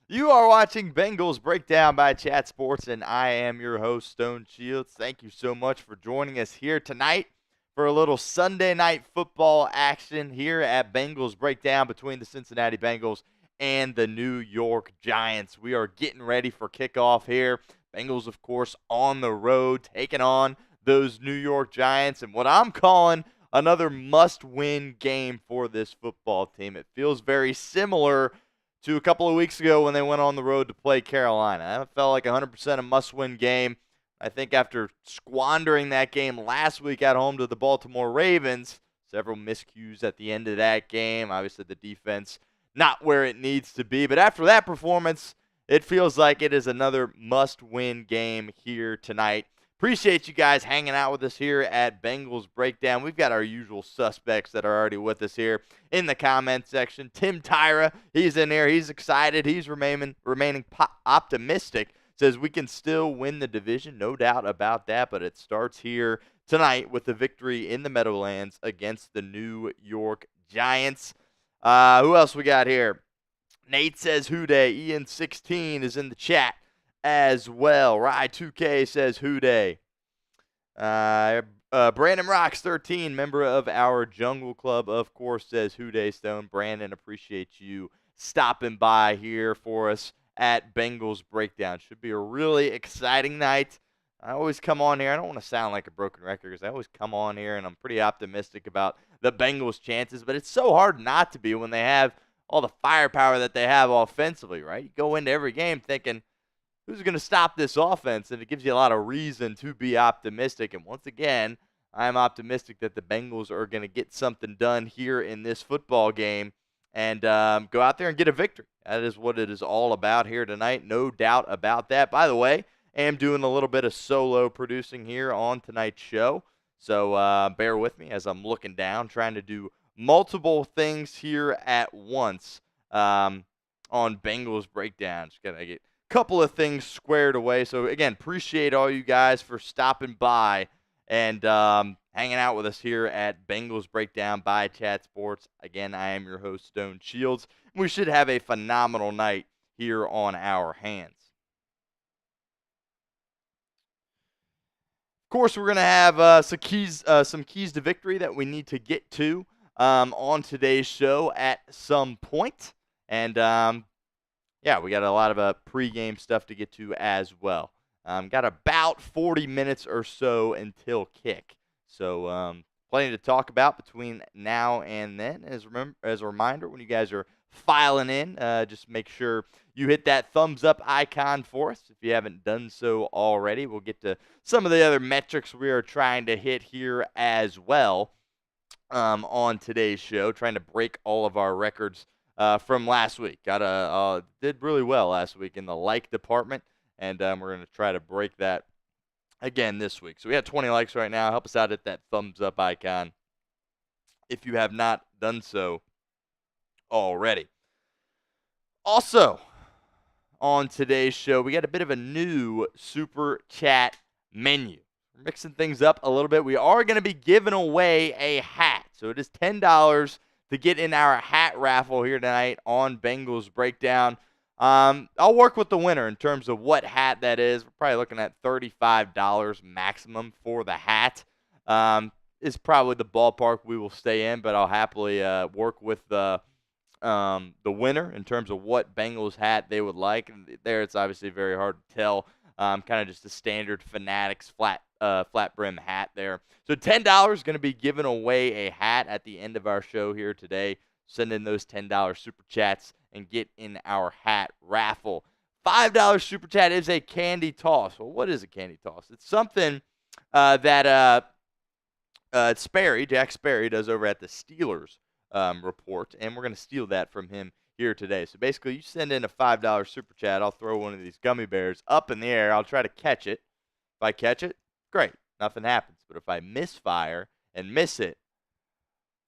You are watching Bengals Breakdown by Chat Sports, and I am your host, Stone Shields. Thank you so much for joining us here tonight for a little Sunday night football action here at Bengals Breakdown between the Cincinnati Bengals and the New York Giants. We are getting ready for kickoff here. Bengals, of course, on the road, taking on those New York Giants, and what I'm calling another must-win game for this football team. It feels very similar to a couple of weeks ago when they went on the road to play Carolina. It felt like 100% a must-win game. I think after squandering that game last week at home to the Baltimore Ravens, several miscues at the end of that game. Obviously, the defense not where it needs to be. But after that performance, it feels like it is another must-win game here tonight. Appreciate you guys hanging out with us here at Bengals Breakdown. We've got our usual suspects that are already with us here in the comment section. Tim Tyra, he's in there. He's excited. He's remaining optimistic. Says we can still win the division, no doubt about that, but it starts here tonight with the victory in the Meadowlands against the New York Giants. Who else we got here? Nate says Who Day. Ian16 is in the chat as well. Rye2K says Who Day. Brandon Rocks 13, member of our Jungle Club, of course, says Who Day Stone. Brandon, appreciate you stopping by here for us at Bengals Breakdown. Should be a really exciting night. I always come on here. I don't want to sound like a broken record because I always come on here and I'm pretty optimistic about the Bengals' chances, but it's so hard not to be when they have all the firepower that they have offensively, right? You go into every game thinking, who's going to stop this offense? And it gives you a lot of reason to be optimistic. And once again, I'm optimistic that the Bengals are going to get something done here in this football game and go out there and get a victory. That is what it is all about here tonight. No doubt about that. By the way, I am doing a little bit of solo producing here on tonight's show. So bear with me as I'm looking down, trying to do multiple things here at once on Bengals Breakdown. Just got to get couple of things squared away. So, again, appreciate all you guys for stopping by and hanging out with us here at Bengals Breakdown by Chat Sports. Again, I am your host, Stone Shields. We should have a phenomenal night here on our hands. Of course, we're going to have some keys to victory that we need to get to on today's show at some point. And yeah, we got a lot of pregame stuff to get to as well. Got about 40 minutes or so until kick. So plenty to talk about between now and then. As a reminder, when you guys are filing in, just make sure you hit that thumbs up icon for us if you haven't done so already. We'll get to some of the other metrics we are trying to hit here as well on today's show, trying to break all of our records from last week. Did really well last week in the like department, and we're going to try to break that again this week. So we have 20 likes right now. Help us out at that thumbs up icon if you have not done so already. Also, on today's show, we got a bit of a new Super Chat menu. We're mixing things up a little bit. We are going to be giving away a hat. So it is $10 to get in our hat raffle here tonight on Bengals Breakdown. I'll work with the winner in terms of what hat that is. We're probably looking at $35 maximum for the hat. Is probably the ballpark we will stay in, but I'll happily work with the winner in terms of what Bengals hat they would like. And there, it's obviously very hard to tell. Kind of just a standard Fanatics flat brim hat there. So $10 is going to be giving away a hat at the end of our show here today. Send in those $10 super chats and get in our hat raffle. $5 super chat is a candy toss. Well, what is a candy toss? It's something that Jack Sperry does over at the Steelers report, and we're going to steal that from him here today. So basically, you send in a $5 super chat, I'll throw one of these gummy bears up in the air. I'll try to catch it. If I catch it, great. Nothing happens. But if I misfire and miss it,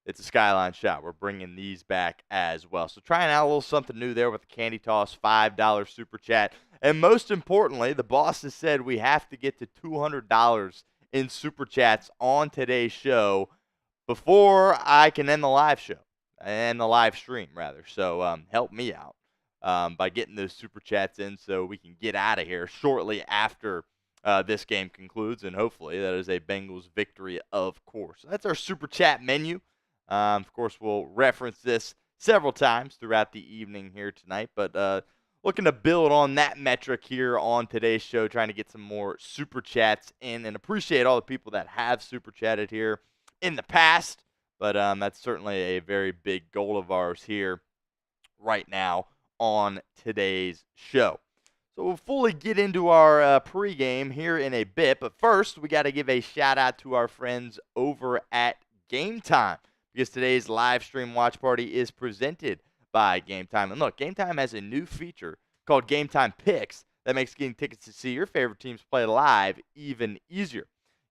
it's a skyline shot. We're bringing these back as well. So trying out a little something new there with the candy toss, $5 super chat. And most importantly, the boss has said we have to get to $200 in super chats on today's show before I can end the live show. And the live stream, rather. So help me out. by getting those super chats in so we can get out of here shortly after this game concludes, and hopefully that is a Bengals victory, of course. So that's our super chat menu. Of course, we'll reference this several times throughout the evening here tonight, but looking to build on that metric here on today's show, trying to get some more super chats in, and appreciate all the people that have super chatted here in the past. But that's certainly a very big goal of ours here right now on today's show. So we'll fully get into our pregame here in a bit, but first we got to give a shout out to our friends over at Game Time, because today's live stream watch party is presented by Game Time. And look, Game Time has a new feature called Game Time Picks that makes getting tickets to see your favorite teams play live even easier.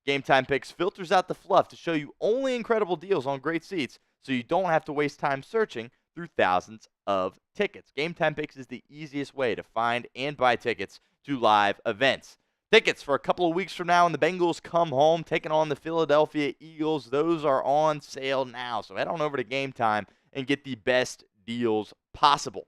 Game Time Picks filters out the fluff to show you only incredible deals on great seats, so you don't have to waste time searching through thousands of tickets. Game Time Picks is the easiest way to find and buy tickets to live events. Tickets for a couple of weeks from now when the Bengals come home taking on the Philadelphia Eagles, those are on sale now. So head on over to Game Time and get the best deals possible.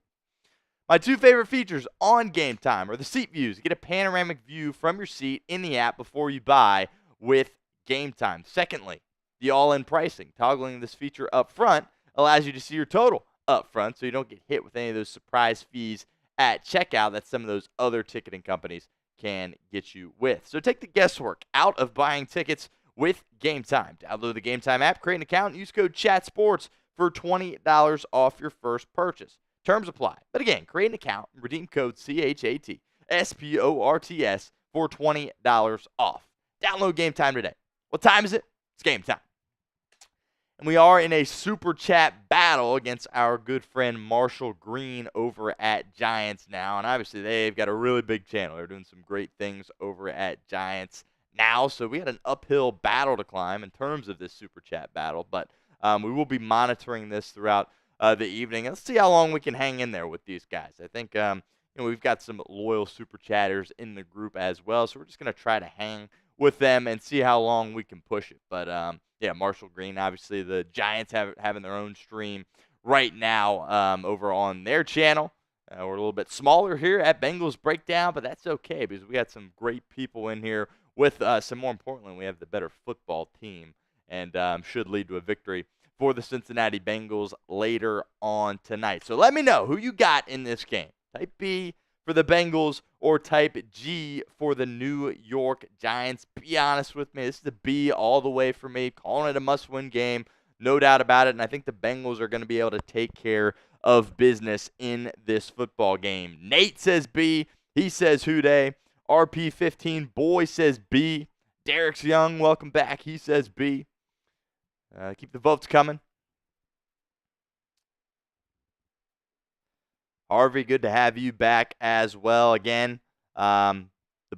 My two favorite features on Game Time are the seat views. Get a panoramic view from your seat in the app before you buy with Game Time. Secondly, the all-in pricing. Toggling this feature up front allows you to see your total up front so you don't get hit with any of those surprise fees at checkout that some of those other ticketing companies can get you with. So take the guesswork out of buying tickets with Game Time. Download the Game Time app, create an account, and use code CHATSPORTS for $20 off your first purchase. Terms apply. But again, create an account and redeem code CHATSPORTS for $20 off. Download Game Time today. What time is it? It's game time. And we are in a super chat battle against our good friend Marshall Green over at Giants now. And obviously they've got a really big channel. They're doing some great things over at Giants now. So we had an uphill battle to climb in terms of this super chat battle. But we will be monitoring this throughout the evening. Let's see how long we can hang in there with these guys. I think we've got some loyal super chatters in the group as well. So we're just going to try to hang with them and see how long we can push it. But yeah, Marshall Green, obviously the Giants having their own stream right now over on their channel. We're a little bit smaller here at Bengals Breakdown, but that's okay because we got some great people in here with us. And more importantly, we have the better football team and should lead to a victory for the Cincinnati Bengals later on tonight. So let me know who you got in this game. Type B for the Bengals or type G for the New York Giants. Be honest with me. This is a B all the way for me. Calling it a must-win game. No doubt about it. And I think the Bengals are going to be able to take care of business in this football game. Nate says B. He says who dey. RP15 Boy says B. Derek's Young, welcome back. He says B. Keep the votes coming. Harvey, good to have you back as well again. The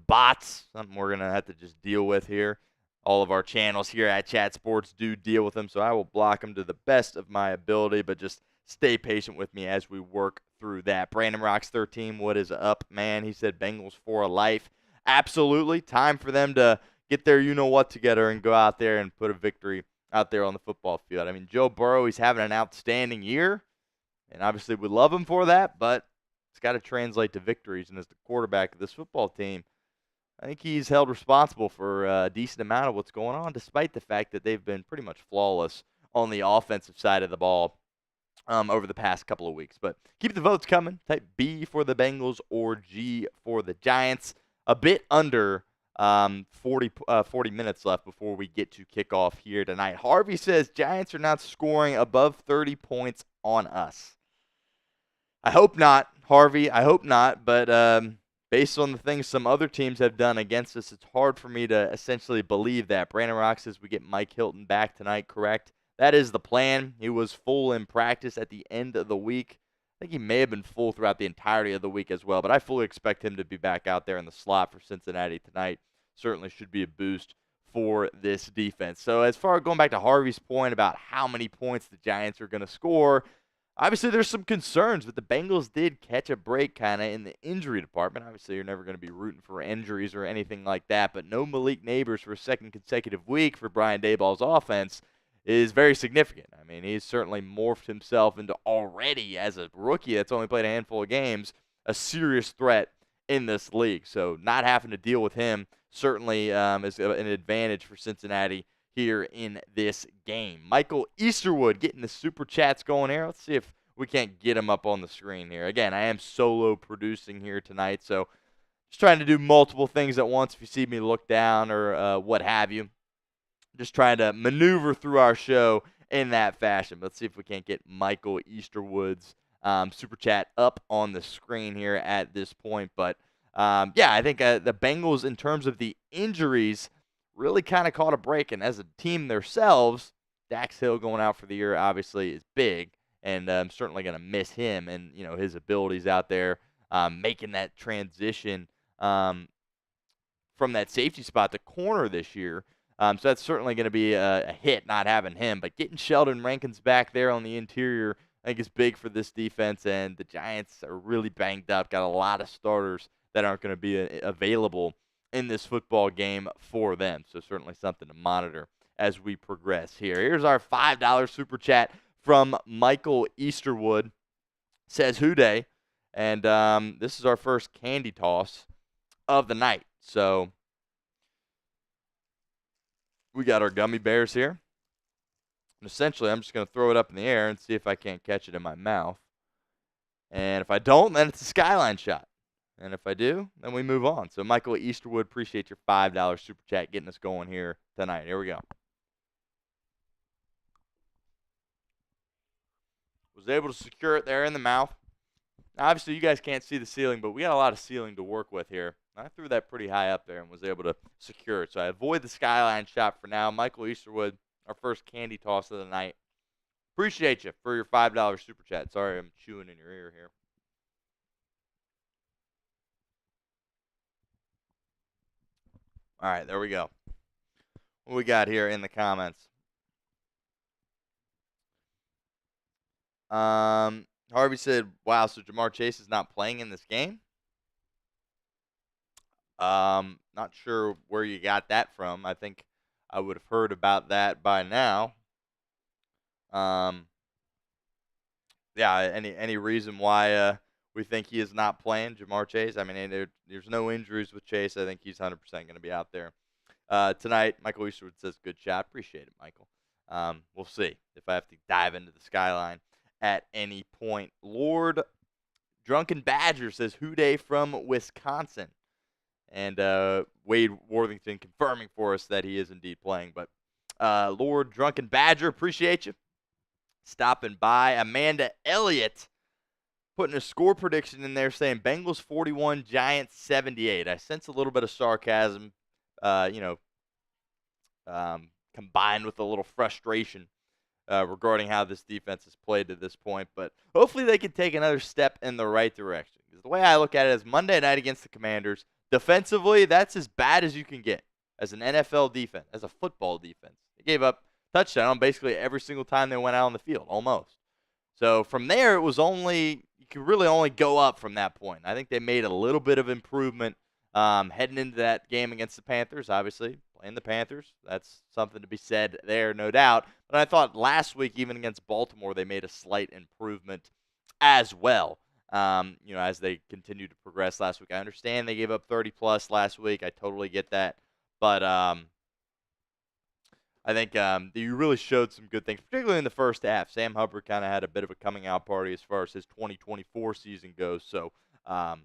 bots, something we're going to have to just deal with here. All of our channels here at Chat Sports do deal with them, so I will block them to the best of my ability, but just stay patient with me as we work through that. Brandon Rocks 13, what is up, man? He said Bengals for a life. Absolutely. Time for them to get their you-know-what together and go out there and put a victory out there on the football field. I mean, Joe Burrow, he's having an outstanding year. And obviously we love him for that, but it's got to translate to victories. And as the quarterback of this football team, I think he's held responsible for a decent amount of what's going on, despite the fact that they've been pretty much flawless on the offensive side of the ball over the past couple of weeks. But keep the votes coming. Type B for the Bengals or G for the Giants. A bit under 40 minutes left before we get to kickoff here tonight. Harvey says Giants are not scoring above 30 points on us. I hope not, Harvey. I hope not. But based on the things some other teams have done against us, it's hard for me to essentially believe that. Brandon Rock says we get Mike Hilton back tonight, correct? That is the plan. He was full in practice at the end of the week. I think he may have been full throughout the entirety of the week as well. But I fully expect him to be back out there in the slot for Cincinnati tonight. Certainly should be a boost for this defense. So as far as going back to Harvey's point about how many points the Giants are going to score, obviously there's some concerns, but the Bengals did catch a break kind of in the injury department. Obviously you're never going to be rooting for injuries or anything like that, but no Malik Neighbors for a second consecutive week for Brian Daboll's offense is very significant. I mean, he's certainly morphed himself into already, as a rookie that's only played a handful of games, a serious threat in this league. So not having to deal with him certainly is an advantage for Cincinnati here in this game. Michael Easterwood getting the super chats going here. Let's see if we can't get him up on the screen here. Again, I am solo producing here tonight, so just trying to do multiple things at once. If you see me look down or what have you, just trying to maneuver through our show in that fashion. Let's see if we can't get Michael Easterwood's super chat up on the screen here at this point. But yeah, I think the Bengals, in terms of the injuries, really kind of caught a break. And as a team themselves, Dax Hill going out for the year obviously is big, and I'm certainly going to miss him and his abilities out there making that transition from that safety spot to corner this year. So that's certainly going to be a hit not having him. But getting Sheldon Rankins back there on the interior, I think, is big for this defense. And the Giants are really banged up, got a lot of starters that aren't going to be available in this football game for them. So certainly something to monitor as we progress here. Here's our $5 super chat from Michael Easterwood. Says Houday. And this is our first candy toss of the night. So we got our gummy bears here. And essentially, I'm just going to throw it up in the air and see if I can't catch it in my mouth. And if I don't, then it's a skyline shot. And if I do, then we move on. So Michael Easterwood, appreciate your $5 super chat getting us going here tonight. Here we go. Was able to secure it there in the mouth. Now, obviously, you guys can't see the ceiling, but we got a lot of ceiling to work with here. I threw that pretty high up there and was able to secure it. So I avoid the skyline shot for now. Michael Easterwood, our first candy toss of the night. Appreciate you for your $5 super chat. Sorry I'm chewing in your ear here. All right, there we go. What we got here in the comments? Harvey said, wow, so Jamar Chase is not playing in this game? Not sure where you got that from. I think I would have heard about that by now. Yeah, any reason why we think he is not playing, Jamar Chase? I mean, there's no injuries with Chase. I think he's 100% going to be out there tonight. Michael Easterwood says, good shot. Appreciate it, Michael. We'll see if I have to dive into the skyline at any point. Lord Drunken Badger says, Houday from Wisconsin. And Wade Worthington confirming for us that he is indeed playing. But Lord Drunken Badger, appreciate you stopping by. Amanda Elliott putting a score prediction in there saying Bengals 41, Giants 78. I sense a little bit of sarcasm, combined with a little frustration regarding how this defense has played to this point. But hopefully they can take another step in the right direction. Because the way I look at it is Monday night against the Commanders, defensively, that's as bad as you can get as an NFL defense, as a football defense. They gave up touchdown on basically every single time they went out on the field, almost. So from there, it was you could really only go up from that point. I think they made a little bit of improvement heading into that game against the Panthers, obviously. Playing the Panthers, that's something to be said there, no doubt. But I thought last week, even against Baltimore, they made a slight improvement as well. As they continue to progress last week. I understand they gave up 30-plus last week. I totally get that. But I think you really showed some good things, particularly in the first half. Sam Hubbard kind of had a bit of a coming-out party as far as his 2024 season goes. So I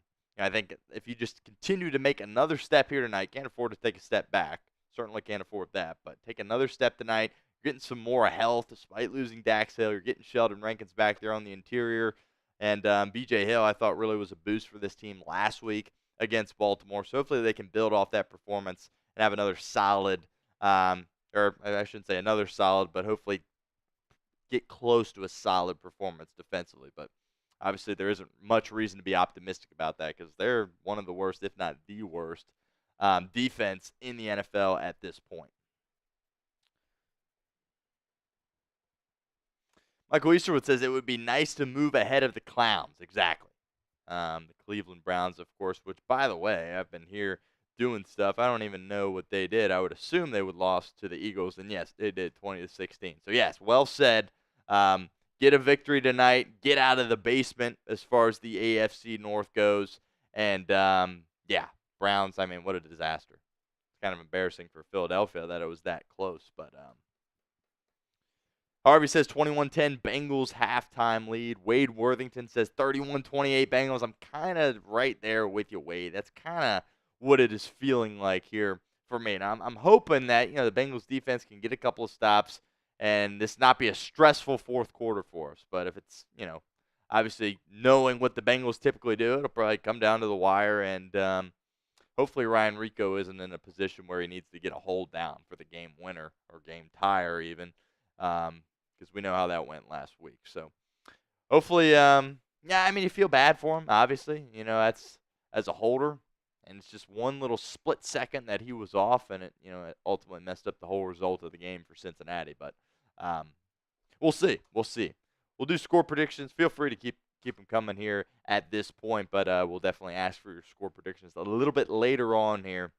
think if you just continue to make another step here tonight, can't afford to take a step back. Certainly can't afford that. But take another step tonight. You're getting some more health despite losing Dax Hill. You're getting Sheldon Rankins back there on the interior. And B.J. Hill, I thought, really was a boost for this team last week against Baltimore. So hopefully they can build off that performance and have another solid, or I shouldn't say another solid, but hopefully get close to a solid performance defensively. But obviously there isn't much reason to be optimistic about that because they're one of the worst, if not the worst, defense in the NFL at this point. Michael Easterwood says it would be nice to move ahead of the Clowns. Exactly. The Cleveland Browns, of course, which, by the way, I've been here doing stuff. I don't even know what they did. I would assume they would lost to the Eagles, and yes, they did 20-16. So yes, well said. Get a victory tonight. Get out of the basement as far as the AFC North goes. And yeah, Browns. I mean, what a disaster. It's kind of embarrassing for Philadelphia that it was that close, but Harvey says 21-10 Bengals halftime lead. Wade Worthington says 31-28 Bengals. I'm kind of right there with you, Wade. That's kind of what it is feeling like here for me. And I'm hoping that, the Bengals defense can get a couple of stops and this not be a stressful fourth quarter for us. But if it's, obviously knowing what the Bengals typically do, it'll probably come down to the wire. And hopefully Ryan Rico isn't in a position where he needs to get a hold down for the game winner or game tie or even. Because we know how that went last week. So hopefully, you feel bad for him, obviously. That's as a holder, and it's just one little split second that he was off, and it ultimately messed up the whole result of the game for Cincinnati. But we'll see. We'll do score predictions. Feel free to keep them coming here at this point, but we'll definitely ask for your score predictions a little bit later on here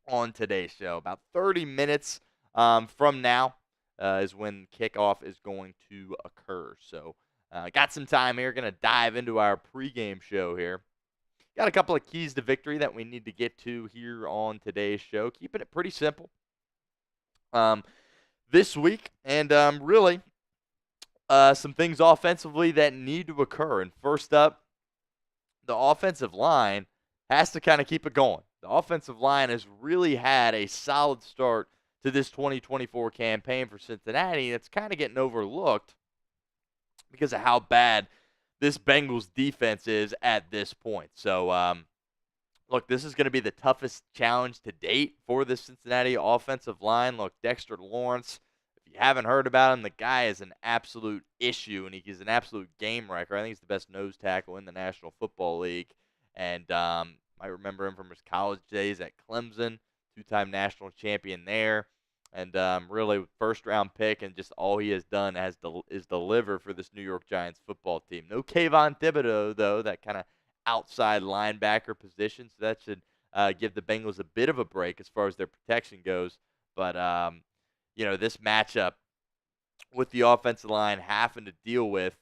on today's show. About 30 minutes from now. Is when kickoff is going to occur. So, got some time here. Going to dive into our pregame show here. Got a couple of keys to victory that we need to get to here on today's show. Keeping it pretty simple this week. And really, some things offensively that need to occur. And first up, the offensive line has to kind of keep it going. The offensive line has really had a solid start to this 2024 campaign for Cincinnati. It's kind of getting overlooked because of how bad this Bengals defense is at this point. So, look, this is going to be the toughest challenge to date for the Cincinnati offensive line. Look, Dexter Lawrence, if you haven't heard about him, the guy is an absolute issue, and he's an absolute game wrecker. I think he's the best nose tackle in the National Football League. And I remember him from his college days at Clemson. Two-time national champion there, and really first-round pick, and just all he has done is deliver for this New York Giants football team. No Kayvon Thibodeau, though, that kind of outside linebacker position, so that should give the Bengals a bit of a break as far as their protection goes. But, this matchup with the offensive line having to deal with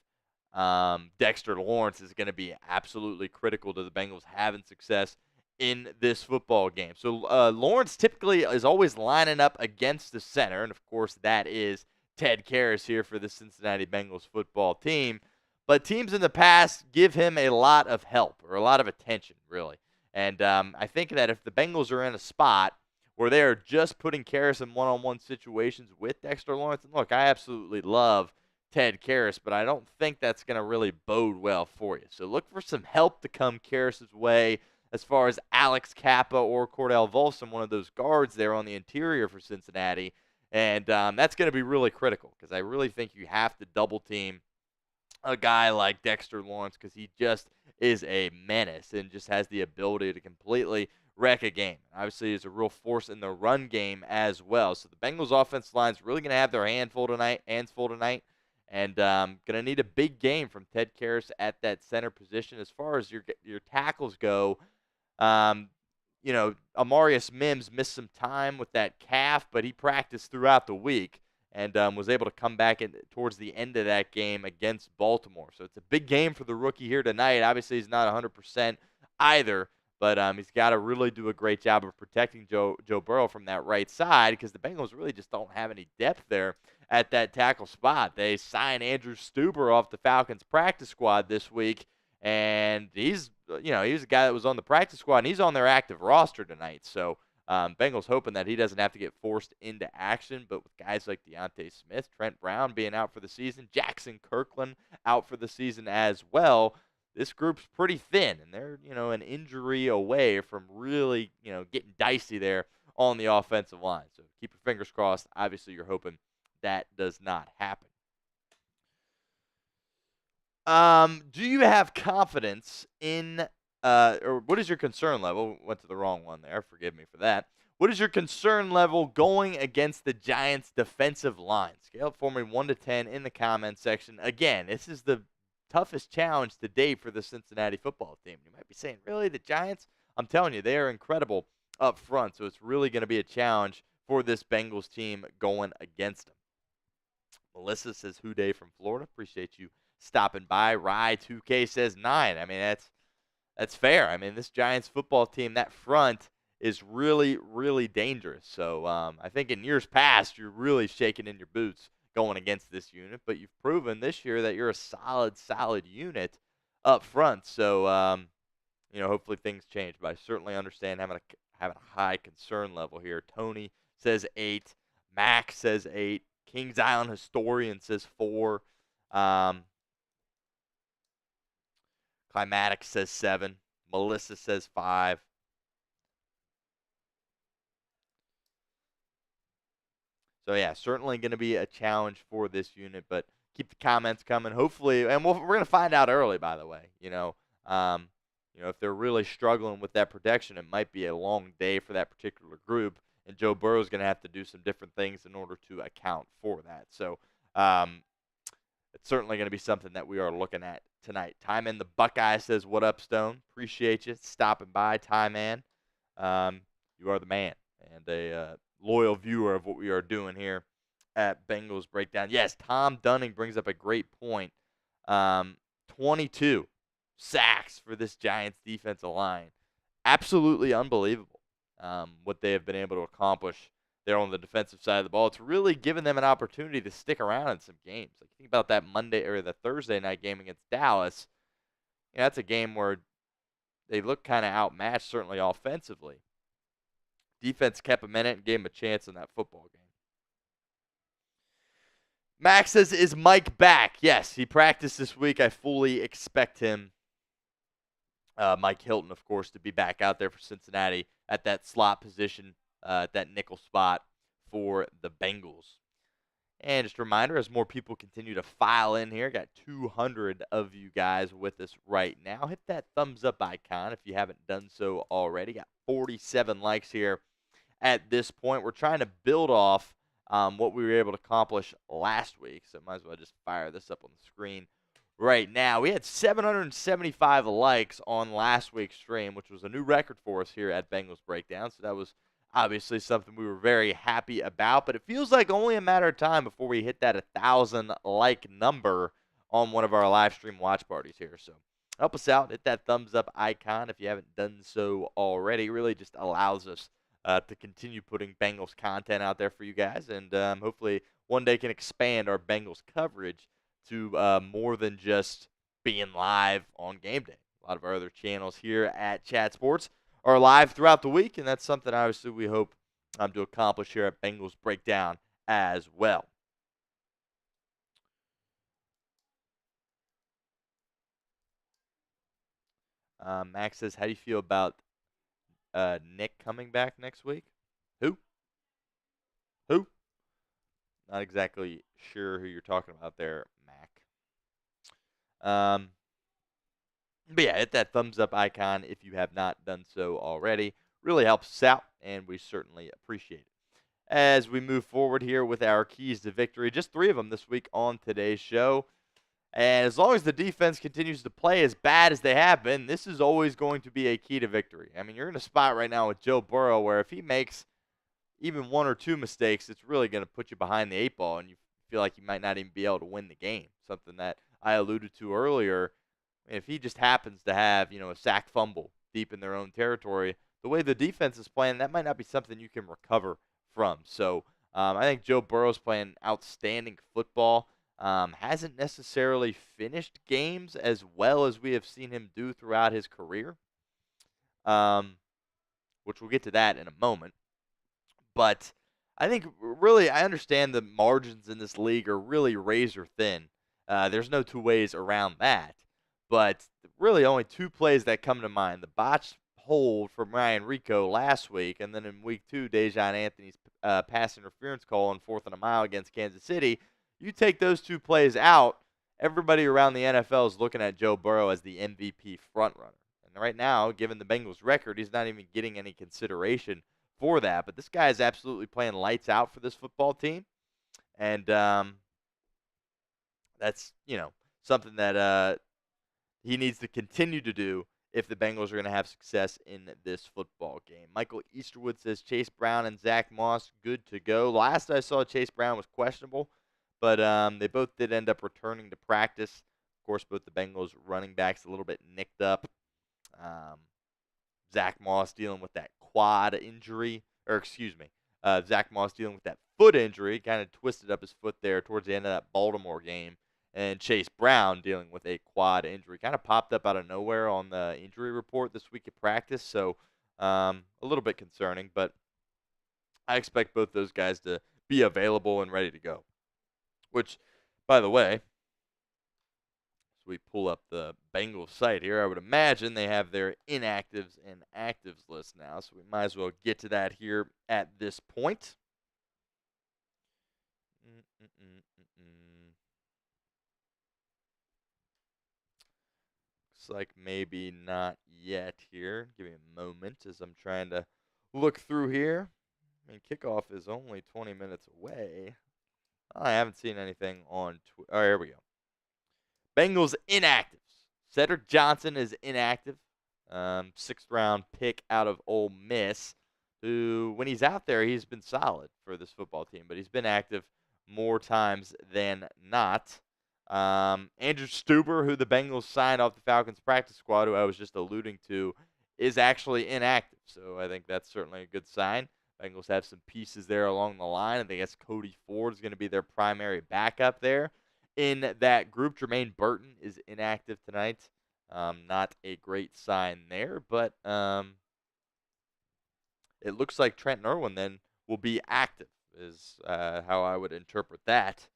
Dexter Lawrence is going to be absolutely critical to the Bengals having success in this football game. So Lawrence typically is always lining up against the center, and of course that is Ted Karras here for the Cincinnati Bengals football team. But teams in the past give him a lot of help or a lot of attention, really. And I think that if the Bengals are in a spot where they are just putting Karras in one-on-one situations with Dexter Lawrence, and look, I absolutely love Ted Karras, but I don't think that's going to really bode well for you. So look for some help to come Karras' way as far as Alex Kappa or Cordell Volson, one of those guards there on the interior for Cincinnati. And that's going to be really critical because I really think you have to double team a guy like Dexter Lawrence because he just is a menace and just has the ability to completely wreck a game. Obviously, he's a real force in the run game as well. So the Bengals offensive line is really going to have their hands full tonight. And going to need a big game from Ted Karras at that center position. As far as your tackles go, Amarius Mims missed some time with that calf, but he practiced throughout the week and was able to come back towards the end of that game against Baltimore. So it's a big game for the rookie here tonight. Obviously, he's not 100% either, but he's got to really do a great job of protecting Joe Burrow from that right side because the Bengals really just don't have any depth there at that tackle spot. They signed Andrew Stuber off the Falcons practice squad this week, and he's a guy that was on the practice squad, and he's on their active roster tonight. So Bengals hoping that he doesn't have to get forced into action. But with guys like Deontay Smith, Trent Brown being out for the season, Jackson Kirkland out for the season as well, this group's pretty thin, and they're an injury away from really getting dicey there on the offensive line. So keep your fingers crossed. Obviously, you're hoping that does not happen. Do you have confidence in, or what is your concern level? Went to the wrong one there. Forgive me for that. What is your concern level going against the Giants' defensive line? Scale it for me 1 to 10 in the comments section. Again, this is the toughest challenge to date for the Cincinnati football team. You might be saying, really, the Giants? I'm telling you, they are incredible up front. So it's really going to be a challenge for this Bengals team going against them. Melissa says, "Who day from Florida?" Appreciate you stopping by. Rye 2K says 9. I mean, that's fair. I mean, this Giants football team, that front is really, really dangerous. So I think in years past, you're really shaking in your boots going against this unit. But you've proven this year that you're a solid unit up front. So, hopefully things change. But I certainly understand having a high concern level here. Tony says 8. Max says 8. Kings Island Historian says 4. Climatic says 7. Melissa says 5. So, yeah, certainly going to be a challenge for this unit, but keep the comments coming. Hopefully, and we're going to find out early, by the way. If they're really struggling with that protection, it might be a long day for that particular group, and Joe Burrow is going to have to do some different things in order to account for that. So, it's certainly going to be something that we are looking at tonight. Time in the Buckeye says, "What up, Stone? Appreciate you stopping by, Ty Man. You are the man and a loyal viewer of what we are doing here at Bengals Breakdown." Yes, Tom Dunning brings up a great point. 22 sacks for this Giants defensive line. Absolutely unbelievable what they have been able to accomplish there on the defensive side of the ball. It's really given them an opportunity to stick around in some games. Like, think about that Monday or the Thursday night game against Dallas. That's a game where they look kind of outmatched, certainly offensively. Defense kept them in it and gave them a chance in that football game. Max says, "Is Mike back?" Yes, he practiced this week. I fully expect him, Mike Hilton, of course, to be back out there for Cincinnati at that slot position, at that nickel spot for the Bengals. And just a reminder, as more people continue to file in here, got 200 of you guys with us right now. Hit that thumbs up icon if you haven't done so already. Got 47 likes here at this point. We're trying to build off what we were able to accomplish last week, so might as well just fire this up on the screen right now. We had 775 likes on last week's stream, which was a new record for us here at Bengals Breakdown, so that was obviously something we were very happy about, but it feels like only a matter of time before we hit that 1,000 like number on one of our live stream watch parties here. So help us out. Hit that thumbs up icon if you haven't done so already. It really just allows us to continue putting Bengals content out there for you guys, and hopefully one day can expand our Bengals coverage to more than just being live on game day. A lot of our other channels here at Chat Sports are live throughout the week, and that's something obviously we hope to accomplish here at Bengals Breakdown as well. Max says, "How do you feel about Nick coming back next week?" Who? Not exactly sure who you're talking about there, Mac. But yeah, hit that thumbs up icon if you have not done so already. Really helps us out, and we certainly appreciate it. As we move forward here with our keys to victory, just 3 of them this week on today's show. And as long as the defense continues to play as bad as they have been, this is always going to be a key to victory. I mean, you're in a spot right now with Joe Burrow where if he makes even 1 or 2 mistakes, it's really going to put you behind the 8 ball, and you feel like you might not even be able to win the game. Something that I alluded to earlier. If he just happens to have, a sack fumble deep in their own territory, the way the defense is playing, that might not be something you can recover from. So I think Joe Burrow's playing outstanding football. Hasn't necessarily finished games as well as we have seen him do throughout his career, which we'll get to that in a moment. But I think really I understand the margins in this league are really razor thin. There's no 2 ways around that. But really only 2 plays that come to mind. The botched hold from Ryan Rico last week, and then in week 2, Dejon Anthony's pass interference call on 4th and a mile against Kansas City. You take those 2 plays out, everybody around the NFL is looking at Joe Burrow as the MVP frontrunner. And right now, given the Bengals' record, he's not even getting any consideration for that. But this guy is absolutely playing lights out for this football team. And that's, something that he needs to continue to do if the Bengals are going to have success in this football game. Michael Easterwood says Chase Brown and Zach Moss good to go. Last I saw, Chase Brown was questionable, but they both did end up returning to practice. Of course, both the Bengals running backs a little bit nicked up. Zach Moss dealing with that quad injury, or excuse me, Zach Moss dealing with that foot injury, kind of twisted up his foot there towards the end of that Baltimore game. And Chase Brown dealing with a quad injury, kind of popped up out of nowhere on the injury report this week at practice. So a little bit concerning, but I expect both those guys to be available and ready to go. Which, by the way, we pull up the Bengals site here, I would imagine they have their inactives and actives list now, so we might as well get to that here at this point. Looks like maybe not yet here. Give me a moment as I'm trying to look through here. I mean, kickoff is only 20 minutes away. I haven't seen anything on Twitter. Oh, here we go. Bengals inactives. Cedric Johnson is inactive. 6th round pick out of Ole Miss, who, when he's out there, he's been solid for this football team, but he's been active more times than not. Andrew Stuber, who the Bengals signed off the Falcons practice squad, who I was just alluding to, is actually inactive. So I think that's certainly a good sign. Bengals have some pieces there along the line. I think that's Cody Ford is going to be their primary backup there in that group. Jermaine Burton is inactive tonight. Not a great sign there, but it looks like Trent Irwin then will be active, is how I would interpret that.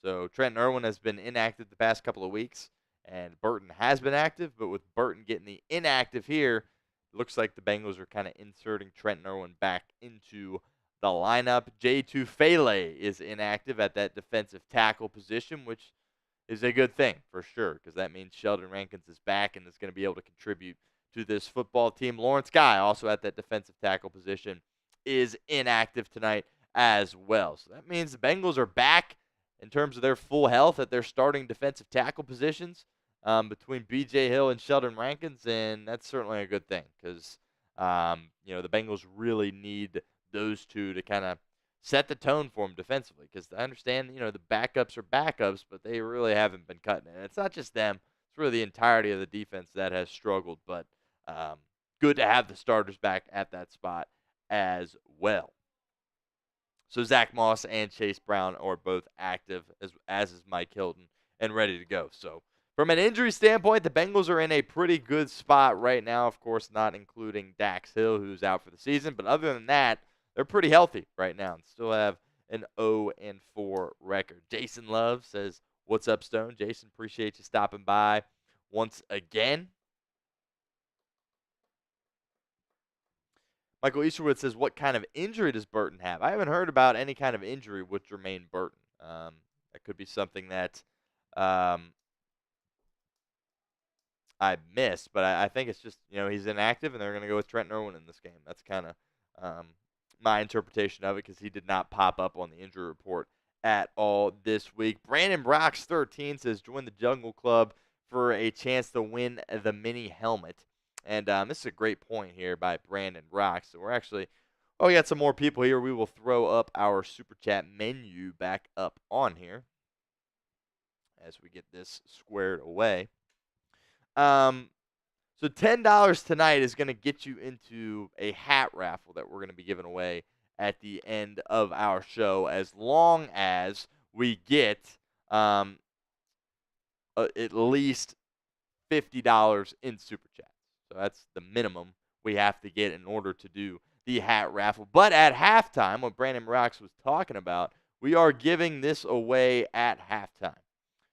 So Trent Irwin has been inactive the past couple of weeks, and Burton has been active, but with Burton getting the inactive here, it looks like the Bengals are kind of inserting Trent Irwin back into the lineup. Jay Tufele is inactive at that defensive tackle position, which is a good thing for sure, because that means Sheldon Rankins is back and is going to be able to contribute to this football team. Lawrence Guy, also at that defensive tackle position, is inactive tonight as well. So that means the Bengals are back in terms of their full health at their starting defensive tackle positions between B.J. Hill and Sheldon Rankins, and that's certainly a good thing because the Bengals really need those two to kind of set the tone for them defensively, because I understand, the backups are backups, but they really haven't been cutting it. And it's not just them. It's really the entirety of the defense that has struggled, but good to have the starters back at that spot as well. So Zach Moss and Chase Brown are both active, as is Mike Hilton, and ready to go. So from an injury standpoint, the Bengals are in a pretty good spot right now, of course, not including Dax Hill, who's out for the season. But other than that, they're pretty healthy right now and still have an 0-4 record. Jason Love says, "What's up, Stone?" Jason, appreciate you stopping by once again. Michael Easterwood says, "What kind of injury does Burton have?" I haven't heard about any kind of injury with Jermaine Burton. That could be something that I missed, but I think it's just, he's inactive, and they're going to go with Trent Irwin in this game. That's kind of my interpretation of it, because he did not pop up on the injury report at all this week. Brandon Brox 13 says, "Join the Jungle Club for a chance to win the mini helmet." And this is a great point here by Brandon Brox. So we're actually, we got some more people here. We will throw up our Super Chat menu back up on here as we get this squared away. So $10 tonight is going to get you into a hat raffle that we're going to be giving away at the end of our show, as long as we get at least $50 in Super Chat. So that's the minimum we have to get in order to do the hat raffle. But at halftime, what Brandon Brox was talking about, we are giving this away at halftime.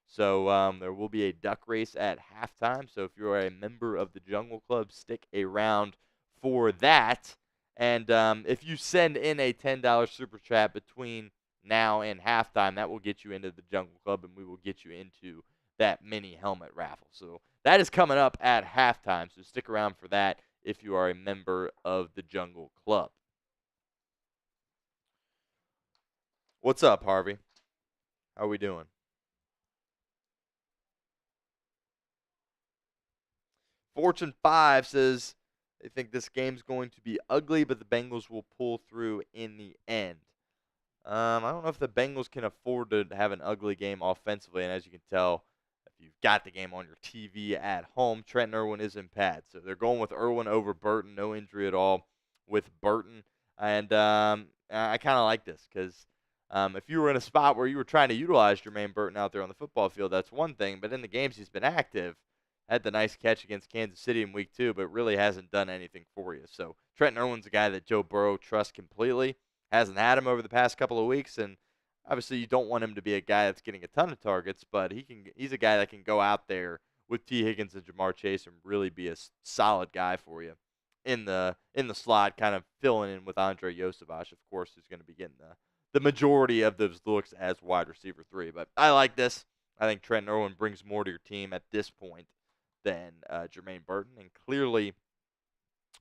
So there will be a duck race at halftime. So if you're a member of the Jungle Club, stick around for that. And if you send in a $10 Super Chat between now and halftime, that will get you into the Jungle Club, and we will get you into that mini helmet raffle. So that is coming up at halftime, so stick around for that if you are a member of the Jungle Club. What's up, Harvey? How are we doing? Fortune 5 says they think this game's going to be ugly, but the Bengals will pull through in the end. I don't know if the Bengals can afford to have an ugly game offensively, and as you can tell, if you've got the game on your TV at home, Trent Irwin is in pad. So they're going with Irwin over Burton, no injury at all with Burton. And I kind of like this because if you were in a spot where you were trying to utilize Jermaine Burton out there on the football field, that's one thing. But in the games he's been active, had the nice catch against Kansas City in week 2, but really hasn't done anything for you. So Trent Irwin's a guy that Joe Burrow trusts completely. Hasn't had him over the past couple of weeks, and obviously you don't want him to be a guy that's getting a ton of targets, but he's a guy that can go out there with T. Higgins and Jamar Chase and really be a solid guy for you in the slot, kind of filling in with Andre Yosevich, of course, who's going to be getting the majority of those looks as wide receiver 3. But I like this. I think Trent Irwin brings more to your team at this point than Jermaine Burton, and clearly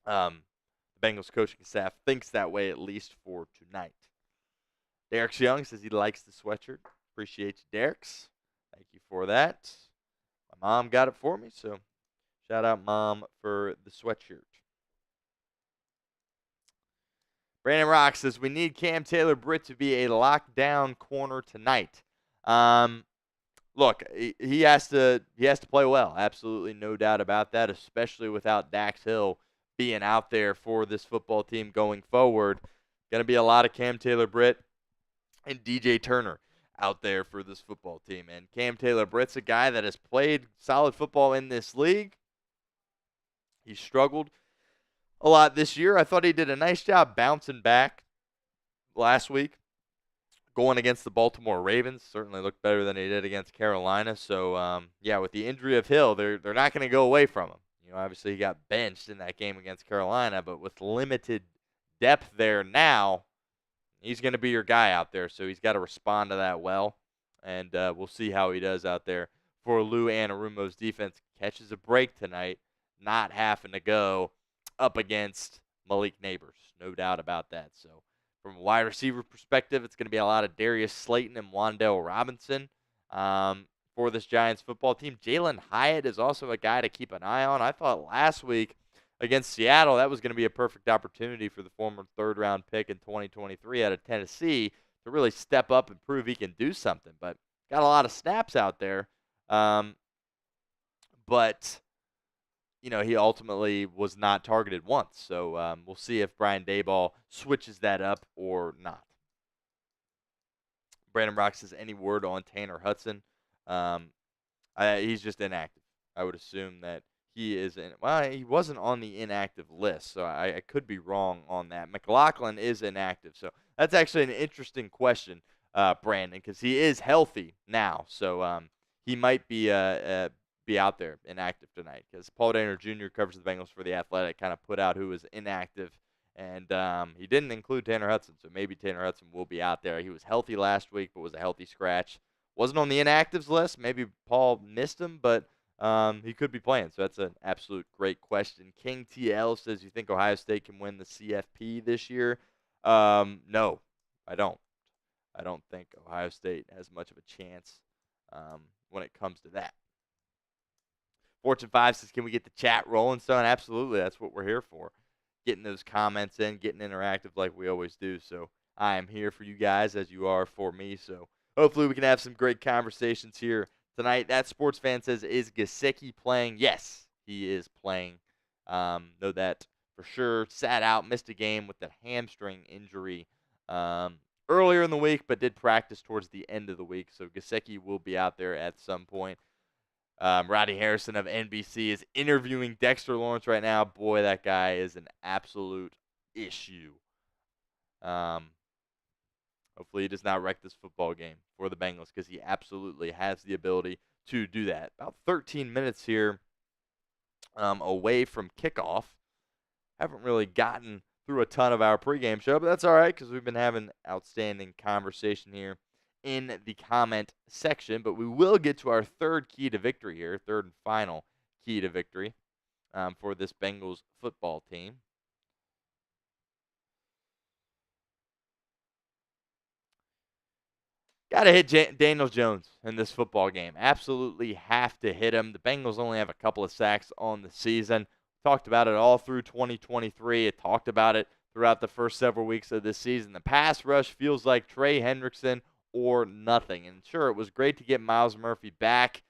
the Bengals coaching staff thinks that way, at least for tonight. Derek's Young says he likes the sweatshirt. Appreciate you, Derek's. Thank you for that. My mom got it for me, so shout out, Mom, for the sweatshirt. Brandon Rock says we need Cam Taylor-Britt to be a lockdown corner tonight. Look, he has to play well. Absolutely no doubt about that, especially without Dax Hill being out there for this football team going forward. Going to be a lot of Cam Taylor-Britt and DJ Turner out there for this football team. And Cam Taylor-Britt's a guy that has played solid football in this league. He struggled a lot this year. I thought he did a nice job bouncing back last week. Going against the Baltimore Ravens, certainly looked better than he did against Carolina. So, yeah, with the injury of Hill, they're not going to go away from him. You know, obviously he got benched in that game against Carolina, but with limited depth there now, he's going to be your guy out there. So he's got to respond to that well, and we'll see how he does out there for Lou Anarumo's defense. Catches a break tonight, not having to go up against Malik Neighbors, no doubt about that. So from a wide receiver perspective, it's going to be a lot of Darius Slayton and Wan'Dale Robinson for this Giants football team. Jalen Hyatt is also a guy to keep an eye on. I thought last week against Seattle that was going to be a perfect opportunity for the former third-round pick in 2023 out of Tennessee to really step up and prove he can do something. But got a lot of snaps out there. But you know, he ultimately was not targeted once. So we'll see if Brian Daboll switches that up or not. Brandon Rock says, any word on Tanner Hudson? He's just inactive. I would assume that he is in. Well, he wasn't on the inactive list, so I could be wrong on that. McLaughlin is inactive. So that's actually an interesting question, Brandon, because he is healthy now. So he might be out there inactive tonight because Paul Dehner Jr. covers the Bengals for The Athletic, kind of put out who was inactive, and he didn't include Tanner Hudson, so maybe Tanner Hudson will be out there. He was healthy last week, but was a healthy scratch. Wasn't on the inactives list. Maybe Paul missed him, but he could be playing, so that's an absolute great question. King TL says, you think Ohio State can win the CFP this year? No, I don't. I don't think Ohio State has much of a chance when it comes to that. Fortune 5 says, can we get the chat rolling, son? Absolutely. That's what we're here for. Getting those comments in, getting interactive like we always do. So I am here for you guys as you are for me. So hopefully we can have some great conversations here tonight. That sports fan says, is Gesicki playing? Yes, he is playing. Know that for sure. Sat out, missed a game with that hamstring injury earlier in the week, but did practice towards the end of the week. So Gesicki will be out there at some point. Roddy Harrison of NBC is interviewing Dexter Lawrence right now. Boy, that guy is an absolute issue. Hopefully he does not wreck this football game for the Bengals because he absolutely has the ability to do that. About 13 minutes here away from kickoff. Haven't really gotten through a ton of our pregame show, but that's all right because we've been having outstanding conversation here in the comment section. But we will get to our third key to victory here, third and final key to victory for this Bengals football team. Got to hit Daniel Jones in this football game. Absolutely have to hit him. The Bengals only have a couple of sacks on the season. Talked about it all through 2023. It talked about it throughout the first several weeks of this season. The pass rush feels like Trey Hendrickson or nothing. And sure, it was great to get Myles Murphy back.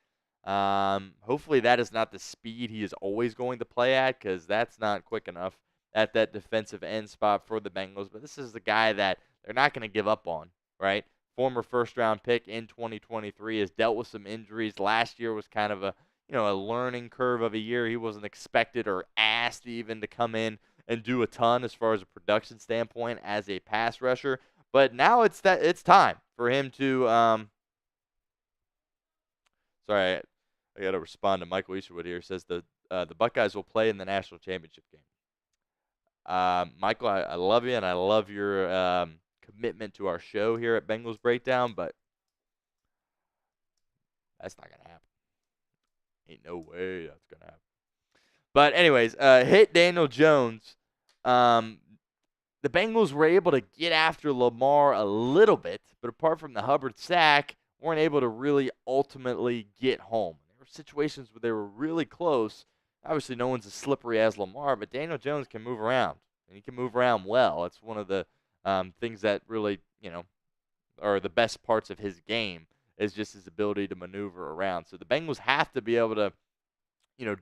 Hopefully that is not the speed he is always going to play at, because that's not quick enough at that defensive end spot for the Bengals. But this is the guy that they're not going to give up on, right? Former first-round pick in 2023, has dealt with some injuries. Last year was kind of a learning curve of a year. He wasn't expected or asked even to come in and do a ton as far as a production standpoint as a pass rusher. But now it's time for him to sorry, I got to respond to Michael Easterwood here. Says the Buckeyes will play in the national championship game. Michael, I love you, and I love your commitment to our show here at Bengals Breakdown, but that's not going to happen. Ain't no way that's going to happen. But anyways, hit Daniel Jones. The Bengals were able to get after Lamar a little bit, but apart from the Hubbard sack, weren't able to really ultimately get home. There were situations where they were really close. Obviously, no one's as slippery as Lamar, but Daniel Jones can move around, and he can move around well. It's one of the things that really, are the best parts of his game, is just his ability to maneuver around. So the Bengals have to be able to,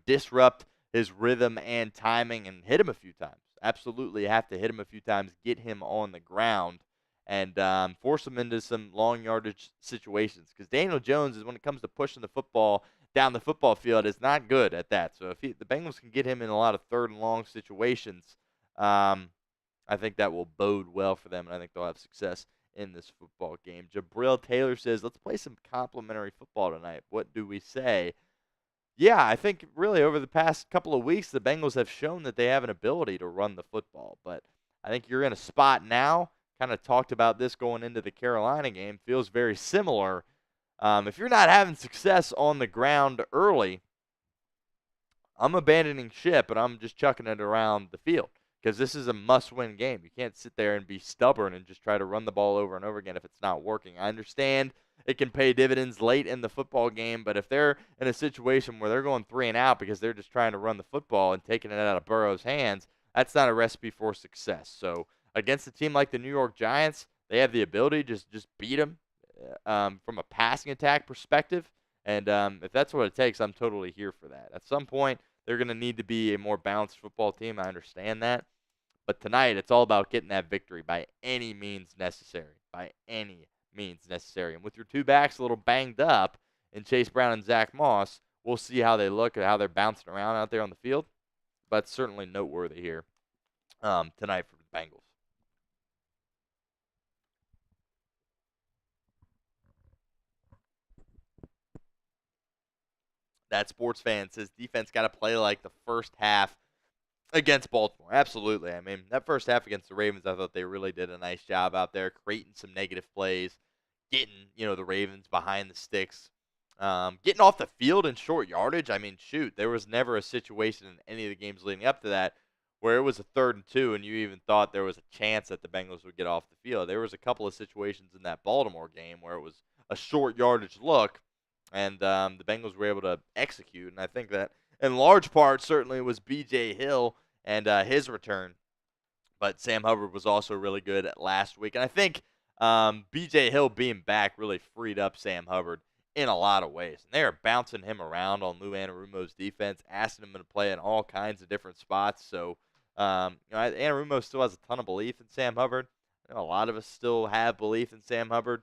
disrupt his rhythm and timing and hit him a few times. Absolutely have to hit him a few times, get him on the ground, and force him into some long yardage situations. Because Daniel Jones, when it comes to pushing the football down the football field, is not good at that. So if the Bengals can get him in a lot of third and long situations, I think that will bode well for them, and I think they'll have success in this football game. Jabril Taylor says, let's play some complimentary football tonight. What do we say? Yeah, I think really over the past couple of weeks, the Bengals have shown that they have an ability to run the football. But I think you're in a spot now, kind of talked about this going into the Carolina game, feels very similar. If you're not having success on the ground early, I'm abandoning ship and I'm just chucking it around the field, because this is a must-win game. You can't sit there and be stubborn and just try to run the ball over and over again if it's not working. I understand it can pay dividends late in the football game, but if they're in a situation where they're going 3 and out because they're just trying to run the football and taking it out of Burrow's hands, that's not a recipe for success. So against a team like the New York Giants, they have the ability to just beat them from a passing attack perspective. And if that's what it takes, I'm totally here for that. At some point, they're going to need to be a more balanced football team. I understand that. But tonight, it's all about getting that victory by any means necessary. By any means necessary. And with your two backs a little banged up in Chase Brown and Zach Moss, we'll see how they look and how they're bouncing around out there on the field. But certainly noteworthy here tonight for the Bengals. That sports fan says defense got to play like the first half against Baltimore. Absolutely. I mean, that first half against the Ravens, I thought they really did a nice job out there creating some negative plays, getting, the Ravens behind the sticks, getting off the field in short yardage. I mean, shoot, there was never a situation in any of the games leading up to that where it was a 3rd and 2 and you even thought there was a chance that the Bengals would get off the field. There was a couple of situations in that Baltimore game where it was a short yardage look, and the Bengals were able to execute. And I think that in large part certainly was B.J. Hill and his return. But Sam Hubbard was also really good last week. And I think B.J. Hill being back really freed up Sam Hubbard in a lot of ways. And they are bouncing him around on Lou Anarumo's defense, asking him to play in all kinds of different spots. So, Anarumo still has a ton of belief in Sam Hubbard. A lot of us still have belief in Sam Hubbard.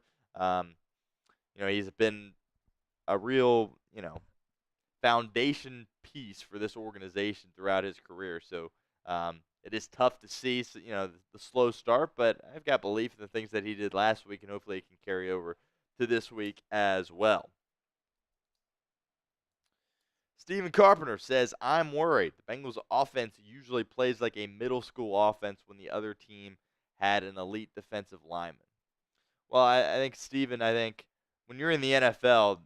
He's been a real, foundation piece for this organization throughout his career. So it is tough to see, the slow start, but I've got belief in the things that he did last week, and hopefully it can carry over to this week as well. Stephen Carpenter says, I'm worried. The Bengals offense usually plays like a middle school offense when the other team had an elite defensive lineman. Well, I think, Stephen, when you're in the NFL,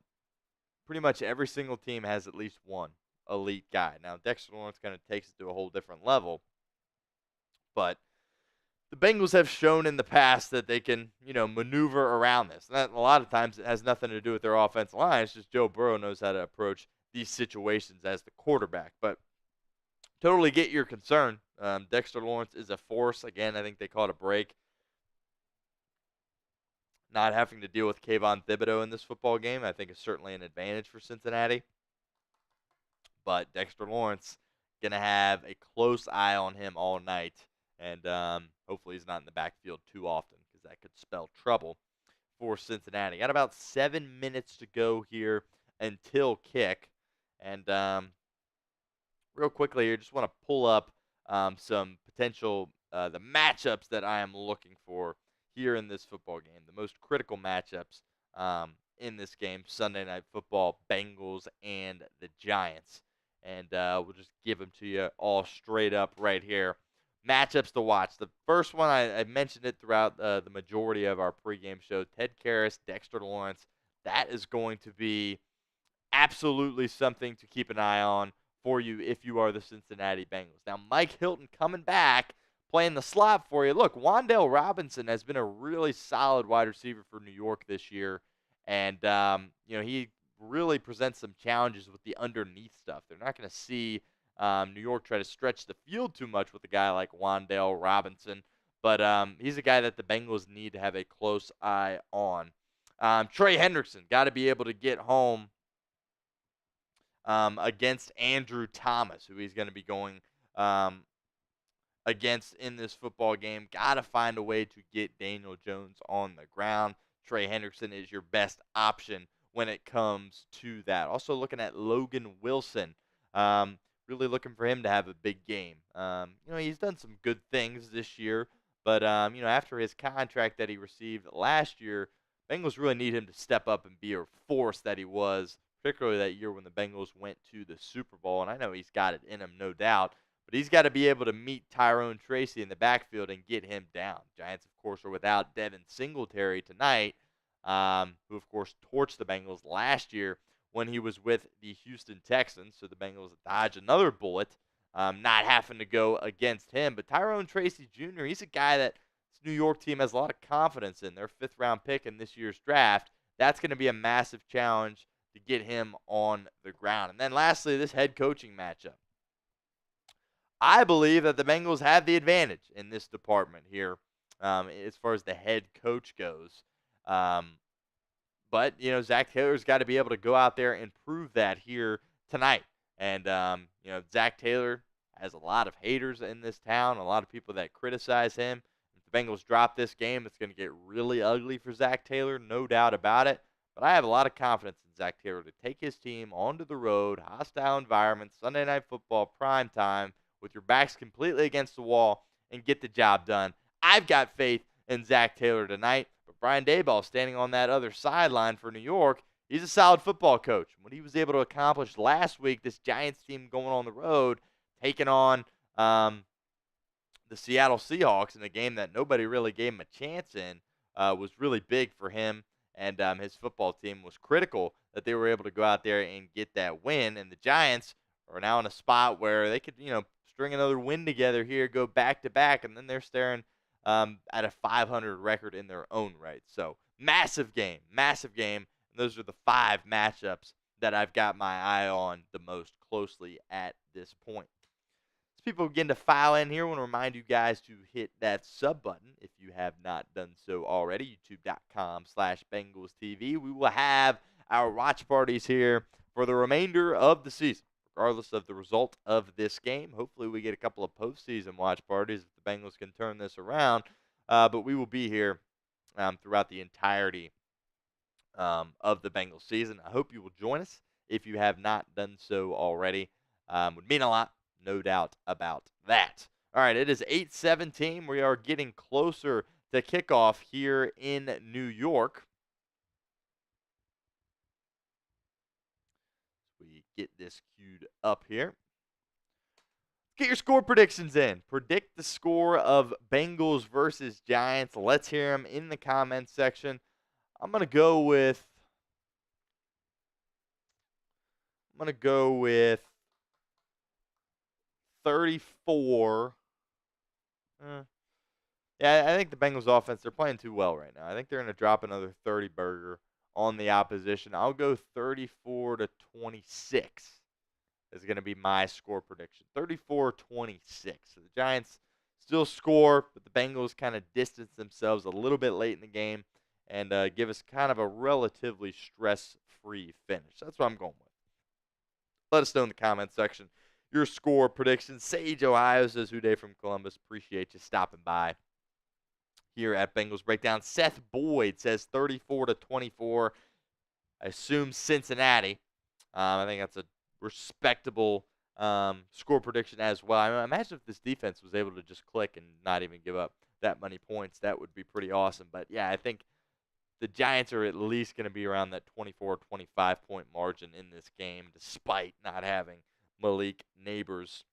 pretty much every single team has at least one elite guy. Now, Dexter Lawrence kind of takes it to a whole different level, but the Bengals have shown in the past that they can, maneuver around this. And that, a lot of times it has nothing to do with their offensive line. It's just Joe Burrow knows how to approach these situations as the quarterback. But totally get your concern. Dexter Lawrence is a force. Again, I think they caught a break. Not having to deal with Kayvon Thibodeau in this football game, I think, is certainly an advantage for Cincinnati. But Dexter Lawrence going to have a close eye on him all night. And hopefully he's not in the backfield too often because that could spell trouble for Cincinnati. Got about 7 minutes to go here until kick. And real quickly here, just want to pull up some potential the matchups that I am looking for here in this football game. The most critical matchups in this game, Sunday Night Football, Bengals and the Giants. And we'll just give them to you all straight up right here. Matchups to watch. The first one, I mentioned it throughout the majority of our pregame show. Ted Karras, Dexter Lawrence. That is going to be absolutely something to keep an eye on for you if you are the Cincinnati Bengals. Now, Mike Hilton coming back, playing the slot for you. Look, Wan'Dale Robinson has been a really solid wide receiver for New York this year, and he really presents some challenges with the underneath stuff. They're not going to see New York try to stretch the field too much with a guy like Wan'Dale Robinson, but he's a guy that the Bengals need to have a close eye on. Trey Hendrickson, got to be able to get home against Andrew Thomas, who he's going to be going against in this football game. Got to find a way to get Daniel Jones on the ground. Trey Hendrickson is your best option when it comes to that. Also looking at Logan Wilson. Really looking for him to have a big game. He's done some good things this year, but after his contract that he received last year, Bengals really need him to step up and be a force that he was, particularly that year when the Bengals went to the Super Bowl. And I know he's got it in him, no doubt, but he's got to be able to meet Tyrone Tracy in the backfield and get him down. Giants, of course, are without Devin Singletary tonight, who, of course, torched the Bengals last year when he was with the Houston Texans. So the Bengals dodge another bullet, not having to go against him. But Tyrone Tracy Jr., he's a guy that this New York team has a lot of confidence in. Their fifth-round pick in this year's draft. That's going to be a massive challenge to get him on the ground. And then lastly, this head coaching matchup. I believe that the Bengals have the advantage in this department here as far as the head coach goes. But, Zach Taylor's got to be able to go out there and prove that here tonight. And, Zach Taylor has a lot of haters in this town, a lot of people that criticize him. If the Bengals drop this game, it's going to get really ugly for Zach Taylor, no doubt about it. But I have a lot of confidence in Zach Taylor to take his team onto the road, hostile environment, Sunday Night Football, prime time, with your backs completely against the wall, and get the job done. I've got faith in Zach Taylor tonight. But Brian Daboll standing on that other sideline for New York, he's a solid football coach. What he was able to accomplish last week, this Giants team going on the road, taking on the Seattle Seahawks in a game that nobody really gave him a chance in, was really big for him. And his football team was critical that they were able to go out there and get that win. And the Giants are now in a spot where they could, string another win together here, go back-to-back, and then they're staring at a 500 record in their own right. So massive game. And those are the 5 matchups that I've got my eye on the most closely at this point. As people begin to file in here, I want to remind you guys to hit that sub button if you have not done so already, youtube.com/BengalsTV. We will have our watch parties here for the remainder of the season, regardless of the result of this game. Hopefully we get a couple of postseason watch parties if the Bengals can turn this around. But we will be here throughout the entirety of the Bengals season. I hope you will join us if you have not done so already. Would mean a lot, no doubt about that. All right, it is 8:17. We are getting closer to kickoff here in New York. We get this queued up here. Get your score predictions in. Predict the score of Bengals versus Giants. Let's hear them in the comments section. I'm going to go with 34. Yeah, I think the Bengals offense, they're playing too well right now. I think they're going to drop another 30 burger on the opposition. I'll go 34-26 is going to be my score prediction. 34-26. So the Giants still score, but the Bengals kind of distance themselves a little bit late in the game and give us kind of a relatively stress-free finish. That's what I'm going with. Let us know in the comments section your score predictions. Sage Ohio says, "Who day from Columbus. Appreciate you stopping by here at Bengals Breakdown." Seth Boyd says 34-24. I assume Cincinnati. I think that's a respectable score prediction as well. I mean, imagine if this defense was able to just click and not even give up that many points. That would be pretty awesome. But yeah, I think the Giants are at least going to be around that 24, 25-point margin in this game, despite not having Malik Neighbors.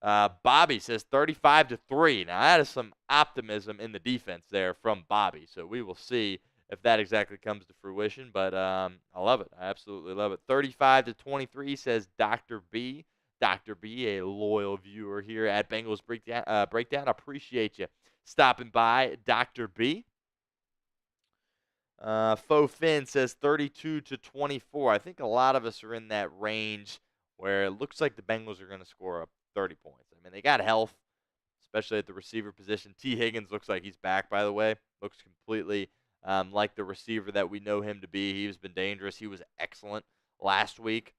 Bobby says 35-3. Now, that is some optimism in the defense there from Bobby. So we will see if that exactly comes to fruition. But I love it. I absolutely love it. 35-23 says Dr. B. Dr. B, a loyal viewer here at Bengals Breakdown. Appreciate you stopping by, Dr. B. Faux Finn says 32-24. I think a lot of us are in that range where it looks like the Bengals are going to score up 30 points. I mean, they got health, especially at the receiver position. T. Higgins looks like he's back, by the way. Looks completely like the receiver that we know him to be. He's been dangerous. He was excellent last week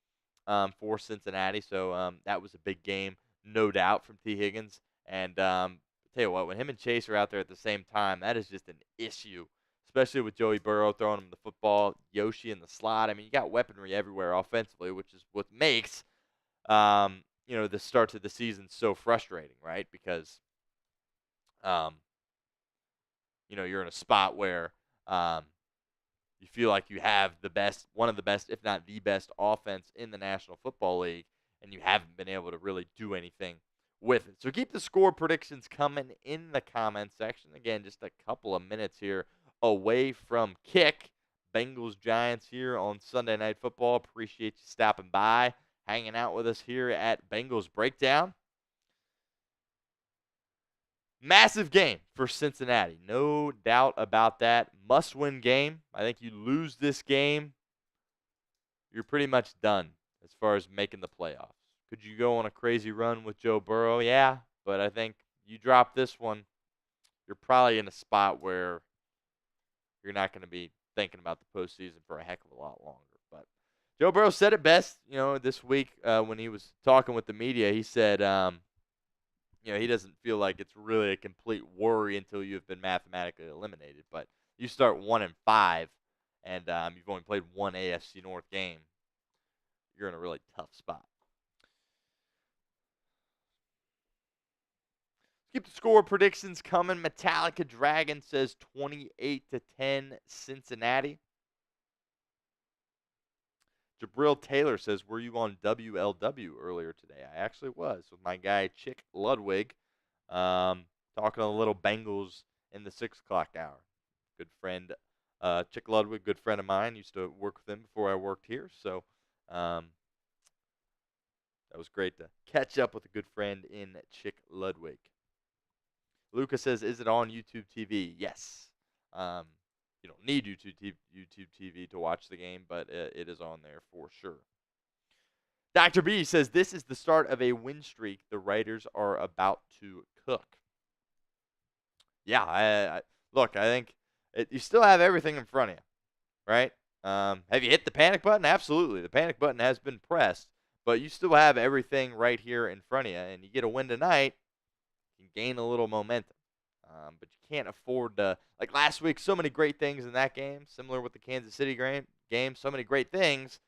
for Cincinnati. So that was a big game, no doubt, from T. Higgins. And tell you what, when him and Chase are out there at the same time, that is just an issue, especially with Joey Burrow throwing him the football, Yoshi in the slot. I mean, you got weaponry everywhere offensively, which is what makes the start to the season so frustrating, right? Because you're in a spot where you feel like you have one of the best, if not the best offense in the National Football League, and you haven't been able to really do anything with it. So keep the score predictions coming in the comments section. Again, just a couple of minutes here away from kick. Bengals Giants here on Sunday Night Football. Appreciate you stopping by, hanging out with us here at Bengals Breakdown. Massive game for Cincinnati. No doubt about that. Must-win game. I think you lose this game, you're pretty much done as far as making the playoffs. Could you go on a crazy run with Joe Burrow? Yeah, but I think you drop this one, you're probably in a spot where you're not going to be thinking about the postseason for a heck of a lot longer. But Joe Burrow said it best, this week when he was talking with the media. He said, he doesn't feel like it's really a complete worry until you've been mathematically eliminated. But you start 1-5, and you've only played one AFC North game, you're in a really tough spot. Keep the score predictions coming. Metallica Dragon says 28-10 Cincinnati. Jabril Taylor says, "Were you on WLW earlier today?" I actually was with my guy Chick Ludwig, talking a little Bengals in the 6 o'clock hour. Good friend, Chick Ludwig, good friend of mine. Used to work with him before I worked here, so that was great to catch up with a good friend in Chick Ludwig. Lucas says, "Is it on YouTube TV?" Yes. You don't need YouTube TV to watch the game, but it is on there for sure. Dr. B says, "This is the start of a win streak the writers are about to cook." Yeah, look, I think you still have everything in front of you, right? Have you hit the panic button? Absolutely. The panic button has been pressed, but you still have everything right here in front of you, and you get a win tonight, you can gain a little momentum. But you can't afford to, like last week, so many great things in that game, similar with the Kansas City game, so many great things,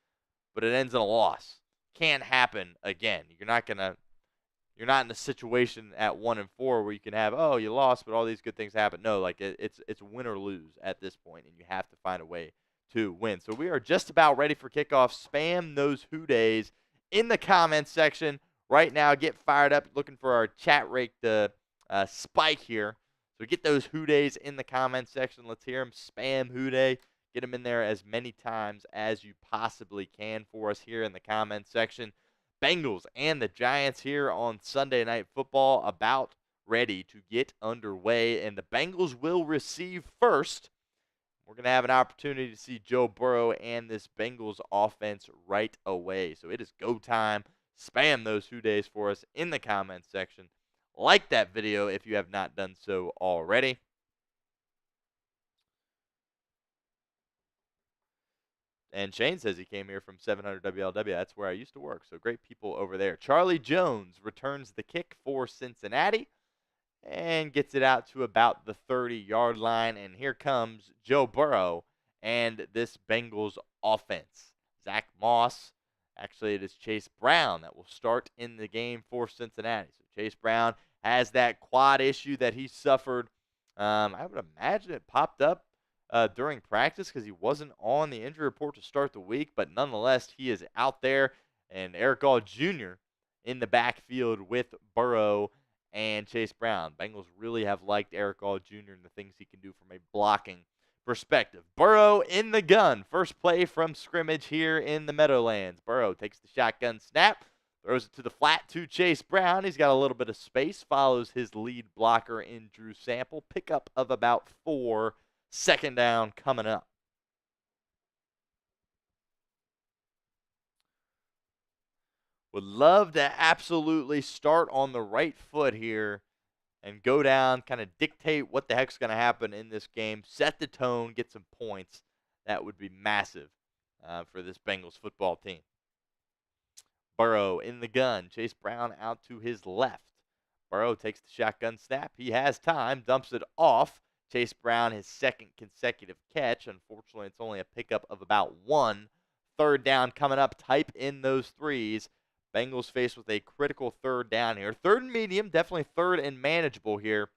but it ends in a loss. Can't happen again. You're not in a situation at 1-4 where you can have, oh, you lost, but all these good things happen. No, like it's win or lose at this point, and you have to find a way to win. So we are just about ready for kickoff. Spam those who days in the comments section right now. Get fired up, looking for our chat rate to spike here. So get those who days in the comments section. Let's hear them. Spam who day. Get them in there as many times as you possibly can for us here in the comments section. Bengals and the Giants here on Sunday Night Football, about ready to get underway, and the Bengals will receive first. We're going to have an opportunity to see Joe Burrow and this Bengals offense right away. So it is go time. Spam those 2 days for us in the comments section. Like that video if you have not done so already. And Shane says he came here from 700 WLW. That's where I used to work. So great people over there. Charlie Jones returns the kick for Cincinnati and gets it out to about the 30-yard line. And here comes Joe Burrow and this Bengals offense. Zach Moss. Actually, it is Chase Brown that will start in the game for Cincinnati. So Chase Brown has that quad issue that he suffered. I would imagine it popped up during practice because he wasn't on the injury report to start the week. But nonetheless, he is out there. And Eric All Jr. in the backfield with Burrow and Chase Brown. Bengals really have liked Eric All Jr. and the things he can do from a blocking perspective. Burrow in the gun. First play from scrimmage here in the Meadowlands. Burrow takes the shotgun snap, throws it to the flat to Chase Brown. He's got a little bit of space, follows his lead blocker in Drew Sample. Pickup of about 4. Second down coming up. Would love to absolutely start on the right foot here and go down, kind of dictate what the heck's going to happen in this game, set the tone, get some points. That would be massive for this Bengals football team. Burrow in the gun. Chase Brown out to his left. Burrow takes the shotgun snap. He has time, dumps it off. Chase Brown, his second consecutive catch. Unfortunately, it's only a pickup of about 1. Third down coming up. Type in those 3s. Bengals faced with a critical third down here. Third and medium, definitely third and manageable here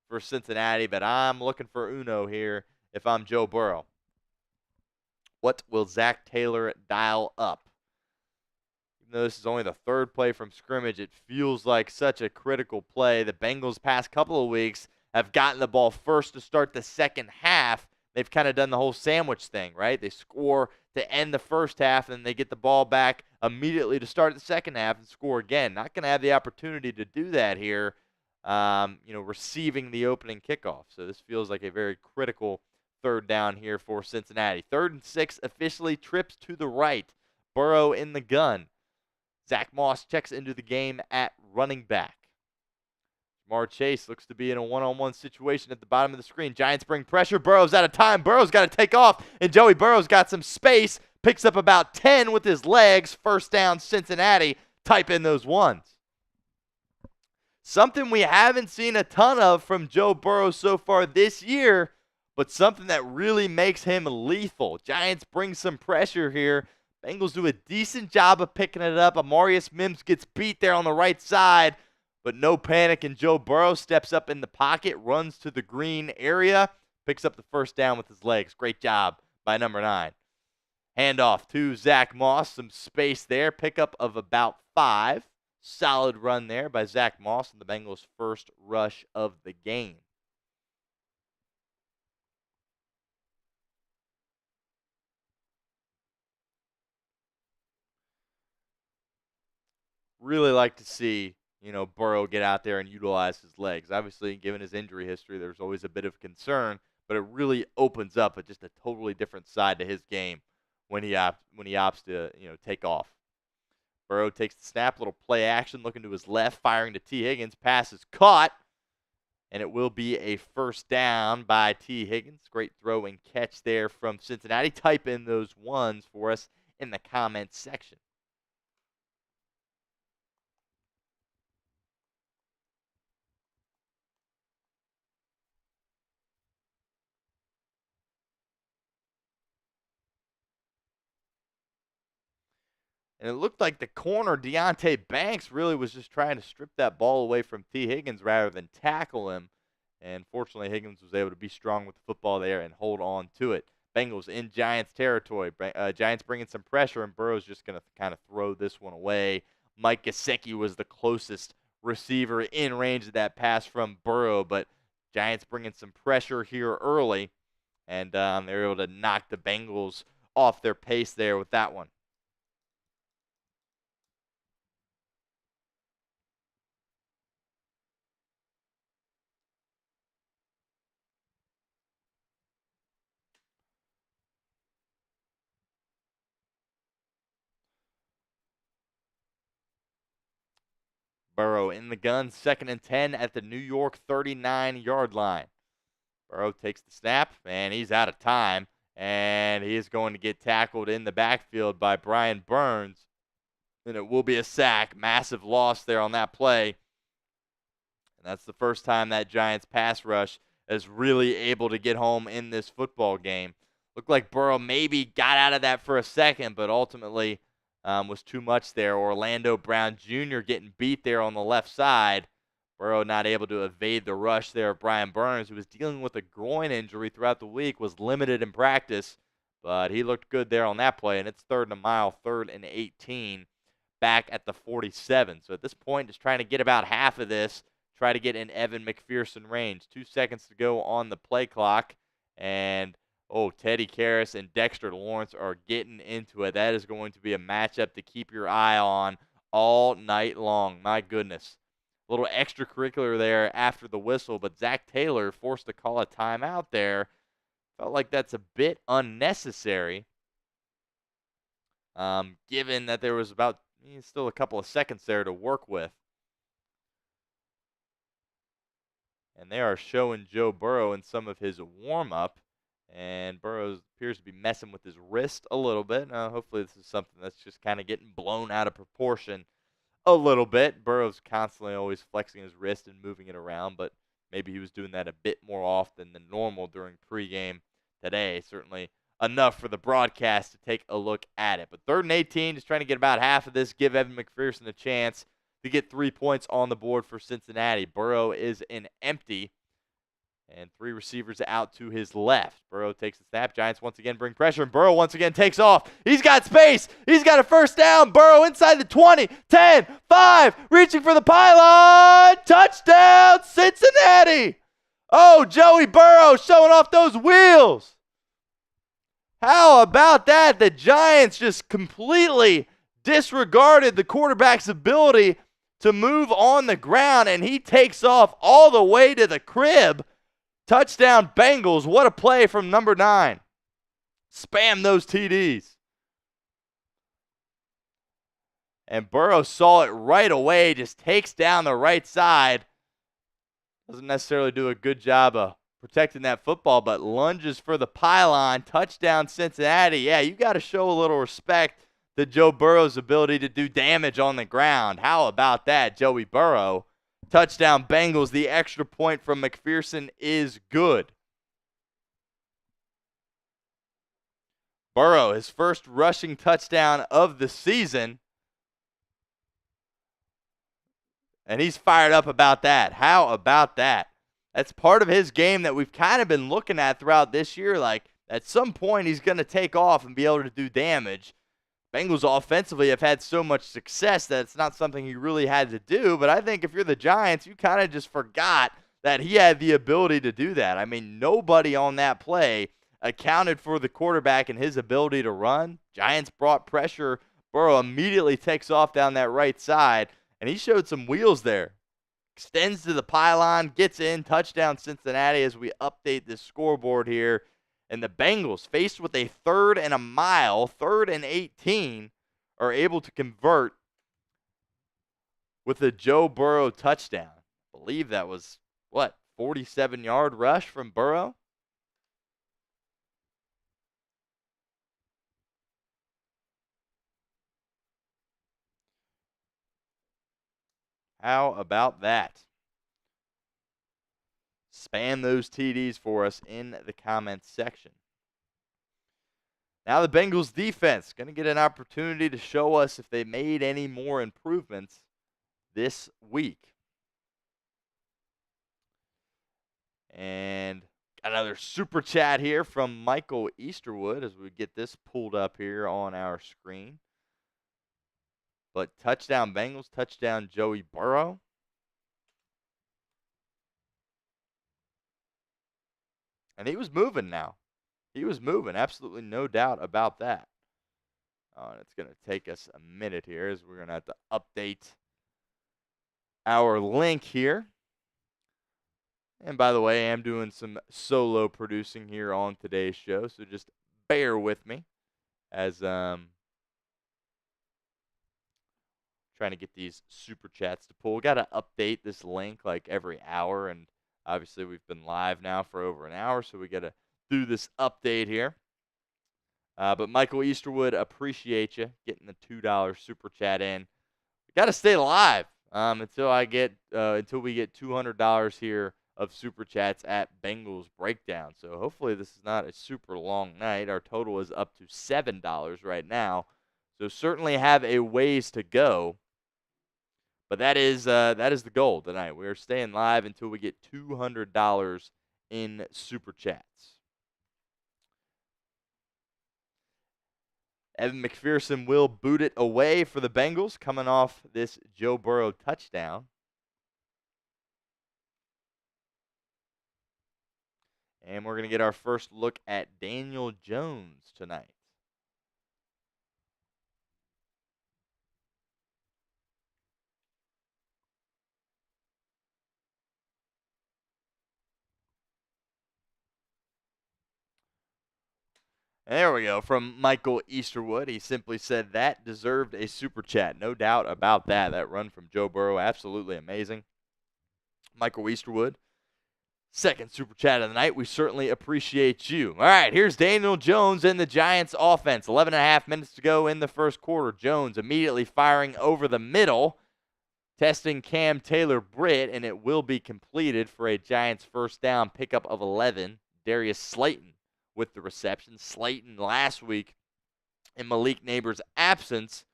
for Cincinnati, but I'm looking for Uno here if I'm Joe Burrow. What will Zach Taylor dial up? Even though this is only the third play from scrimmage, it feels like such a critical play. The Bengals past couple of weeks have gotten the ball first to start the second half. They've kind of done the whole sandwich thing, right? They score to end the first half, and they get the ball back immediately to start the second half and score again. Not going to have the opportunity to do that here, receiving the opening kickoff. So this feels like a very critical third down here for Cincinnati. 3rd and 6 officially, trips to the right. Burrow in the gun. Zach Moss checks into the game at running back. Jamar Chase looks to be in a one-on-one situation at the bottom of the screen. Giants bring pressure. Burrow's out of time. Burrow's got to take off, and Joey Burrow's got some space. Picks up about 10 with his legs. First down, Cincinnati. Type in those 1s. Something we haven't seen a ton of from Joe Burrow so far this year, but something that really makes him lethal. Giants bring some pressure here. Bengals do a decent job of picking it up. Amarius Mims gets beat there on the right side. But no panic, and Joe Burrow steps up in the pocket, runs to the green area, picks up the first down with his legs. Great job by number 9. Handoff to Zach Moss. Some space there. Pickup of about 5. Solid run there by Zach Moss in the Bengals' first rush of the game. Really like to see Burrow get out there and utilize his legs. Obviously, given his injury history, there's always a bit of concern, but it really opens up just a totally different side to his game when he opts to take off. Burrow takes the snap, little play action, looking to his left, firing to T. Higgins. Pass is caught, and it will be a first down by T. Higgins. Great throw and catch there from Cincinnati. Type in those 1s for us in the comments section. And it looked like the corner, Deonte Banks, really was just trying to strip that ball away from T. Higgins rather than tackle him. And fortunately, Higgins was able to be strong with the football there and hold on to it. Bengals in Giants territory. Giants bringing some pressure, and Burrow's just going to kind of throw this one away. Mike Gesicki was the closest receiver in range of that pass from Burrow, but Giants bringing some pressure here early, and they're able to knock the Bengals off their pace there with that one. Burrow in the gun, 2nd and 10 at the New York 39-yard line. Burrow takes the snap, and he's out of time, and he is going to get tackled in the backfield by Brian Burns, and it will be a sack. Massive loss there on that play, and that's the first time that Giants pass rush is really able to get home in this football game. Looked like Burrow maybe got out of that for a second, but ultimately was too much there. Orlando Brown Jr. getting beat there on the left side. Burrow not able to evade the rush there of Brian Burns, who was dealing with a groin injury throughout the week, was limited in practice, but he looked good there on that play, and it's 3rd and a mile, 3rd and 18, back at the 47. So at this point, just trying to get about half of this, try to get in Evan McPherson range. 2 seconds to go on the play clock, and Teddy Karras and Dexter Lawrence are getting into it. That is going to be a matchup to keep your eye on all night long. My goodness. A little extracurricular there after the whistle, but Zach Taylor forced to call a timeout there. Felt like that's a bit unnecessary, given that there was still a couple of seconds there to work with. And they are showing Joe Burrow in some of his warm-up. And Burrow appears to be messing with his wrist a little bit. Hopefully this is something that's just kind of getting blown out of proportion a little bit. Burrow's constantly always flexing his wrist and moving it around, but maybe he was doing that a bit more often than normal during pregame today. Certainly enough for the broadcast to take a look at it. But 3rd and 18, just trying to get about half of this, give Evan McPherson a chance to get 3 points on the board for Cincinnati. Burrow is in empty, and 3 receivers out to his left. Burrow takes the snap. Giants once again bring pressure, and Burrow once again takes off. He's got space. He's got a 1st down. Burrow inside the 20, 10, 5, reaching for the pylon. Touchdown, Cincinnati. Oh, Joey Burrow showing off those wheels. How about that? The Giants just completely disregarded the quarterback's ability to move on the ground, and he takes off all the way to the crib. Touchdown, Bengals. What a play from number 9. Spam those TDs. And Burrow saw it right away, just takes down the right side. Doesn't necessarily do a good job of protecting that football, but lunges for the pylon. Touchdown, Cincinnati. Yeah, you got to show a little respect to Joe Burrow's ability to do damage on the ground. How about that, Joey Burrow? Touchdown, Bengals. The extra point from McPherson is good. Burrow, his first rushing touchdown of the season. And he's fired up about that. How about that? That's part of his game that we've kind of been looking at throughout this year. Like, at some point, he's going to take off and be able to do damage. Bengals offensively have had so much success that it's not something he really had to do. But I think if you're the Giants, you kind of just forgot that he had the ability to do that. I mean, nobody on that play accounted for the quarterback and his ability to run. Giants brought pressure. Burrow immediately takes off down that right side, and he showed some wheels there. Extends to the pylon, gets in, touchdown Cincinnati as we update this scoreboard here. And the Bengals, faced with a 3rd and a mile, 3rd and 18, are able to convert with a Joe Burrow touchdown. I believe that was, 47-yard rush from Burrow? How about that? Spam those TDs for us in the comments section. Now the Bengals defense going to get an opportunity to show us if they made any more improvements this week. And got another super chat here from Michael Easterwood as we get this pulled up here on our screen. But touchdown Bengals, touchdown Joey Burrow. And he was moving now. He was moving, absolutely no doubt about that. And it's going to take us a minute here as we're going to have to update our link here. And by the way, I am doing some solo producing here on today's show, so just bear with me as trying trying to get these super chats to pull. We got to update this link like every hour, and obviously we've been live now for over an hour, so we got to do this update here. But Michael Easterwood, appreciate you getting the $2 super chat in. We got to stay alive until we get $200 here of super chats at Bengals Breakdown. So hopefully this is not a super long night. Our total is up to $7 right now. So certainly have a ways to go. But that is the goal tonight. We're staying live until we get $200 in super chats. Evan McPherson will boot it away for the Bengals, coming off this Joe Burrow touchdown. And we're going to get our first look at Daniel Jones tonight. There we go, from Michael Easterwood. He simply said that deserved a super chat. No doubt about that. That run from Joe Burrow, absolutely amazing. Michael Easterwood, second super chat of the night. We certainly appreciate you. All right, here's Daniel Jones in the Giants offense. 11.5 minutes to go in the first quarter. Jones immediately firing over the middle, testing Cam Taylor-Britt, and it will be completed for a Giants first down pickup of 11. Darius Slayton with the reception. Slayton last week, in Malik Neighbors' absence,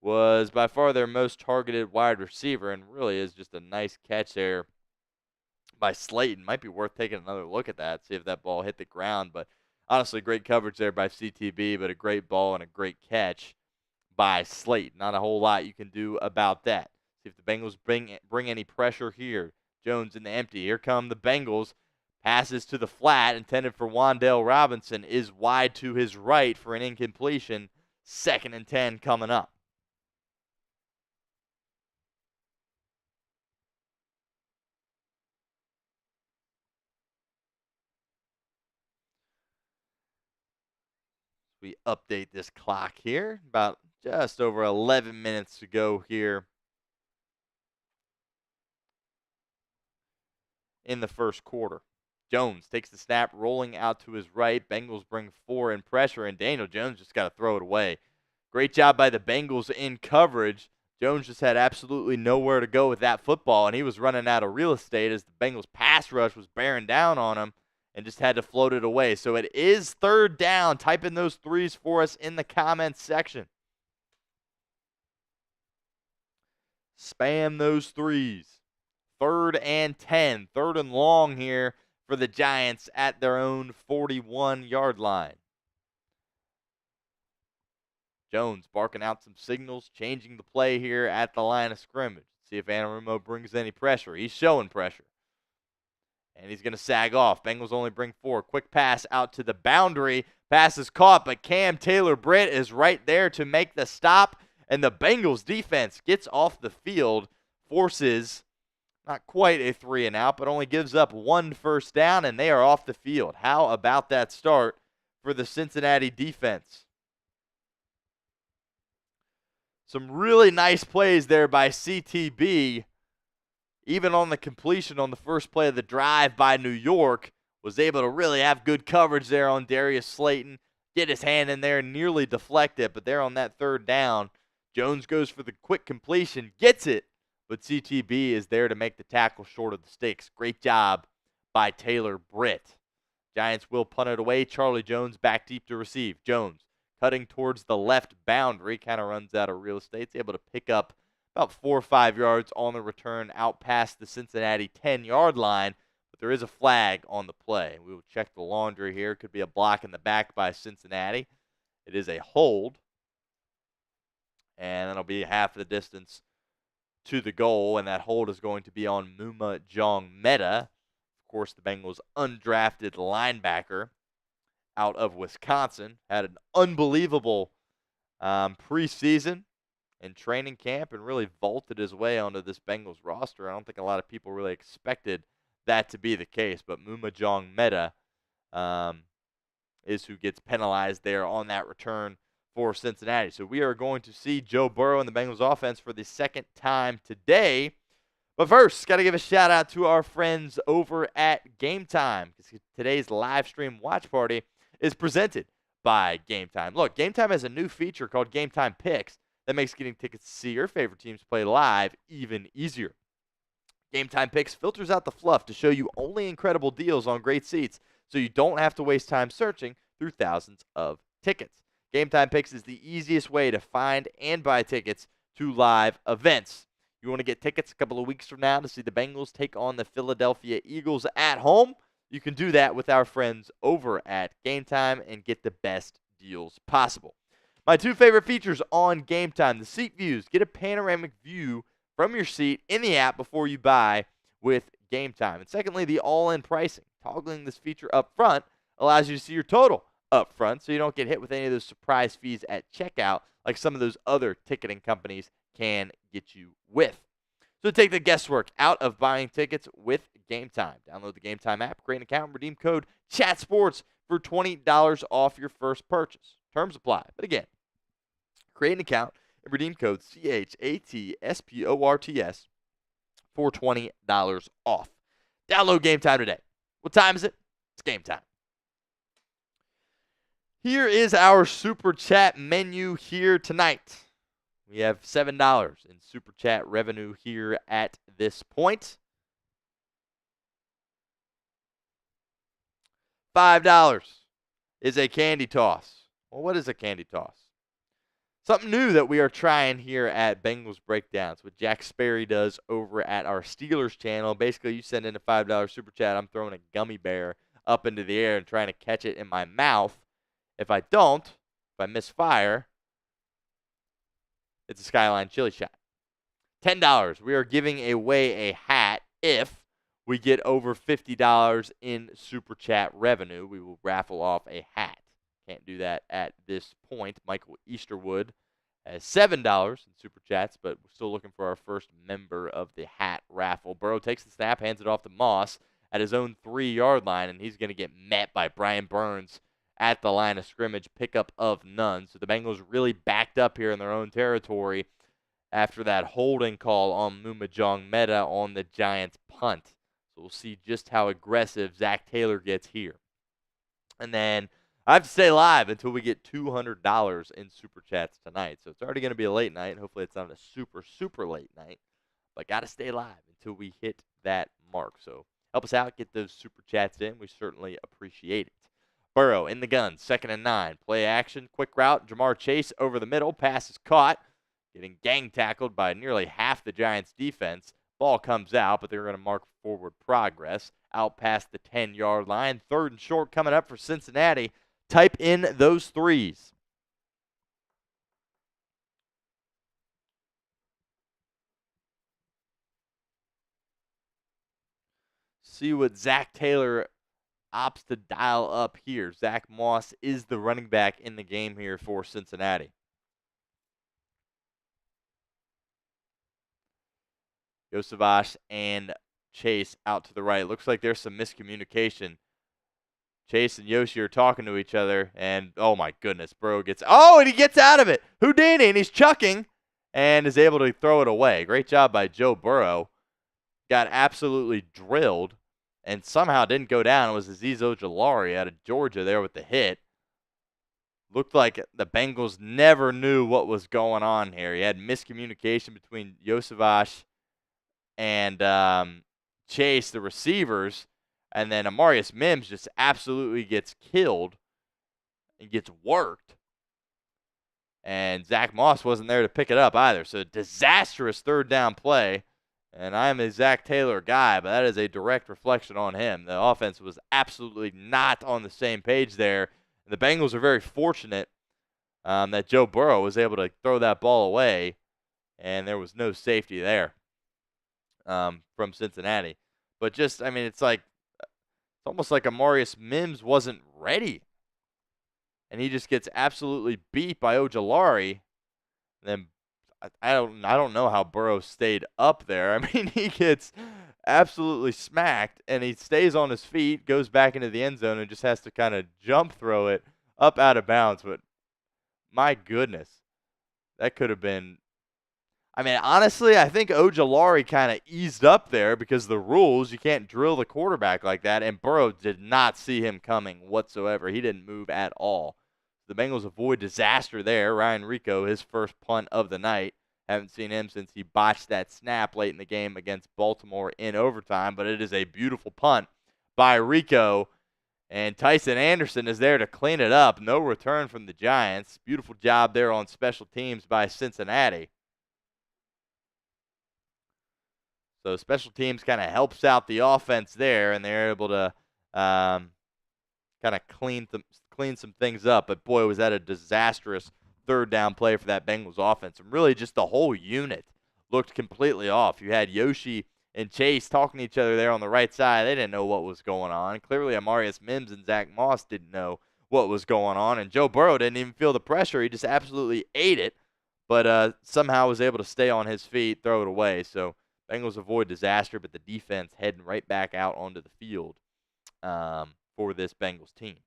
was by far their most targeted wide receiver, and really is just a nice catch there by Slayton. Might be worth taking another look at that, see if that ball hit the ground. But honestly, great coverage there by CTB, but a great ball and a great catch by Slayton. Not a whole lot you can do about that. See if the Bengals bring any pressure here. Jones in the empty. Here come the Bengals. Passes to the flat, intended for Wan'Dale Robinson, is wide to his right for an incompletion. 2nd and 10 coming up. We update this clock here. About just over 11 minutes to go here in the first quarter. Jones takes the snap, rolling out to his right. Bengals bring 4 in pressure, and Daniel Jones just got to throw it away. Great job by the Bengals in coverage. Jones just had absolutely nowhere to go with that football, and he was running out of real estate as the Bengals pass rush was bearing down on him and just had to float it away. So it is 3rd down. Type in those threes for us in the comments section. Spam those threes. 3rd and 10. 3rd and long here for the Giants at their own 41-yard line. Jones barking out some signals, changing the play here at the line of scrimmage. See if Anarumo brings any pressure. He's showing pressure. And he's going to sag off. Bengals only bring 4. Quick pass out to the boundary. Pass is caught, but Cam Taylor-Britt is right there to make the stop. And the Bengals defense gets off the field, forces not quite a 3 and out, but only gives up 1 first down, and they are off the field. How about that start for the Cincinnati defense? Some really nice plays there by CTB. Even on the completion on the first play of the drive by New York, was able to really have good coverage there on Darius Slayton. Get his hand in there, nearly deflect it, but there on that 3rd down, Jones goes for the quick completion, gets it, but CTB is there to make the tackle short of the sticks. Great job by Taylor-Britt. Giants will punt it away. Charlie Jones back deep to receive. Jones cutting towards the left boundary, kind of runs out of real estate. He's able to pick up about 4 or 5 yards on the return out past the Cincinnati 10-yard line, but there is a flag on the play. We will check the laundry here. Could be a block in the back by Cincinnati. It is a hold, and that'll be half the distance to the goal, and that hold is going to be on Muma Jong-Meta. Of course, the Bengals' undrafted linebacker out of Wisconsin. Had an unbelievable preseason and training camp and really vaulted his way onto this Bengals roster. I don't think a lot of people really expected that to be the case, but Muma Jong-Meta is who gets penalized there on that return for Cincinnati. So we are going to see Joe Burrow and the Bengals offense for the second time today. But first, got to give a shout out to our friends over at Game Time, because today's live stream watch party is presented by Game Time. Look, Game Time has a new feature called Game Time Picks that makes getting tickets to see your favorite teams play live even easier. Game Time Picks filters out the fluff to show you only incredible deals on great seats, so you don't have to waste time searching through thousands of tickets. Game Time Picks is the easiest way to find and buy tickets to live events. You want to get tickets a couple of weeks from now to see the Bengals take on the Philadelphia Eagles at home? You can do that with our friends over at Game Time and get the best deals possible. My two favorite features on Game Time: the seat views. Get a panoramic view from your seat in the app before you buy with Game Time. And secondly, the all-in pricing. Toggling this feature up front allows you to see your total up front, so you don't get hit with any of those surprise fees at checkout like some of those other ticketing companies can get you with. So take the guesswork out of buying tickets with Game Time. Download the Game Time app, create an account, and redeem code CHATSPORTS for $20 off your first purchase. Terms apply. But again, create an account and redeem code CHATSPORTS for $20 off. Download Game Time today. What time is it? It's game time. Here is our Super Chat menu here tonight. We have $7 in Super Chat revenue here at this point. $5 is a candy toss. Well, what is a candy toss? Something new that we are trying here at Bengals Breakdown. It's what Jack Sperry does over at our Steelers channel. Basically, you send in a $5 Super Chat, I'm throwing a gummy bear up into the air and trying to catch it in my mouth. If I don't, if I misfire, it's a Skyline chili shot. $10, we are giving away a hat if we get over $50 in Super Chat revenue. We will raffle off a hat. Can't do that at this point. Michael Easterwood has $7 in Super Chats, but we're still looking for our first member of the hat raffle. Burrow takes the snap, hands it off to Moss at his own 3-yard line, and he's going to get met by Brian Burns at the line of scrimmage, pickup of none. So the Bengals really backed up here in their own territory after that holding call on Mumajong Meta on the Giants punt. So we'll see just how aggressive Zach Taylor gets here. And then I have to stay live until we get $200 in Super Chats tonight. So it's already going to be a late night. Hopefully it's not a super, super late night. But got to stay live until we hit that mark. So help us out. Get those Super Chats in. We certainly appreciate it. Burrow in the gun, 2nd and 9. Play action, quick route. Jamar Chase over the middle. Pass is caught. Getting gang tackled by nearly half the Giants' defense. Ball comes out, but they're going to mark forward progress. Out past the 10-yard line. 3rd and short coming up for Cincinnati. Type in those threes. See what Zach Taylor opts to dial up here. Zach Moss is the running back in the game here for Cincinnati. Josavash and Chase out to the right. Looks like there's some miscommunication. Chase and Yoshi are talking to each other, and oh my goodness, Burrow gets, and he gets out of it. Houdini, and he's chucking and is able to throw it away. Great job by Joe Burrow. Got absolutely drilled and somehow didn't go down. It was Azeez Ojulari out of Georgia there with the hit. Looked like the Bengals never knew what was going on here. He had miscommunication between Josavash and Chase, the receivers, and then Amarius Mims just absolutely gets killed and gets worked. And Zach Moss wasn't there to pick it up either. So disastrous 3rd down play. And I'm a Zach Taylor guy, but that is a direct reflection on him. The offense was absolutely not on the same page there. And the Bengals are very fortunate that Joe Burrow was able to throw that ball away, and there was no safety there from Cincinnati. But just, I mean, it's almost like Amarius Mims wasn't ready. And he just gets absolutely beat by Ojulari. And then I don't know how Burrow stayed up there. I mean, he gets absolutely smacked, and he stays on his feet, goes back into the end zone, and just has to kind of jump throw it up out of bounds. But My goodness. That could have been. I mean, honestly, I think Ojulari kind of eased up there because of the rules. You can't drill the quarterback like that, and Burrow did not see him coming whatsoever. He didn't move at all. The Bengals avoid disaster there. Ryan Rico, his first punt of the night. Haven't seen him since he botched that snap late in the game against Baltimore in overtime, but it is a beautiful punt by Rico, and Tyson Anderson is there to clean it up. No return from the Giants. Beautiful job there on special teams by Cincinnati. So special teams kind of helps out the offense there, and they're able to kind of clean some things up. But, boy, was that a disastrous third down play for that Bengals offense. And really just the whole unit looked completely off. You had Yoshi and Chase talking to each other there on the right side. They didn't know what was going on. Clearly, Amarius Mims and Zach Moss didn't know what was going on. And Joe Burrow didn't even feel the pressure. He just absolutely ate it, but somehow was able to stay on his feet, throw it away. So Bengals avoid disaster, but the defense heading right back out onto the field for this Bengals team.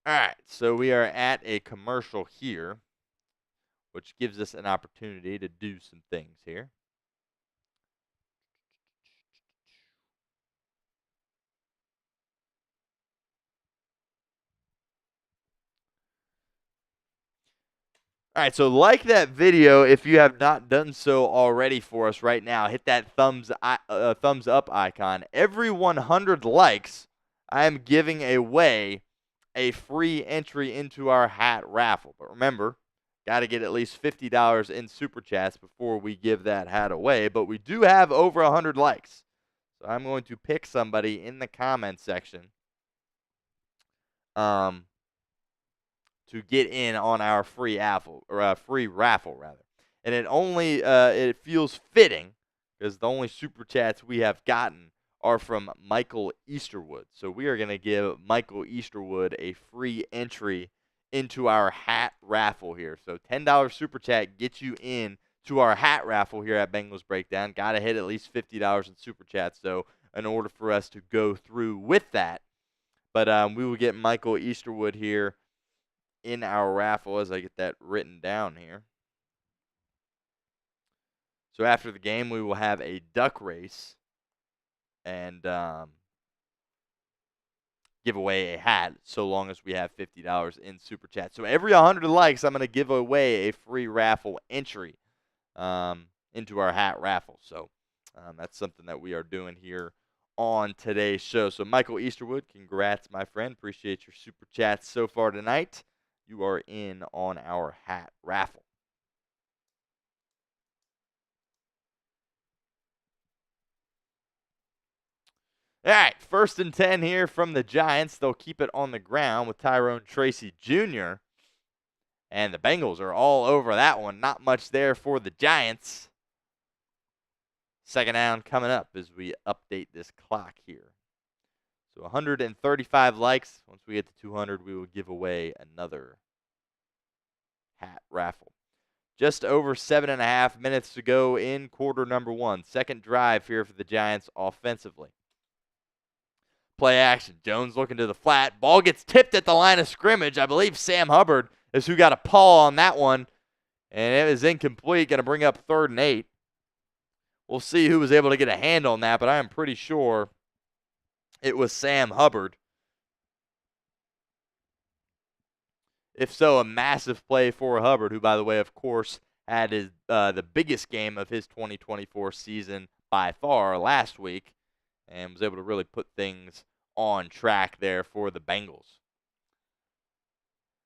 All right, so we are at a commercial here, which gives us an opportunity to do some things here. All right, so like that video if you have not done so already for us right now. Hit that thumbs up icon. Every 100 likes, I am giving away a free entry into our hat raffle. But remember, got to get at least $50 in Super Chats before we give that hat away. But we do have over 100 likes. So I'm going to pick somebody in the comment section to get in on our free raffle, rather. And it feels fitting because the only Super Chats we have gotten are from Michael Easterwood. So we are going to give Michael Easterwood a free entry into our hat raffle here. So $10 Super Chat gets you in to our hat raffle here at Bengals Breakdown. Got to hit at least $50 in Super Chats, though, in order for us to go through with that. But we will get Michael Easterwood here in our raffle as I get that written down here. So after the game, we will have a duck race and give away a hat so long as we have $50 in Super Chat. So every 100 likes, I'm going to give away a free raffle entry into our hat raffle. So that's something that we are doing here on today's show. So Michael Easterwood, congrats, my friend. Appreciate your Super Chats so far tonight. You are in on our hat raffle. All right, 1st and 10 here from the Giants. They'll keep it on the ground with Tyrone Tracy Jr. And the Bengals are all over that one. Not much there for the Giants. 2nd down coming up as we update this clock here. So 135 likes. Once we get to 200, we will give away another hat raffle. Just over 7.5 minutes to go in quarter number 1. Second drive here for the Giants offensively. Play action. Jones looking to the flat. Ball gets tipped at the line of scrimmage. I believe Sam Hubbard is who got a paw on that one. And it is incomplete. Going to bring up 3rd and 8. We'll see who was able to get a hand on that, but I am pretty sure it was Sam Hubbard. If so, a massive play for Hubbard, who, by the way, of course, had the biggest game of his 2024 season by far last week and was able to really put things on track there for the Bengals.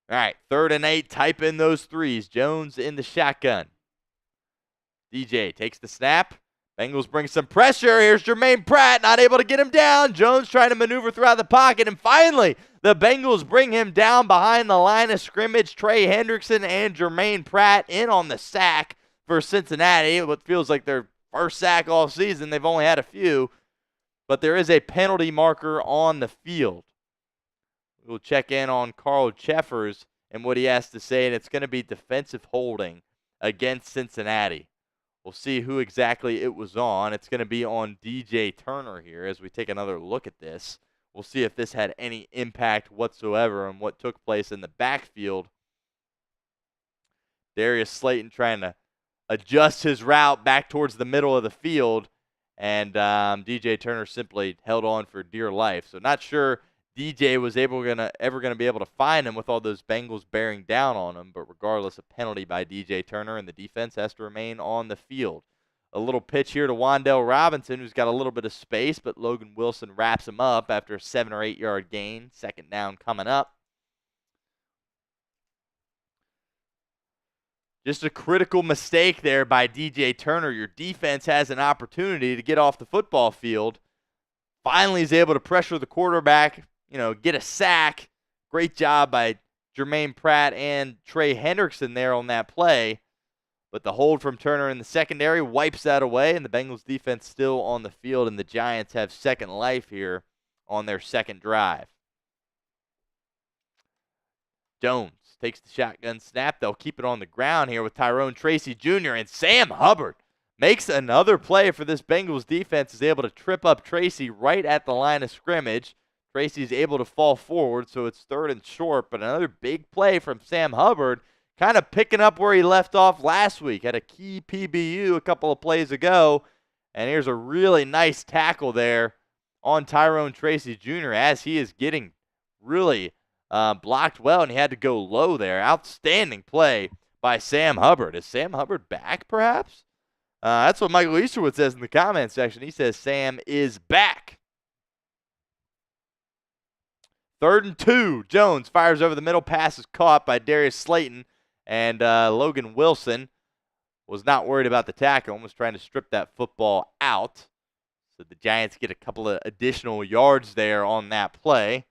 All right, 3rd and 8, type in those threes. Jones in the shotgun. DJ takes the snap. Bengals bring some pressure. Here's Jermaine Pratt, not able to get him down. Jones trying to maneuver throughout the pocket, and finally, the Bengals bring him down behind the line of scrimmage. Trey Hendrickson and Jermaine Pratt in on the sack for Cincinnati. What feels like their first sack all season. They've only had a few, but there is a penalty marker on the field. We'll check in on Carl Cheffers and what he has to say, and it's going to be defensive holding against Cincinnati. We'll see who exactly it was on. It's going to be on DJ Turner here as we take another look at this. We'll see if this had any impact whatsoever on what took place in the backfield. Darius Slayton trying to adjust his route back towards the middle of the field, and DJ Turner simply held on for dear life. So not sure DJ was ever going to be able to find him with all those Bengals bearing down on him, but regardless, a penalty by DJ Turner, and the defense has to remain on the field. A little pitch here to Wan'Dale Robinson, who's got a little bit of space, but Logan Wilson wraps him up after a 7 or 8 yard gain. Second down coming up. Just a critical mistake there by DJ Turner. Your defense has an opportunity to get off the football field. Finally is able to pressure the quarterback, get a sack. Great job by Jermaine Pratt and Trey Hendrickson there on that play. But the hold from Turner in the secondary wipes that away, and the Bengals defense still on the field, and the Giants have second life here on their second drive. Jones takes the shotgun snap. They'll keep it on the ground here with Tyrone Tracy Jr. And Sam Hubbard makes another play for this Bengals defense, is able to trip up Tracy right at the line of scrimmage. Tracy's able to fall forward, so it's 3rd and short, but another big play from Sam Hubbard, kind of picking up where he left off last week. Had a key PBU a couple of plays ago, and here's a really nice tackle there on Tyrone Tracy Jr. as he is getting really blocked well, and he had to go low there. Outstanding play by Sam Hubbard. Is Sam Hubbard back, perhaps? That's what Michael Easterwood says in the comment section. He says Sam is back. 3rd and 2. Jones fires over the middle. Pass is caught by Darius Slayton, and Logan Wilson was not worried about the tackle, was trying to strip that football out. So the Giants get a couple of additional yards there on that play.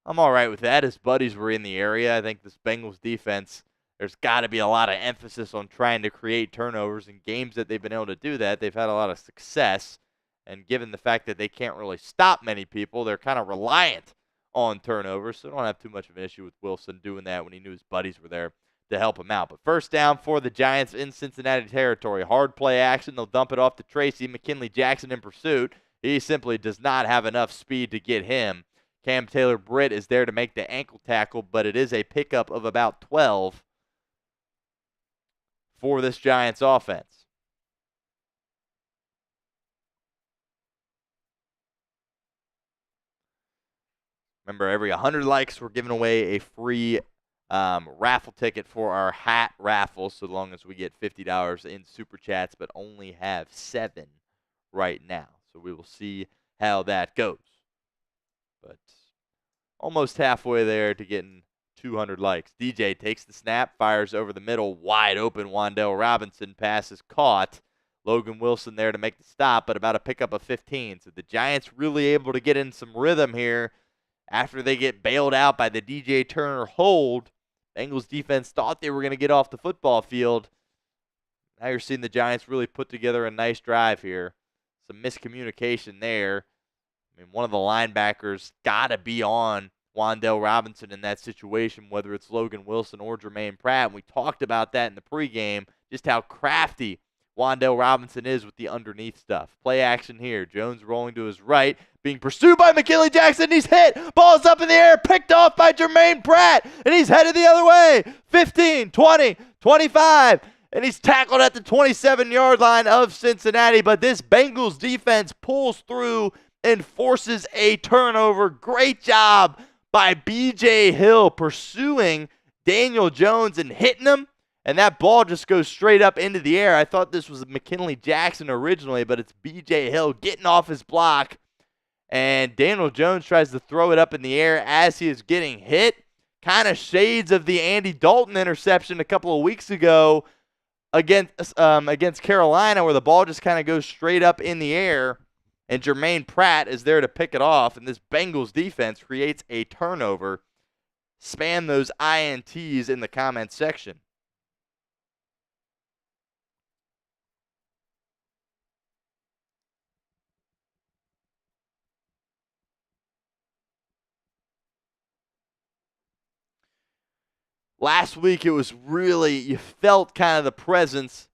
I'm all right with that. His buddies were in the area. I think this Bengals defense, there's got to be a lot of emphasis on trying to create turnovers. In games that they've been able to do that, they've had a lot of success. And given the fact that they can't really stop many people, they're kind of reliant on turnovers. So I don't have too much of an issue with Wilson doing that when he knew his buddies were there to help him out. But first down for the Giants in Cincinnati territory. Hard play action. They'll dump it off to Tracy. McKinley Jackson in pursuit. He simply does not have enough speed to get him. Cam Taylor-Britt is there to make the ankle tackle, but it is a pickup of about 12 for this Giants offense. Remember, every 100 likes, we're giving away a free raffle ticket for our hat raffle, so long as we get $50 in Super Chats, but only have 7 right now. So we will see how that goes. But almost halfway there to getting 200 likes. DJ takes the snap, fires over the middle, wide open. Wan'Dale Robinson pass is caught. Logan Wilson there to make the stop, but about a pickup of 15. So the Giants really able to get in some rhythm here after they get bailed out by the DJ Turner hold. Bengals defense thought they were going to get off the football field. Now you're seeing the Giants really put together a nice drive here. Some miscommunication there. I mean, one of the linebackers got to be on Wan'Dale Robinson in that situation, whether it's Logan Wilson or Jermaine Pratt. And we talked about that in the pregame, just how crafty Wan'Dale Robinson is with the underneath stuff. Play action here. Jones rolling to his right, being pursued by McKinley Jackson. He's hit. Ball's up in the air, picked off by Jermaine Pratt, and he's headed the other way. 15, 20, 25. And he's tackled at the 27-yard line of Cincinnati. But this Bengals defense pulls through and forces a turnover. Great job by B.J. Hill pursuing Daniel Jones and hitting him. And that ball just goes straight up into the air. I thought this was McKinley Jackson originally, but it's B.J. Hill getting off his block. And Daniel Jones tries to throw it up in the air as he is getting hit. Kind of shades of the Andy Dalton interception a couple of weeks ago against Carolina, where the ball just kind of goes straight up in the air. And Jermaine Pratt is there to pick it off. And this Bengals defense creates a turnover. Spam those INTs in the comments section. Last week, it was really, you felt kind of the presence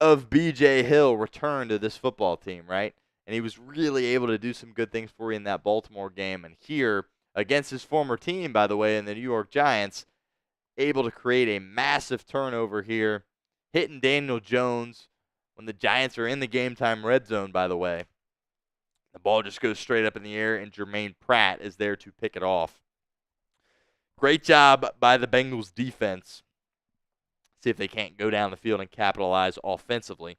of B.J. Hill return to this football team, right? and he was really able to do some good things for you in that Baltimore game. And here, against his former team, by the way, in the New York Giants, able to create a massive turnover here, hitting Daniel Jones when the Giants are in the game time red zone, by the way. The ball just goes straight up in the air, and Jermaine Pratt is there to pick it off. Great job by the Bengals defense. See if they can't go down the field and capitalize offensively.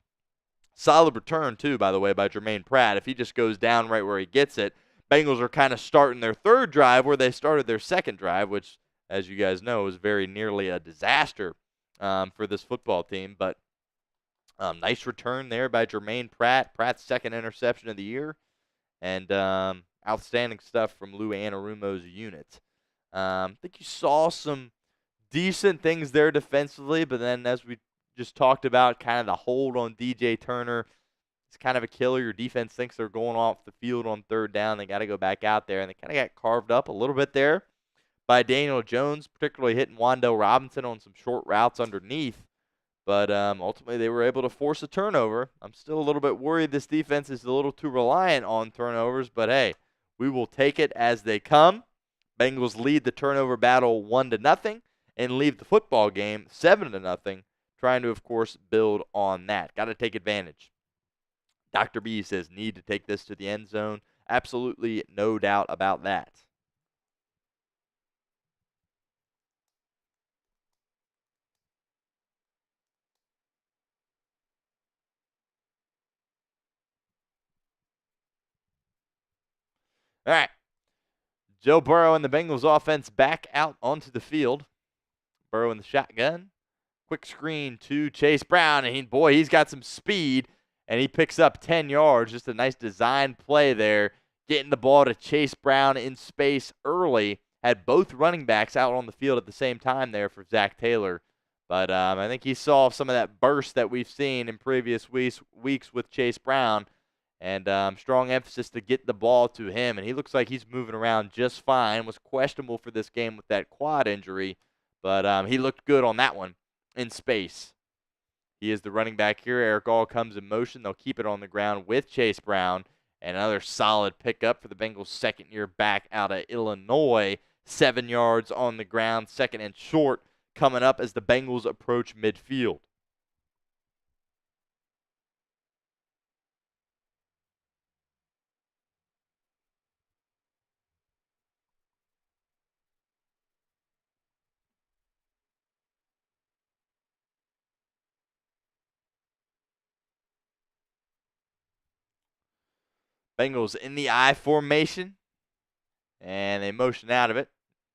Solid return, too, by the way, by Jermaine Pratt. If he just goes down right where he gets it, Bengals are kind of starting their third drive where they started their second drive, which, as you guys know, is very nearly a disaster for this football team. But nice return there by Jermaine Pratt. Pratt's second interception of the year. And outstanding stuff from Lou Anarumo's unit. I think you saw some decent things there defensively, but then as we just talked about, kind of the hold on DJ Turner, it's kind of a killer. Your defense thinks they're going off the field on third down. They got to go back out there, and they kind of got carved up a little bit there by Daniel Jones, particularly hitting Wan'Dale Robinson on some short routes underneath. But ultimately, they were able to force a turnover. I'm still a little bit worried this defense is a little too reliant on turnovers, but hey, we will take it as they come. Bengals lead the turnover battle 1-0 and leave the football game 7-0, trying to, of course, build on that. Got to take advantage. Dr. B says need to take this to the end zone. Absolutely no doubt about that. All right. Joe Burrow and the Bengals offense back out onto the field. Burrow in the shotgun. Quick screen to Chase Brown, and he's got some speed, and he picks up 10 yards. Just a nice design play there, getting the ball to Chase Brown in space early. Had both running backs out on the field at the same time there for Zach Taylor. But I think he saw some of that burst that we've seen in previous weeks with Chase Brown, and strong emphasis to get the ball to him. And he looks like he's moving around just fine. Was questionable for this game with that quad injury, but he looked good on that one in space. He is the running back here. Eric All comes in motion. They'll keep it on the ground with Chase Brown. And another solid pickup for the Bengals' second-year back out of Illinois. 7 yards on the ground, second and short, coming up as the Bengals approach midfield. Bengals in the I formation, and they motion out of it.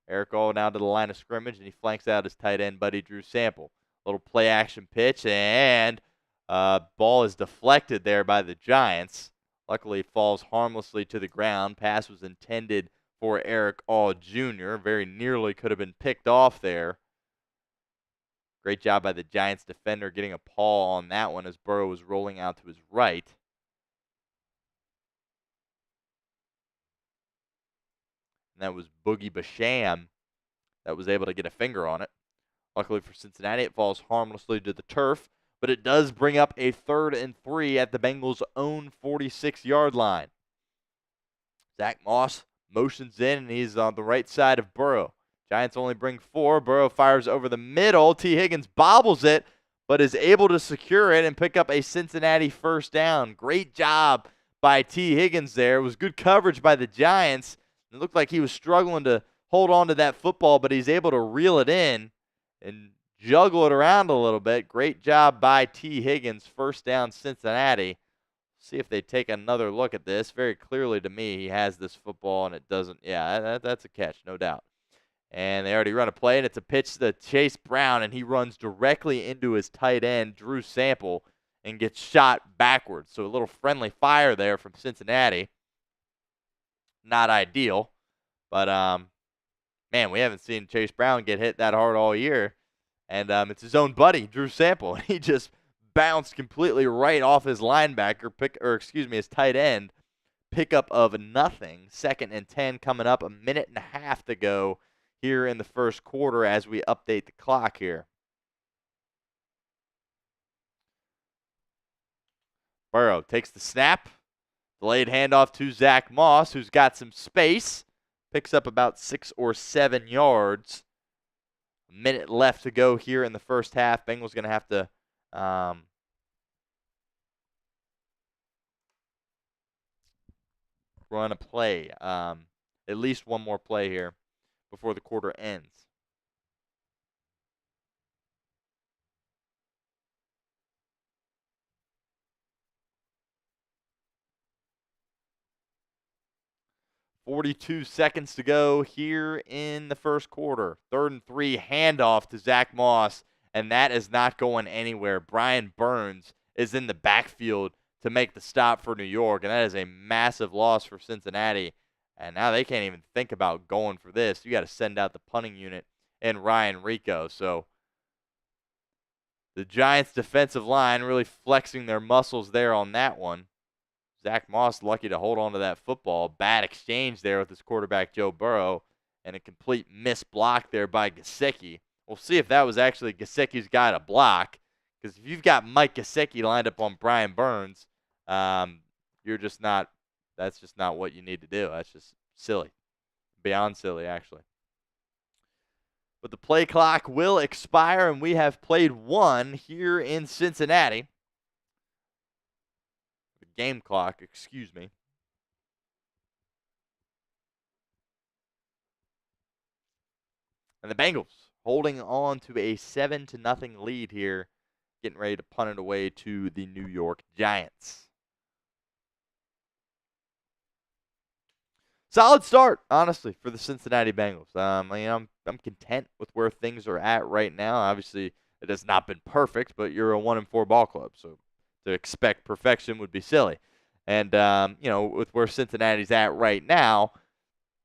Eric All now to the line of scrimmage, and he flanks out his tight end buddy Drew Sample. Little play action pitch, and ball is deflected there by the Giants. Luckily, falls harmlessly to the ground. Pass was intended for Eric All Jr. Very nearly could have been picked off there. Great job by the Giants defender getting a paw on that one as Burrow was rolling out to his right. And that was Boogie Basham that was able to get a finger on it. Luckily for Cincinnati, it falls harmlessly to the turf, but it does bring up a 3rd and 3 at the Bengals' own 46-yard line. Zach Moss motions in, and he's on the right side of Burrow. Giants only bring 4. Burrow fires over the middle. T. Higgins bobbles it, but is able to secure it and pick up a Cincinnati first down. Great job by T. Higgins there. It was good coverage by the Giants. It looked like he was struggling to hold on to that football, but he's able to reel it in and juggle it around a little bit. Great job by T. Higgins. First down, Cincinnati. See if they take another look at this. Very clearly to me, he has this football, and it doesn't. Yeah, that's a catch, no doubt. And they already run a play, and it's a pitch to Chase Brown, and he runs directly into his tight end, Drew Sample, and gets shot backwards. So a little friendly fire there from Cincinnati. Not ideal, but man, we haven't seen Chase Brown get hit that hard all year, and it's his own buddy, Drew Sample. He just bounced completely right off his linebacker, his tight end. Pickup of nothing. 2nd and 10 coming up, a minute and a half to go here in the first quarter as we update the clock here. Burrow takes the snap. Delayed handoff to Zach Moss, who's got some space. Picks up about 6 or 7 yards. A minute left to go here in the first half. Bengals going to have to run a play. At least one more play here before the quarter ends. .42 seconds to go here in the first quarter. 3rd and 3, handoff to Zach Moss, and that is not going anywhere. Brian Burns is in the backfield to make the stop for New York, and that is a massive loss for Cincinnati. And now they can't even think about going for this. You got to send out the punting unit and Ryan Rico. So the Giants' defensive line really flexing their muscles there on that one. Zach Moss lucky to hold on to that football. Bad exchange there with his quarterback, Joe Burrow, and a complete missed block there by Gesicki. We'll see if that was actually Gesicki's guy to block, because if you've got Mike Gesicki lined up on Brian Burns, you're just not – that's just not what you need to do. That's just silly. Beyond silly, actually. But the play clock will expire, and we have played one here in Cincinnati. Game clock, excuse me. And the Bengals holding on to a 7-0 lead here, getting ready to punt it away to the New York Giants. Solid start, honestly, for the Cincinnati Bengals. I'm content with where things are at right now. Obviously, it has not been perfect, but you're a 1-4 ball club, so to expect perfection would be silly. And, with where Cincinnati's at right now,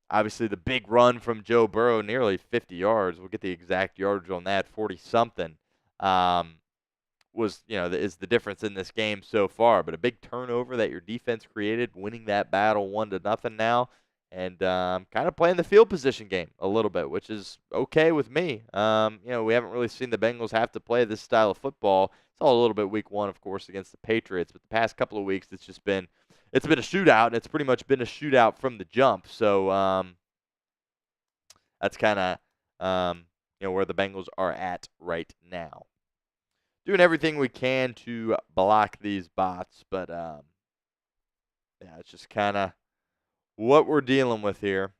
obviously the big run from Joe Burrow, nearly 50 yards. We'll get the exact yardage on that, 40-something, is the difference in this game so far. But a big turnover that your defense created, winning that battle 1-0 now, and kind of playing the field position game a little bit, which is okay with me. We haven't really seen the Bengals have to play this style of football. It's all a little bit week 1, of course, against the Patriots, but the past couple of weeks it's been a shootout, and it's pretty much been a shootout from the jump. So that's kind of where the Bengals are at right now. Doing everything we can to block these bots, but it's just kind of what we're dealing with here.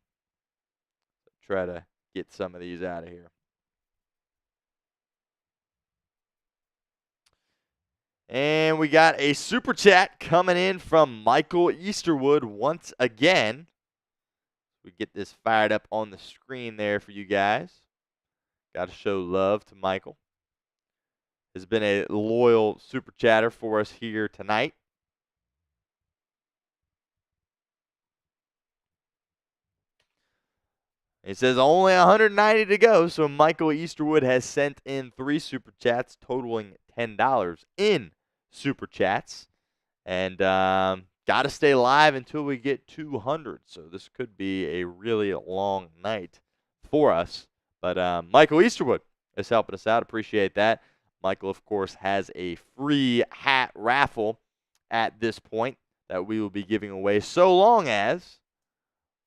Try to get some of these out of here. And we got a super chat coming in from Michael Easterwood once again. We get this fired up on the screen there for you guys. Got to show love to Michael. Has been a loyal super chatter for us here tonight. It says only 190 to go, so Michael Easterwood has sent in 3 super chats totaling $10 in super chats. And got to stay live until we get 200, so this could be a really long night for us. But Michael Easterwood is helping us out. Appreciate that. Michael, of course, has a free hat raffle at this point that we will be giving away so long as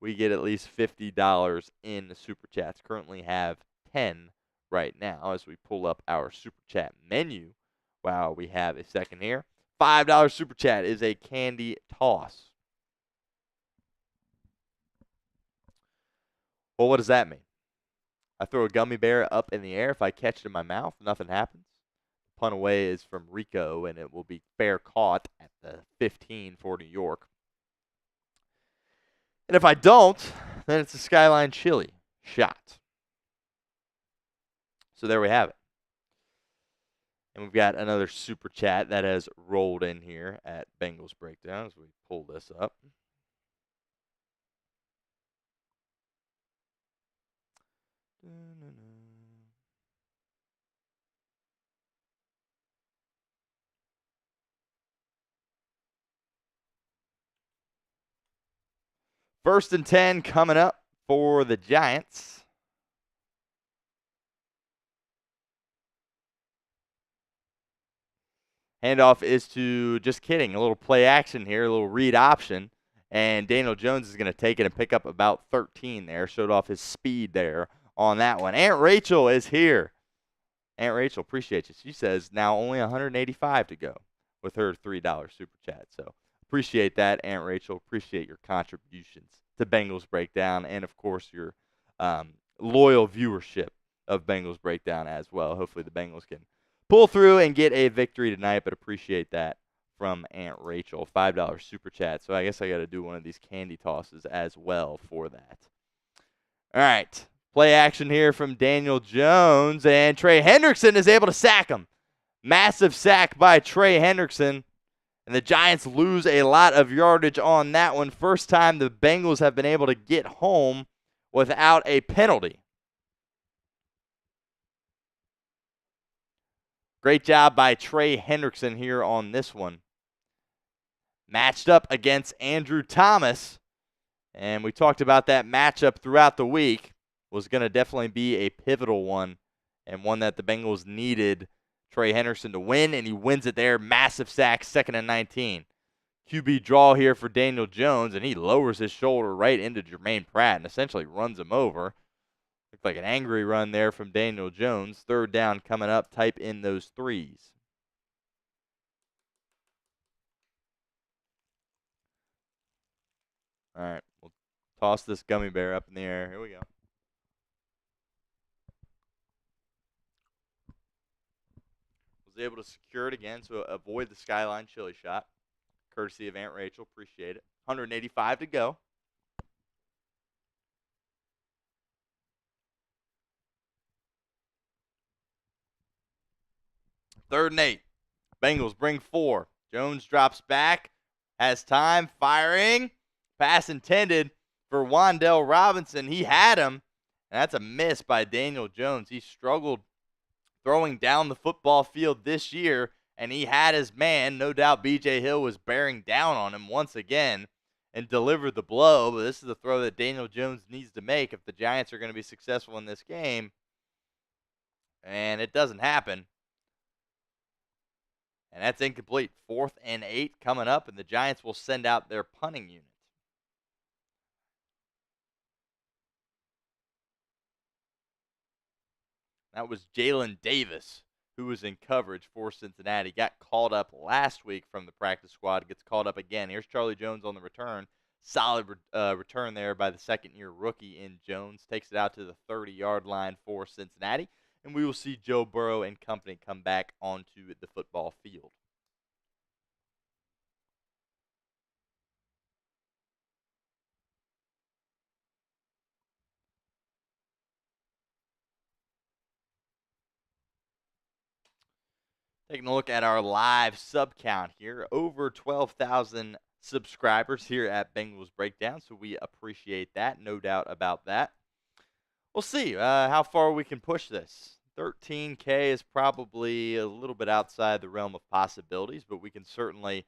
we get at least $50 in the super chats. Currently have 10 right now as we pull up our super chat menu while we have a second here. $5 super chat is a candy toss. Well, what does that mean? I throw a gummy bear up in the air. If I catch it in my mouth, nothing happens. Punt away is from Rico, and it will be fair caught at the 15 for New York. And if I don't, then it's a Skyline Chili shot. So there we have it. And we've got another super chat that has rolled in here at Bengals Breakdown as we pull this up. First and 10 coming up for the Giants. Handoff is to, just kidding, a little play action here, a little read option. And Daniel Jones is going to take it and pick up about 13 there. Showed off his speed there on that one. Aunt Rachel is here. Aunt Rachel, appreciate you. She says now only 185 to go with her $3 super chat. So appreciate that, Aunt Rachel. Appreciate your contributions to Bengals Breakdown and, of course, your loyal viewership of Bengals Breakdown as well. Hopefully the Bengals can pull through and get a victory tonight, but appreciate that from Aunt Rachel. $5 super chat. So I guess I got to do one of these candy tosses as well for that. All right. Play action here from Daniel Jones, and Trey Hendrickson is able to sack him. Massive sack by Trey Hendrickson, and the Giants lose a lot of yardage on that one. First time the Bengals have been able to get home without a penalty. Great job by Trey Hendrickson here on this one. Matched up against Andrew Thomas, and we talked about that matchup throughout the week. Was going to definitely be a pivotal one and one that the Bengals needed Trey Hendrickson to win, and he wins it there. Massive sack, 2nd and 19. QB draw here for Daniel Jones, and he lowers his shoulder right into Jermaine Pratt and essentially runs him over. Looked like an angry run there from Daniel Jones. 3rd down coming up. Type in those threes. All right, we'll toss this gummy bear up in the air. Here we go. Was able to secure it again, so avoid the Skyline chili shot. Courtesy of Aunt Rachel. Appreciate it. 185 to go. Third and 8. Bengals bring 4. Jones drops back. Has time. Firing. Pass intended for Wan'Dale Robinson. He had him. And that's a miss by Daniel Jones. He struggled throwing down the football field this year, and he had his man. No doubt B.J. Hill was bearing down on him once again and delivered the blow, but this is the throw that Daniel Jones needs to make if the Giants are going to be successful in this game, and it doesn't happen. And that's incomplete. 4th and 8 coming up, and the Giants will send out their punting unit. That was Jalen Davis, who was in coverage for Cincinnati. Got called up last week from the practice squad. Gets called up again. Here's Charlie Jones on the return. Solid return there by the second-year rookie in Jones. Takes it out to the 30-yard line for Cincinnati. And we will see Joe Burrow and company come back onto the football field. Taking a look at our live sub count here. Over 12,000 subscribers here at Bengals Breakdown, so we appreciate that. No doubt about that. We'll see how far we can push this. 13K is probably a little bit outside the realm of possibilities, but we can certainly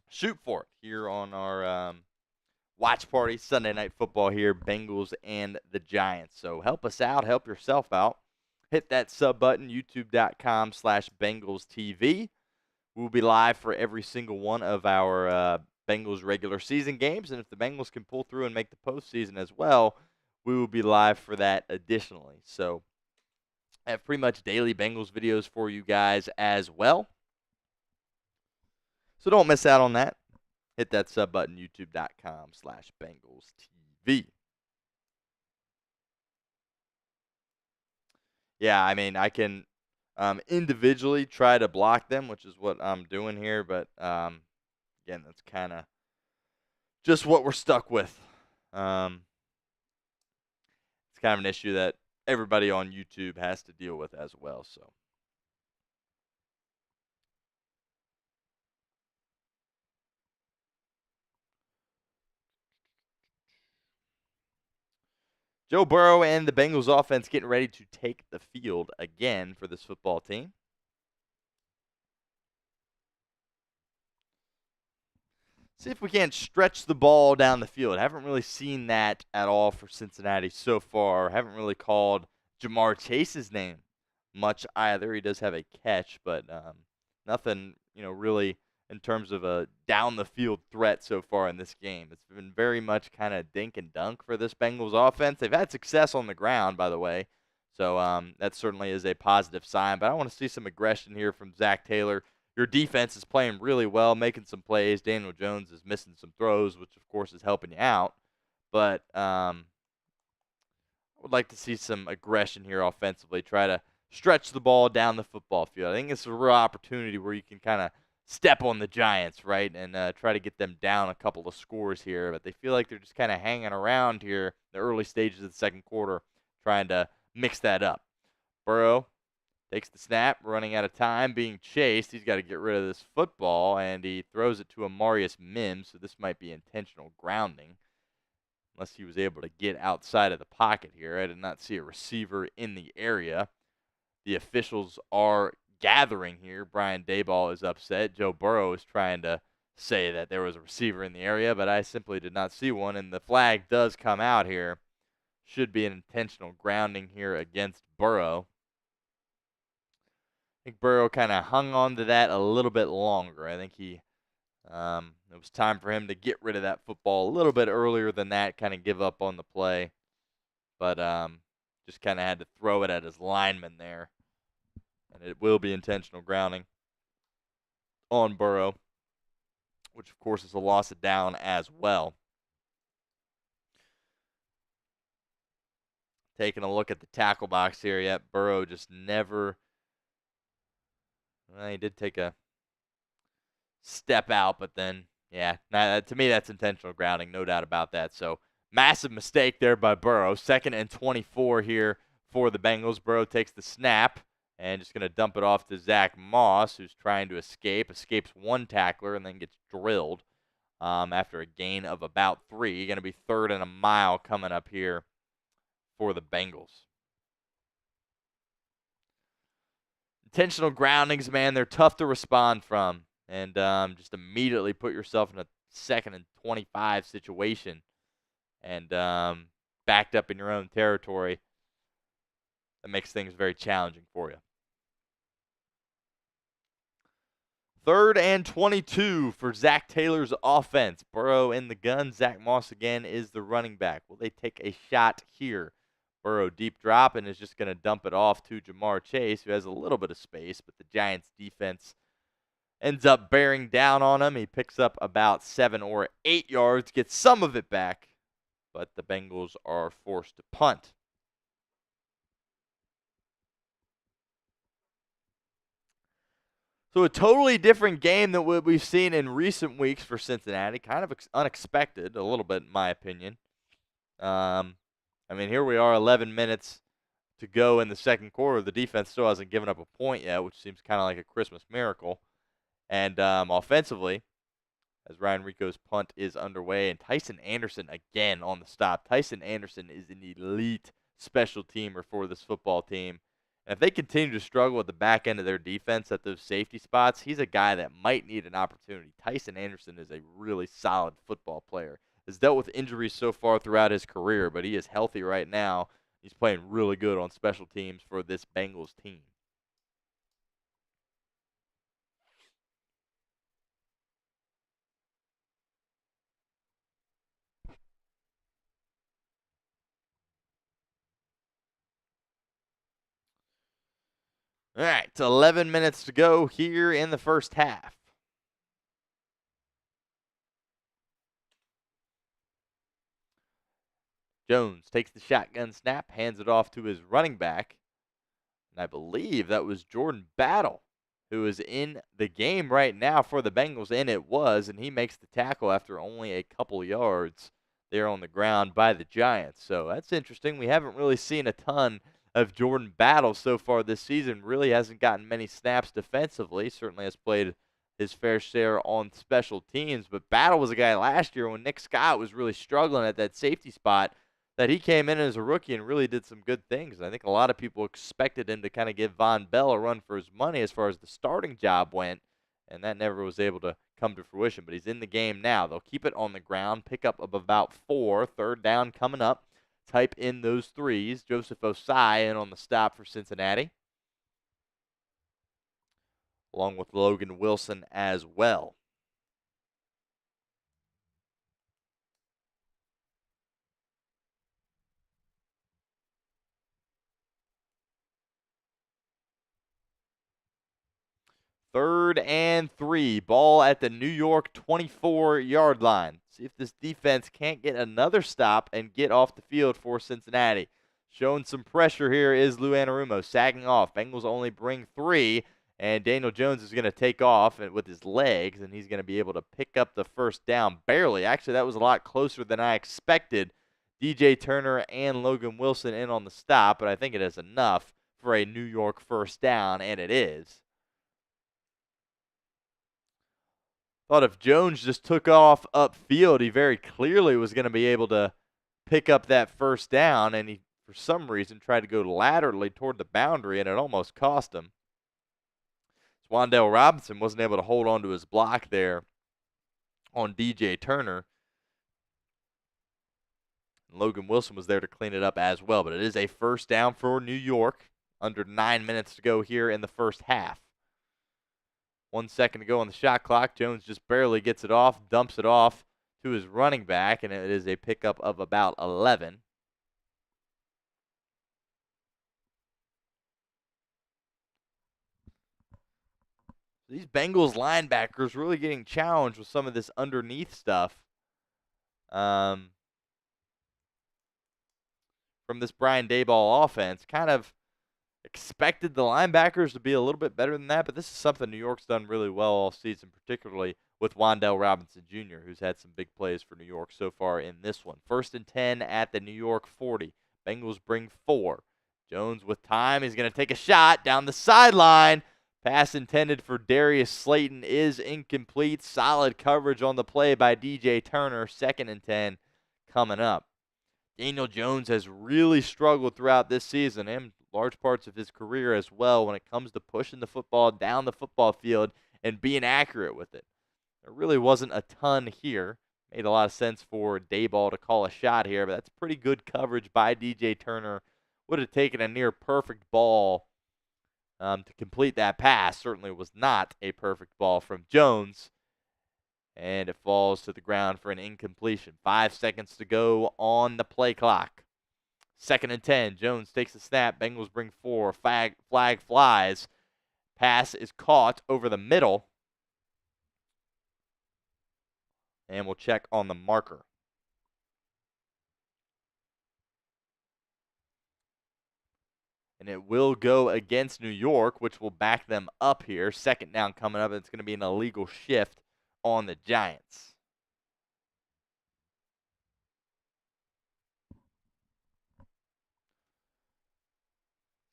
shoot for it here on our watch party Sunday Night Football here, Bengals and the Giants. So help us out. Help yourself out. Hit that sub button, youtube.com/BengalsTV. We'll be live for every single one of our Bengals regular season games. And if the Bengals can pull through and make the postseason as well, we will be live for that additionally. So I have pretty much daily Bengals videos for you guys as well. So don't miss out on that. Hit that sub button, youtube.com/BengalsTV. Yeah, I mean, I can individually try to block them, which is what I'm doing here. But, again, that's kind of just what we're stuck with. It's kind of an issue that everybody on YouTube has to deal with as well. So Joe Burrow and the Bengals offense getting ready to take the field again for this football team. See if we can't stretch the ball down the field. Haven't really seen that at all for Cincinnati so far. Haven't really called Jamar Chase's name much either. He does have a catch, but nothing, really in terms of a down-the-field threat so far in this game. It's been very much kind of dink and dunk for this Bengals offense. They've had success on the ground, by the way, so that certainly is a positive sign. But I want to see some aggression here from Zach Taylor. Your defense is playing really well, making some plays. Daniel Jones is missing some throws, which, of course, is helping you out. But I would like to see some aggression here offensively. Try to stretch the ball down the football field. I think it's a real opportunity where you can kind of step on the Giants, right, and try to get them down a couple of scores here. But they feel like they're just kind of hanging around here in the early stages of the second quarter, trying to mix that up. Burrow takes the snap, running out of time, being chased. He's got to get rid of this football, and he throws it to Amarius Mims, so this might be intentional grounding, unless he was able to get outside of the pocket here. I did not see a receiver in the area. The officials are gathering here. Brian Daboll is upset. Joe Burrow is trying to say that there was a receiver in the area, but I simply did not see one, and the flag does come out here. Should be an intentional grounding here against Burrow. I think Burrow kind of hung on to that a little bit longer. I think it was time for him to get rid of that football a little bit earlier than that, kind of give up on the play. But just kind of had to throw it at his lineman there. And it will be intentional grounding on Burrow, which, of course, is a loss of down as well. Taking a look at the tackle box here, yet Burrow just never. Well, he did take a step out, but then, yeah, to me that's intentional grounding, no doubt about that. So massive mistake there by Burrow. 2nd and 24 here for the Bengals. Burrow takes the snap and just going to dump it off to Zach Moss, who's trying to escape. Escapes one tackler and then gets drilled after a gain of about 3. Going to be 3rd and a mile coming up here for the Bengals. Intentional groundings, man, they're tough to respond from. And just immediately put yourself in a 2nd and 25 situation and backed up in your own territory. That makes things very challenging for you. 3rd and 22 for Zach Taylor's offense. Burrow in the gun. Zach Moss again is the running back. Will they take a shot here? Burrow deep drop and is just going to dump it off to Jamar Chase, who has a little bit of space, but the Giants defense ends up bearing down on him. He picks up about 7 or 8 yards, gets some of it back, but the Bengals are forced to punt. So a totally different game than what we've seen in recent weeks for Cincinnati. Kind of unexpected, a little bit in my opinion. Here we are, 11 minutes to go in the second quarter. The defense still hasn't given up a point yet, which seems kind of like a Christmas miracle. And offensively, as Ryan Rico's punt is underway, and Tyson Anderson again on the stop. Tyson Anderson is an elite special teamer for this football team. And if they continue to struggle at the back end of their defense at those safety spots, he's a guy that might need an opportunity. Tyson Anderson is a really solid football player. Has dealt with injuries so far throughout his career, but he is healthy right now. He's playing really good on special teams for this Bengals team. All right, it's 11 minutes to go here in the first half. Jones takes the shotgun snap, hands it off to his running back. And I believe that was Jordan Battle, who is in the game right now for the Bengals, and it was, and he makes the tackle after only a couple yards there on the ground by the Giants. So that's interesting. We haven't really seen a ton of Jordan Battle so far this season. Really hasn't gotten many snaps defensively. Certainly has played his fair share on special teams. But Battle was a guy last year when Nick Scott was really struggling at that safety spot that he came in as a rookie and really did some good things. And I think a lot of people expected him to kind of give Von Bell a run for his money as far as the starting job went, and that never was able to come to fruition. But he's in the game now. They'll keep it on the ground, pick up of about 4, 3rd down coming up. Type in those threes. Joseph Osai in on the stop for Cincinnati. along with Logan Wilson as well. Third and 3. Ball at the New York 24-yard line. See if this defense can't get another stop and get off the field for Cincinnati. Showing some pressure here is Lou Anarumo, sagging off. Bengals only bring 3, and Daniel Jones is going to take off with his legs, and he's going to be able to pick up the first down. Barely. Actually, that was a lot closer than I expected. DJ Turner and Logan Wilson in on the stop, but I think it is enough for a New York first down, and it is. Thought if Jones just took off upfield, he very clearly was going to be able to pick up that first down, and he, for some reason, tried to go laterally toward the boundary, and it almost cost him. Wan'Dale Robinson wasn't able to hold on to his block there on DJ Turner. And Logan Wilson was there to clean it up as well, but it is a first down for New York. Under 9 minutes to go here in the first half. 1 second to go on the shot clock. Jones just barely gets it off, dumps it off to his running back, and it is a pickup of about 11. These Bengals linebackers really getting challenged with some of this underneath stuff from this Brian Daboll offense. Kind of expected the linebackers to be a little bit better than that, but this is something New York's done really well all season, particularly with Wan'Dale Robinson Jr., who's had some big plays for New York so far in this one. 1st and 10 at the New York 40. Bengals bring 4. Jones with time. He's going to take a shot down the sideline. Pass intended for Darius Slayton is incomplete. Solid coverage on the play by DJ Turner. 2nd and 10 coming up. Daniel Jones has really struggled throughout this season and large parts of his career as well when it comes to pushing the football down the football field and being accurate with it. There really wasn't a ton here. Made a lot of sense for Daboll to call a shot here, but that's pretty good coverage by DJ Turner. Would have taken a near perfect ball to complete that pass. Certainly was not a perfect ball from Jones. And it falls to the ground for an incompletion. 5 seconds to go on the play clock. 2nd and 10. Jones takes the snap. Bengals bring 4. Flag flies. Pass is caught over the middle. And we'll check on the marker. And it will go against New York, which will back them up here. 2nd down coming up. It's going to be an illegal shift on the Giants.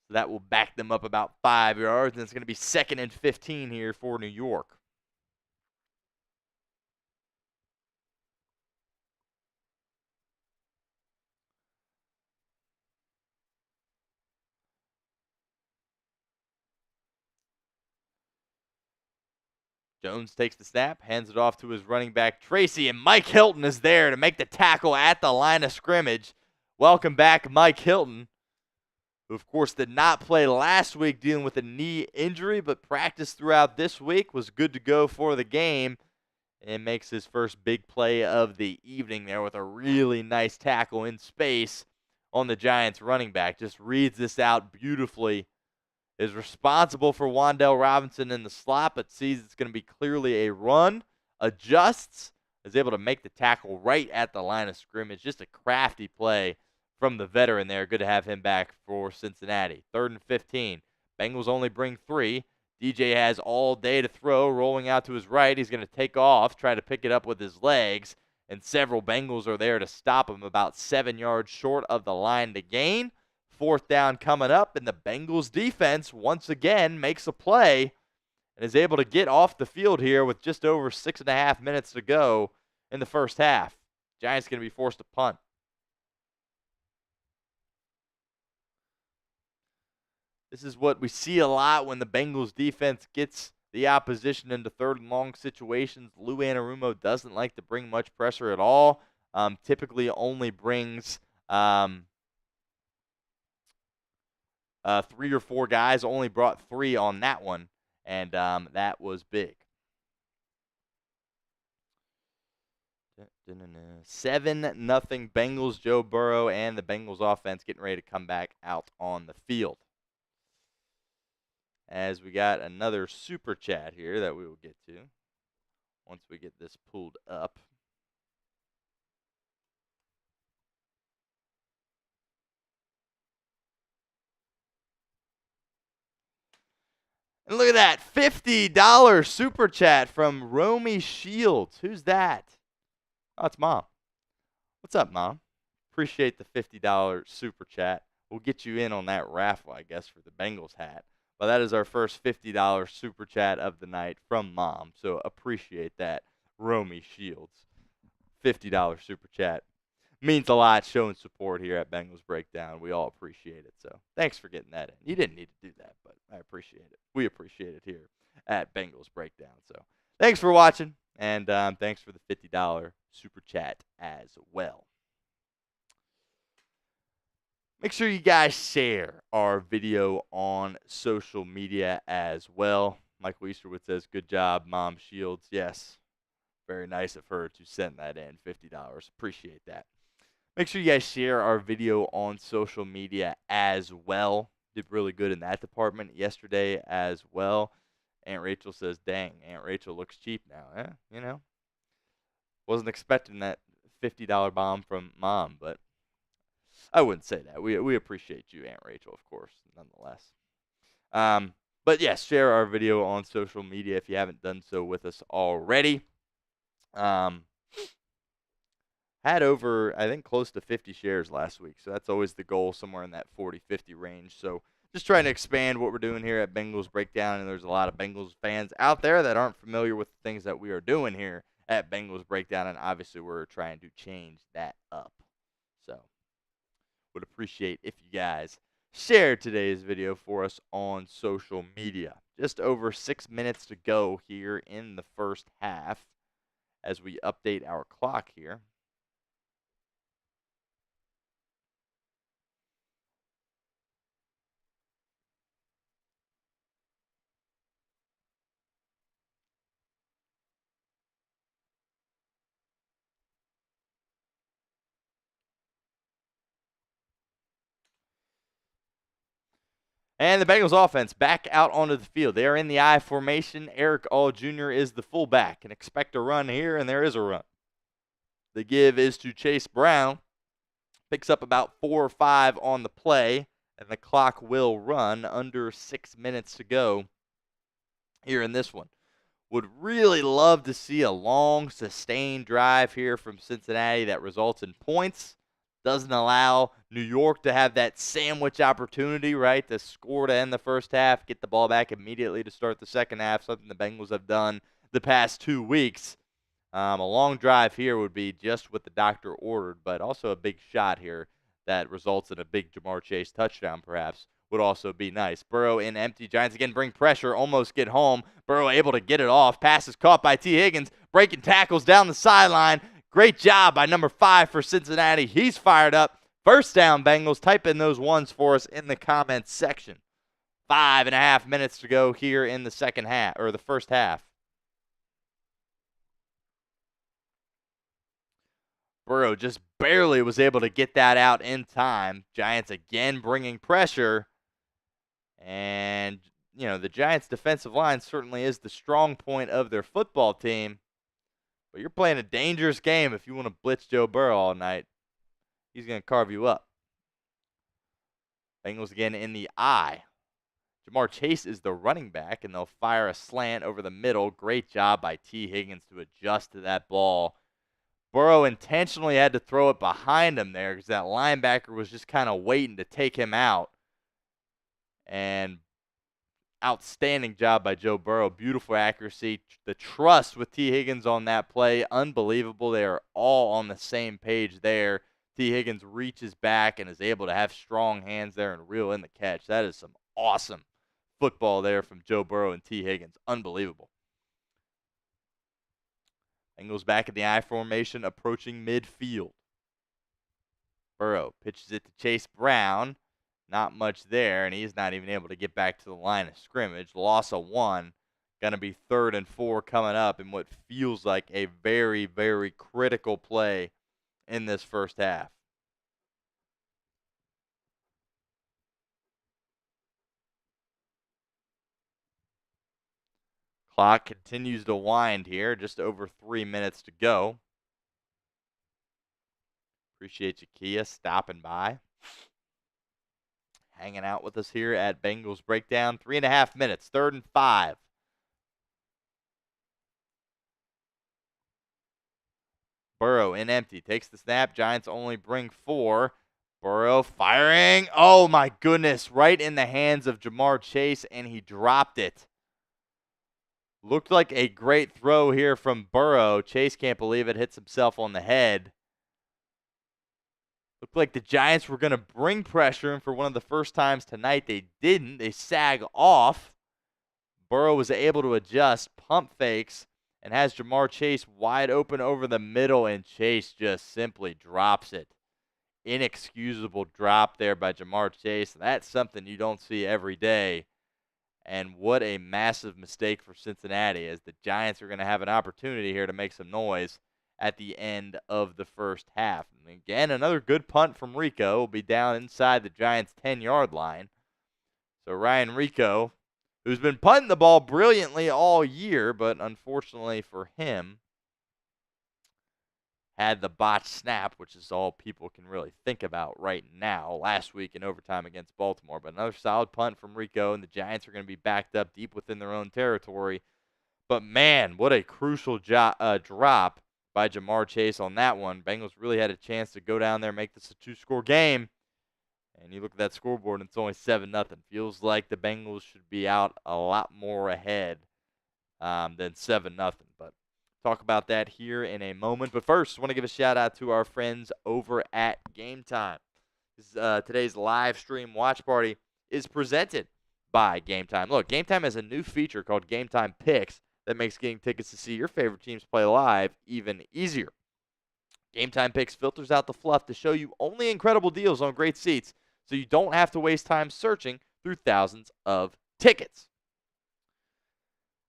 So that will back them up about 5 yards, and it's going to be 2nd and 15 here for New York. Jones takes the snap, hands it off to his running back, Tracy, and Mike Hilton is there to make the tackle at the line of scrimmage. Welcome back, Mike Hilton, who, of course, did not play last week dealing with a knee injury, but practiced throughout this week, was good to go for the game, and makes his first big play of the evening there with a really nice tackle in space on the Giants running back. Just reads this out beautifully. Is responsible for Wan'Dale Robinson in the slot, but sees it's going to be clearly a run, adjusts, is able to make the tackle right at the line of scrimmage. Just a crafty play from the veteran there. Good to have him back for Cincinnati. 3rd and 15. Bengals only bring 3. DJ has all day to throw, rolling out to his right. He's going to take off, try to pick it up with his legs, and several Bengals are there to stop him about 7 yards short of the line to gain. 4th down coming up, and the Bengals defense once again makes a play and is able to get off the field here with just over 6.5 minutes to go in the first half. Giants going to be forced to punt. This is what we see a lot when the Bengals defense gets the opposition into 3rd and long situations. Lou Anarumo doesn't like to bring much pressure at all. Typically only brings 3 or 4 guys, only brought 3 on that one. and that was big. 7-0 Bengals. Joe Burrow and the Bengals offense getting ready to come back out on the field. As we got another super chat here that we will get to once we get this pulled up. And look at that, $50 super chat from Romy Shields. Who's that? Oh, it's Mom. What's up, Mom? Appreciate the $50 super chat. We'll get you in on that raffle, I guess, for the Bengals hat. But that is our first $50 super chat of the night from Mom. So appreciate that, Romy Shields. $50 super chat. Means a lot showing support here at Bengals Breakdown. We all appreciate it. So thanks for getting that in. You didn't need to do that, but I appreciate it. We appreciate it here at Bengals Breakdown. So thanks for watching, and thanks for the $50 super chat as well. Make sure you guys share our video on social media as well. Michael Easterwood says, good job, Mom Shields. Yes, very nice of her to send that in, $50. Appreciate that. Make sure you guys share our video on social media as well. Did really good in that department yesterday as well. Aunt Rachel says, dang, Aunt Rachel looks cheap now. You know. Wasn't expecting that $50 bomb from Mom, but I wouldn't say that. We appreciate you, Aunt Rachel, of course, nonetheless. But yes, share our video on social media if you haven't done so with us already. Had over, I think, close to 50 shares last week. So that's always the goal, somewhere in that 40-50 range. So just trying to expand what we're doing here at Bengals Breakdown. And there's a lot of Bengals fans out there that aren't familiar with the things that we are doing here at Bengals Breakdown. And obviously, we're trying to change that up. So would appreciate if you guys share today's video for us on social media. Just over 6 minutes to go here in the first half as we update our clock here. And the Bengals offense back out onto the field. They are in the I formation. Eric All Jr. is the fullback. And expect a run here, and there is a run. The give is to Chase Brown. Picks up about 4 or 5 on the play, and the clock will run under 6 minutes to go here in this one. Would really love to see a long, sustained drive here from Cincinnati that results in points. Doesn't allow New York to have that sandwich opportunity, right, to score to end the first half, get the ball back immediately to start the second half, something the Bengals have done the past 2 weeks. A long drive here would be just what the doctor ordered, but also a big shot here that results in a big Jamar Chase touchdown, perhaps, would also be nice. Burrow in empty. Giants again bring pressure, almost get home. Burrow able to get it off. Pass is caught by T. Higgins, breaking tackles down the sideline. Great job by number 5 for Cincinnati. He's fired up. First down, Bengals. Type in those ones for us in the comments section. 5.5 minutes to go here in the second half, or the first half. Burrow just barely was able to get that out in time. Giants again bringing pressure. And, you know, the Giants' defensive line certainly is the strong point of their football team. But you're playing a dangerous game if you want to blitz Joe Burrow all night. He's going to carve you up. Bengals again in the eye. Jamar Chase is the running back, and they'll fire a slant over the middle. Great job by T. Higgins to adjust to that ball. Burrow intentionally had to throw it behind him there because that linebacker was just kind of waiting to take him out. And outstanding job by Joe Burrow. Beautiful accuracy. The trust with T. Higgins on that play, unbelievable. They are all on the same page there. T. Higgins reaches back and is able to have strong hands there and reel in the catch. That is some awesome football there from Joe Burrow and T. Higgins. Unbelievable. Bengals back in the I formation, approaching midfield. Burrow pitches it to Chase Brown. Not much there, and he's not even able to get back to the line of scrimmage. Loss of 1. Going to be 3rd and 4 coming up in what feels like a very, very critical play in this first half. Clock continues to wind here. Just over 3 minutes to go. Appreciate you, Kia, stopping by. Hanging out with us here at Bengals Breakdown. 3.5 minutes. 3rd and 5. Burrow in empty. Takes the snap. Giants only bring 4. Burrow firing. Oh, my goodness. Right in the hands of Jamar Chase, and he dropped it. Looked like a great throw here from Burrow. Chase can't believe it. Hits himself on the head. Looked like the Giants were going to bring pressure, and for one of the first times tonight, they didn't. They sag off. Burrow was able to adjust, pump fakes, and has Jamar Chase wide open over the middle, and Chase just simply drops it. Inexcusable drop there by Jamar Chase. That's something you don't see every day. And what a massive mistake for Cincinnati, as the Giants are going to have an opportunity here to make some noise at the end of the first half. And again, another good punt from Rico. Will be down inside the Giants' 10-yard line. So Ryan Rico, who's been punting the ball brilliantly all year, but unfortunately for him, had the botched snap, which is all people can really think about right now, last week in overtime against Baltimore. But another solid punt from Rico, and the Giants are going to be backed up deep within their own territory. But, man, what a crucial drop by Jamar Chase on that one. Bengals really had a chance to go down there and make this a 2-score game. And you look at that scoreboard, and it's only 7-0. Feels like the Bengals should be out a lot more ahead than 7-0. But talk about that here in a moment. But first, I want to give a shout-out to our friends over at Game Time. Today's live stream watch party is presented by Game Time. Look, Game Time has a new feature called Game Time Picks that makes getting tickets to see your favorite teams play live even easier. Game Time Picks filters out the fluff to show you only incredible deals on great seats, so you don't have to waste time searching through thousands of tickets.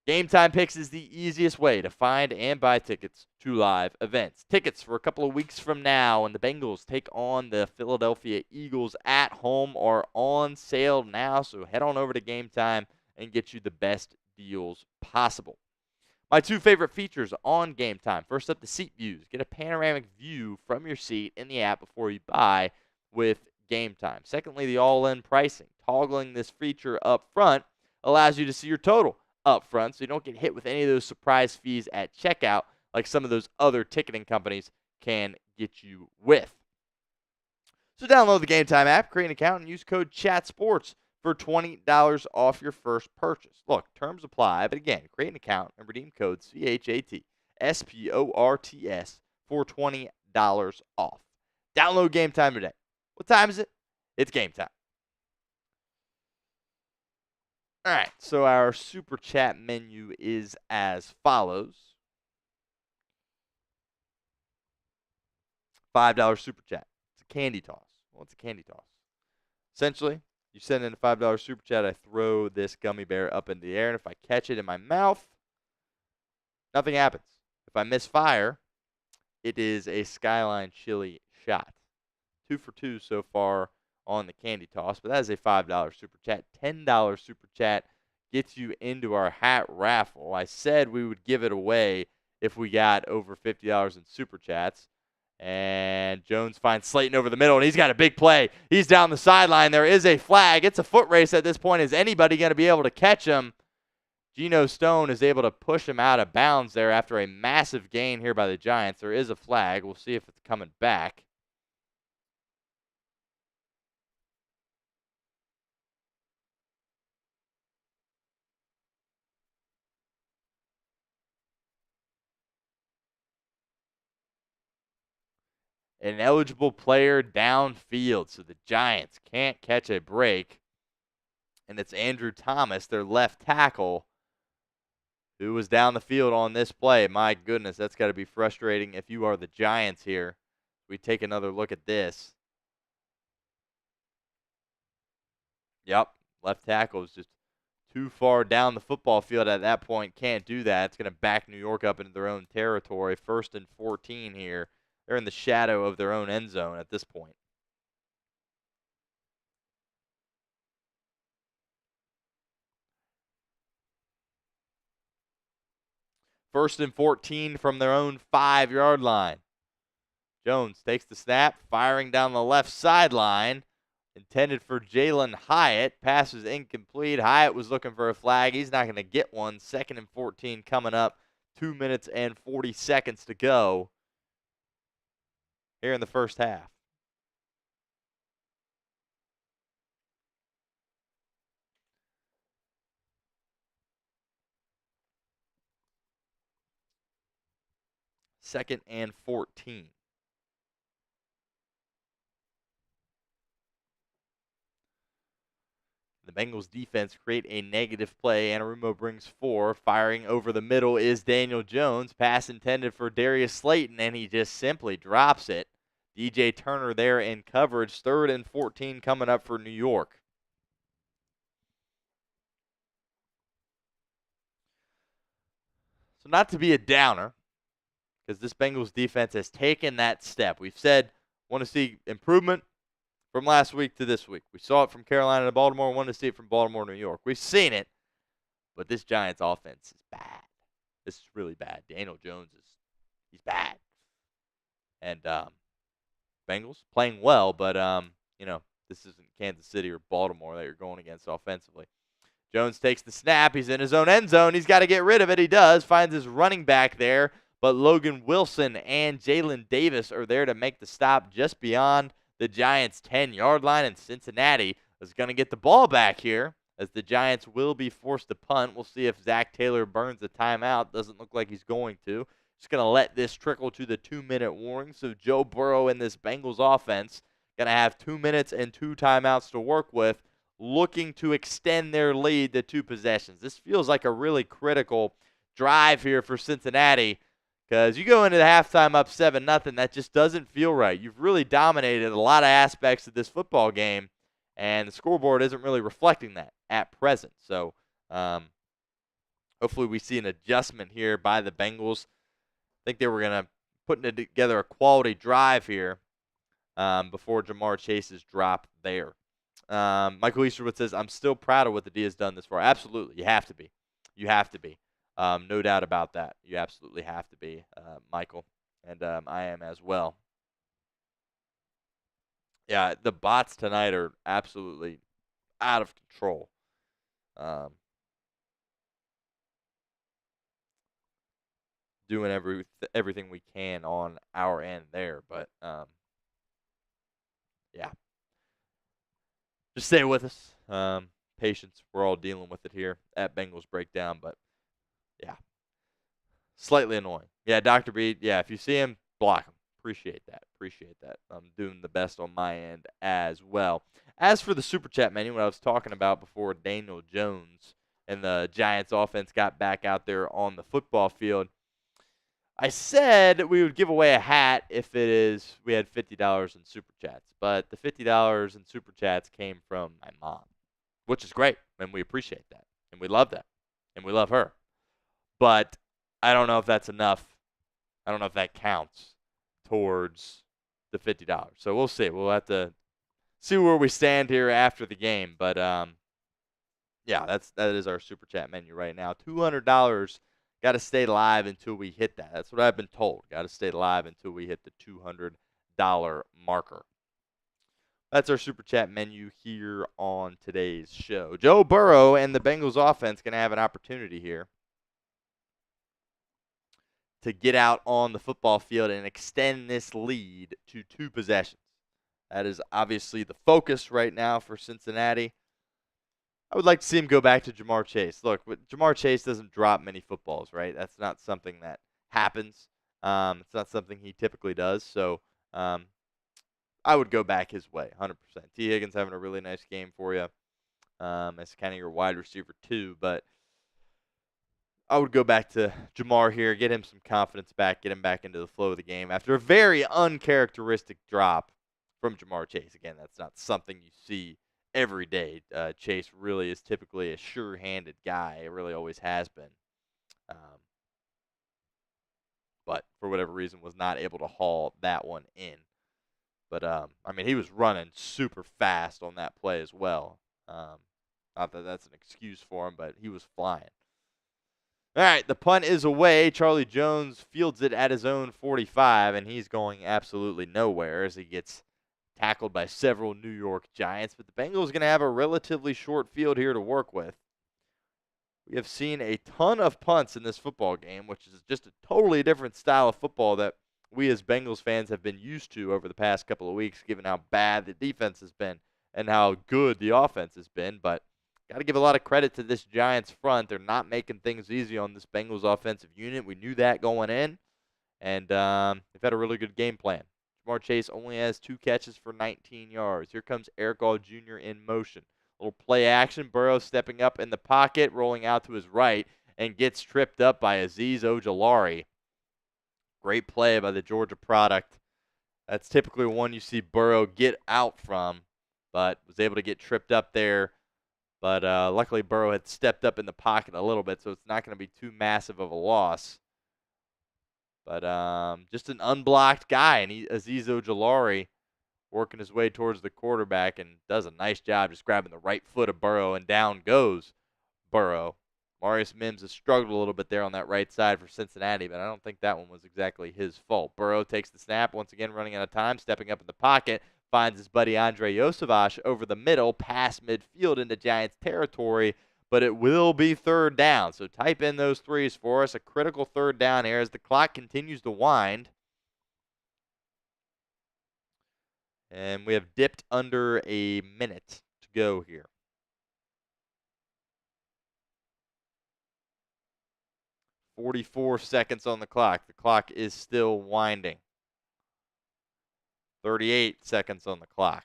Game Time Picks is the easiest way to find and buy tickets to live events. Tickets for a couple of weeks from now when the Bengals take on the Philadelphia Eagles at home are on sale now, so head on over to Game Time and get you the best deals possible. My 2 favorite features on Game Time. First up, the seat views. Get a panoramic view from your seat in the app before you buy with Game Time. Secondly, the all-in pricing. Toggling this feature up front allows you to see your total up front, so you don't get hit with any of those surprise fees at checkout like some of those other ticketing companies can get you with. So download the Game Time app, create an account, and use code CHATSPORTS for $20 off your first purchase. Look, terms apply, but again, create an account and redeem code CHATSPORTS for $20 off. Download Game Time today. What time is it? It's game time. All right, so our Super Chat menu is as follows. $5 Super Chat. It's a candy toss. What's a candy toss? Essentially, you send in a $5 Super Chat, I throw this gummy bear up in the air, and if I catch it in my mouth, nothing happens. If I misfire, it is a Skyline chili shot. 2 for 2 so far on the candy toss, but that is a $5 Super Chat. $10 Super Chat gets you into our hat raffle. I said we would give it away if we got over $50 in Super Chats. And Jones finds Slayton over the middle, and he's got a big play. He's down the sideline. There is a flag. It's a foot race at this point. Is anybody going to be able to catch him? Geno Stone is able to push him out of bounds there after a massive gain here by the Giants. There is a flag. We'll see if it's coming back. An eligible player downfield, so the Giants can't catch a break. And it's Andrew Thomas, their left tackle, who was down the field on this play. My goodness, that's got to be frustrating if you are the Giants here. We take another look at this. Yep. Left tackle is just too far down the football field at that point. Can't do that. It's going to back New York up into their own territory. 1st and 14 here. They're in the shadow of their own end zone at this point. First and 14 from their own 5-yard line. Jones takes the snap, firing down the left sideline. Intended for Jalen Hyatt. Pass is incomplete. Hyatt was looking for a flag. He's not going to get one. 2nd and 14 coming up. 2 minutes and 40 seconds to go here in the first half. Second and 14. The Bengals defense create a negative play. Anarumo brings 4. Firing over the middle is Daniel Jones. Pass intended for Darius Slayton, and he just simply drops it. DJ Turner there in coverage. 3rd and 14 coming up for New York. So not to be a downer, because this Bengals defense has taken that step. We've said, want to see improvement from last week to this week. We saw it from Carolina to Baltimore. We want to see it from Baltimore to New York. We've seen it, but this Giants offense is bad. This is really bad. Daniel Jones he's bad. And Bengals playing well, but this isn't Kansas City or Baltimore that you're going against offensively. Jones takes the snap. He's in his own end zone. He's got to get rid of it. He does. Finds his running back there, but Logan Wilson and Jalen Davis are there to make the stop just beyond the Giants' 10-yard line, and Cincinnati is going to get the ball back here as the Giants will be forced to punt. We'll see if Zach Taylor burns a timeout. Doesn't look like he's going to. Just going to let this trickle to the 2-minute warning. So Joe Burrow and this Bengals offense going to have 2 minutes and 2 timeouts to work with, looking to extend their lead to 2 possessions. This feels like a really critical drive here for Cincinnati, because you go into the halftime up 7-0, that just doesn't feel right. You've really dominated a lot of aspects of this football game, and the scoreboard isn't really reflecting that at present. So hopefully we see an adjustment here by the Bengals. I think they were going to put together a quality drive here before Jamar Chase's drop there. Michael Easterwood says, I'm still proud of what the D has done this far. Absolutely. You have to be. You have to be. No doubt about that. You absolutely have to be, Michael. And I am as well. Yeah, the bots tonight are absolutely out of control. Doing everything we can on our end there. But, yeah. Just stay with us. Patience. We're all dealing with it here at Bengals Breakdown. But, yeah. Slightly annoying. Yeah, Dr. B, yeah, if you see him, block him. Appreciate that. I'm doing the best on my end as well. As for the Super Chat menu, what I was talking about before Daniel Jones and the Giants offense got back out there on the football field, I said we would give away a hat if we had $50 in Super Chats. But the $50 in Super Chats came from my mom, which is great, and we appreciate that. And we love that. And we love her. But I don't know if that's enough. I don't know if that counts towards the $50. So we'll see. We'll have to see where we stand here after the game. But yeah, that is our Super Chat menu right now. $200. Got to stay live until we hit that. That's what I've been told. Got to stay live until we hit the $200 marker. That's our Super Chat menu here on today's show. Joe Burrow and the Bengals offense going to have an opportunity here to get out on the football field and extend this lead to 2 possessions. That is obviously the focus right now for Cincinnati. I would like to see him go back to Jamar Chase. Look, Jamar Chase doesn't drop many footballs, right? That's not something that happens. It's not something he typically does. So I would go back his way, 100%. T. Higgins having a really nice game for you as kind of your wide receiver too, but I would go back to Jamar here, get him some confidence back, get him back into the flow of the game after a very uncharacteristic drop from Jamar Chase. Again, that's not something you see every day. Chase really is typically a sure-handed guy. It really always has been. But for whatever reason was not able to haul that one in. But, I mean, he was running super fast on that play as well. Not that that's an excuse for him, but he was flying. All right, the punt is away. Charlie Jones fields it at his own 45, and he's going absolutely nowhere as he gets tackled by several New York Giants. But the Bengals are going to have a relatively short field here to work with. We have seen a ton of punts in this football game, which is just a totally different style of football that we as Bengals fans have been used to over the past couple of weeks, given how bad the defense has been and how good the offense has been. But got to give a lot of credit to this Giants front. They're not making things easy on this Bengals offensive unit. We knew that going in, and they've had a really good game plan. Jamar Chase only has 2 catches for 19 yards. Here comes Eric All Jr. in motion. Little play action. Burrow stepping up in the pocket, rolling out to his right, and gets tripped up by Azeez Ojulari. Great play by the Georgia product. That's typically one you see Burrow get out from, but was able to get tripped up there. But luckily Burrow had stepped up in the pocket a little bit, so it's not going to be too massive of a loss. But just an unblocked guy, and Azeez Ojulari working his way towards the quarterback and does a nice job just grabbing the right foot of Burrow, and down goes Burrow. Marius Mims has struggled a little bit there on that right side for Cincinnati, but I don't think that one was exactly his fault. Burrow takes the snap, once again running out of time, stepping up in the pocket, finds his buddy Andre Yosevich over the middle, past midfield into Giants territory, but it will be 3rd down. So type in those threes for us. A critical 3rd down here as the clock continues to wind. And we have dipped under a minute to go here. 44 seconds on the clock. The clock is still winding. 38 seconds on the clock.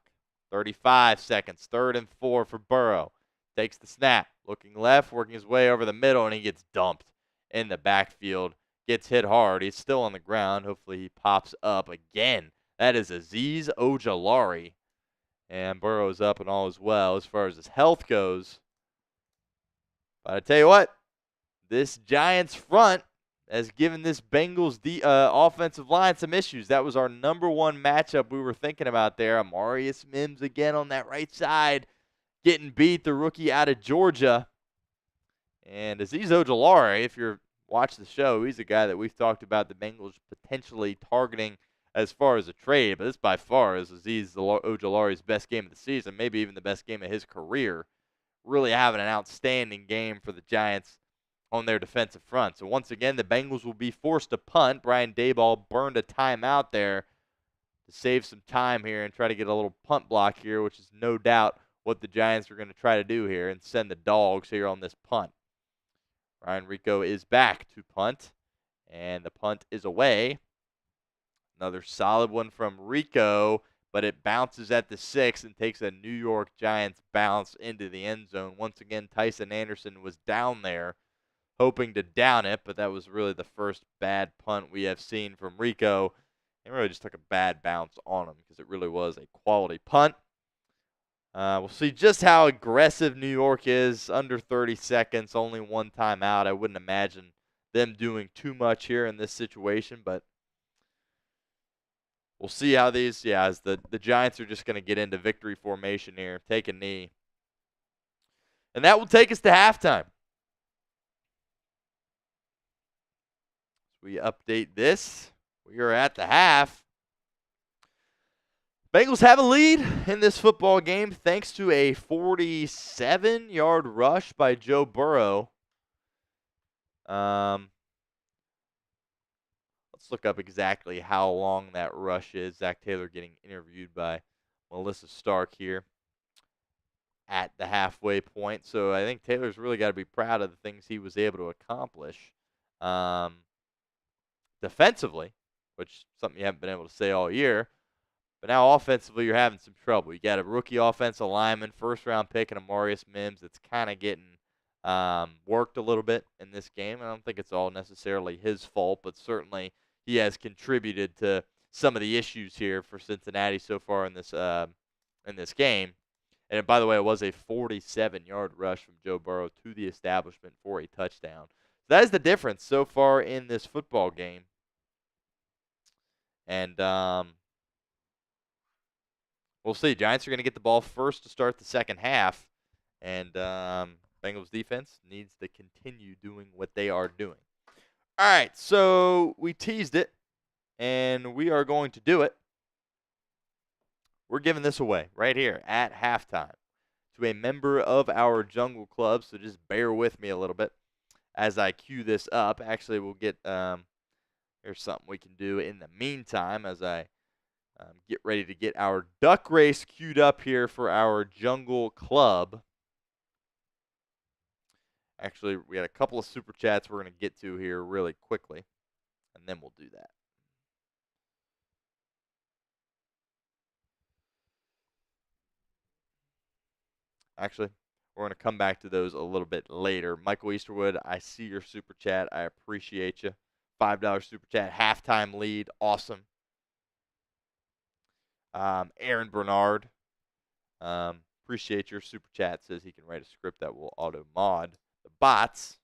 35 seconds. 3rd and 4 for Burrow. Takes the snap. Looking left, working his way over the middle, and he gets dumped in the backfield. Gets hit hard. He's still on the ground. Hopefully he pops up again. That is Azeez Ojulari. And Burrow's up and all is well as far as his health goes. But I tell you what, this Giants front has given this Bengals offensive line some issues. That was our number 1 matchup we were thinking about there. Marius Mims again on that right side, getting beat, the rookie out of Georgia. And Azeez Ojulari, if you're watching the show, he's a guy that we've talked about the Bengals potentially targeting as far as a trade, but this by far is Azeez Ojulari's best game of the season, maybe even the best game of his career. Really having an outstanding game for the Giants on their defensive front. So once again, the Bengals will be forced to punt. Brian Daboll burned a timeout there to save some time here and try to get a little punt block here, which is no doubt what the Giants are going to try to do here and send the dogs here on this punt. Ryan Rico is back to punt, and the punt is away. Another solid one from Rico, but it bounces at the 6 and takes a New York Giants bounce into the end zone. Once again, Tyson Anderson was down there hoping to down it, but that was really the first bad punt we have seen from Rico. And really just took a bad bounce on him because it really was a quality punt. We'll see just how aggressive New York is. Under 30 seconds, only 1 timeout. I wouldn't imagine them doing too much here in this situation, but we'll see how these, as the Giants are just going to get into victory formation here, take a knee. And that will take us to halftime. As we update this, we are at the half. Bengals have a lead in this football game thanks to a 47-yard rush by Joe Burrow. Let's look up exactly how long that rush is. Zach Taylor getting interviewed by Melissa Stark here at the halfway point. So I think Taylor's really got to be proud of the things he was able to accomplish defensively, which is something you haven't been able to say all year. But now offensively, you're having some trouble. You got a rookie offensive lineman, first-round pick, and a Marius Mims that's kind of getting worked a little bit in this game. I don't think it's all necessarily his fault, but certainly he has contributed to some of the issues here for Cincinnati so far in this game. And by the way, it was a 47-yard rush from Joe Burrow to the establishment for a touchdown. So that is the difference so far in this football game. And we'll see. Giants are going to get the ball first to start the second half. And Bengals defense needs to continue doing what they are doing. All right, so we teased it, and we are going to do it. We're giving this away right here at halftime to a member of our Jungle Club, so just bear with me a little bit as I cue this up. Actually, we'll get here's something we can do in the meantime as I get ready to get our duck race queued up here for our Jungle Club. Actually, we got a couple of super chats we're going to get to here really quickly, and then we'll do that. Actually, we're going to come back to those a little bit later. Michael Easterwood, I see your super chat. I appreciate you. $5 super chat, halftime lead, awesome. Aaron Bernard, appreciate your super chat. Says he can write a script that will auto mod the bots.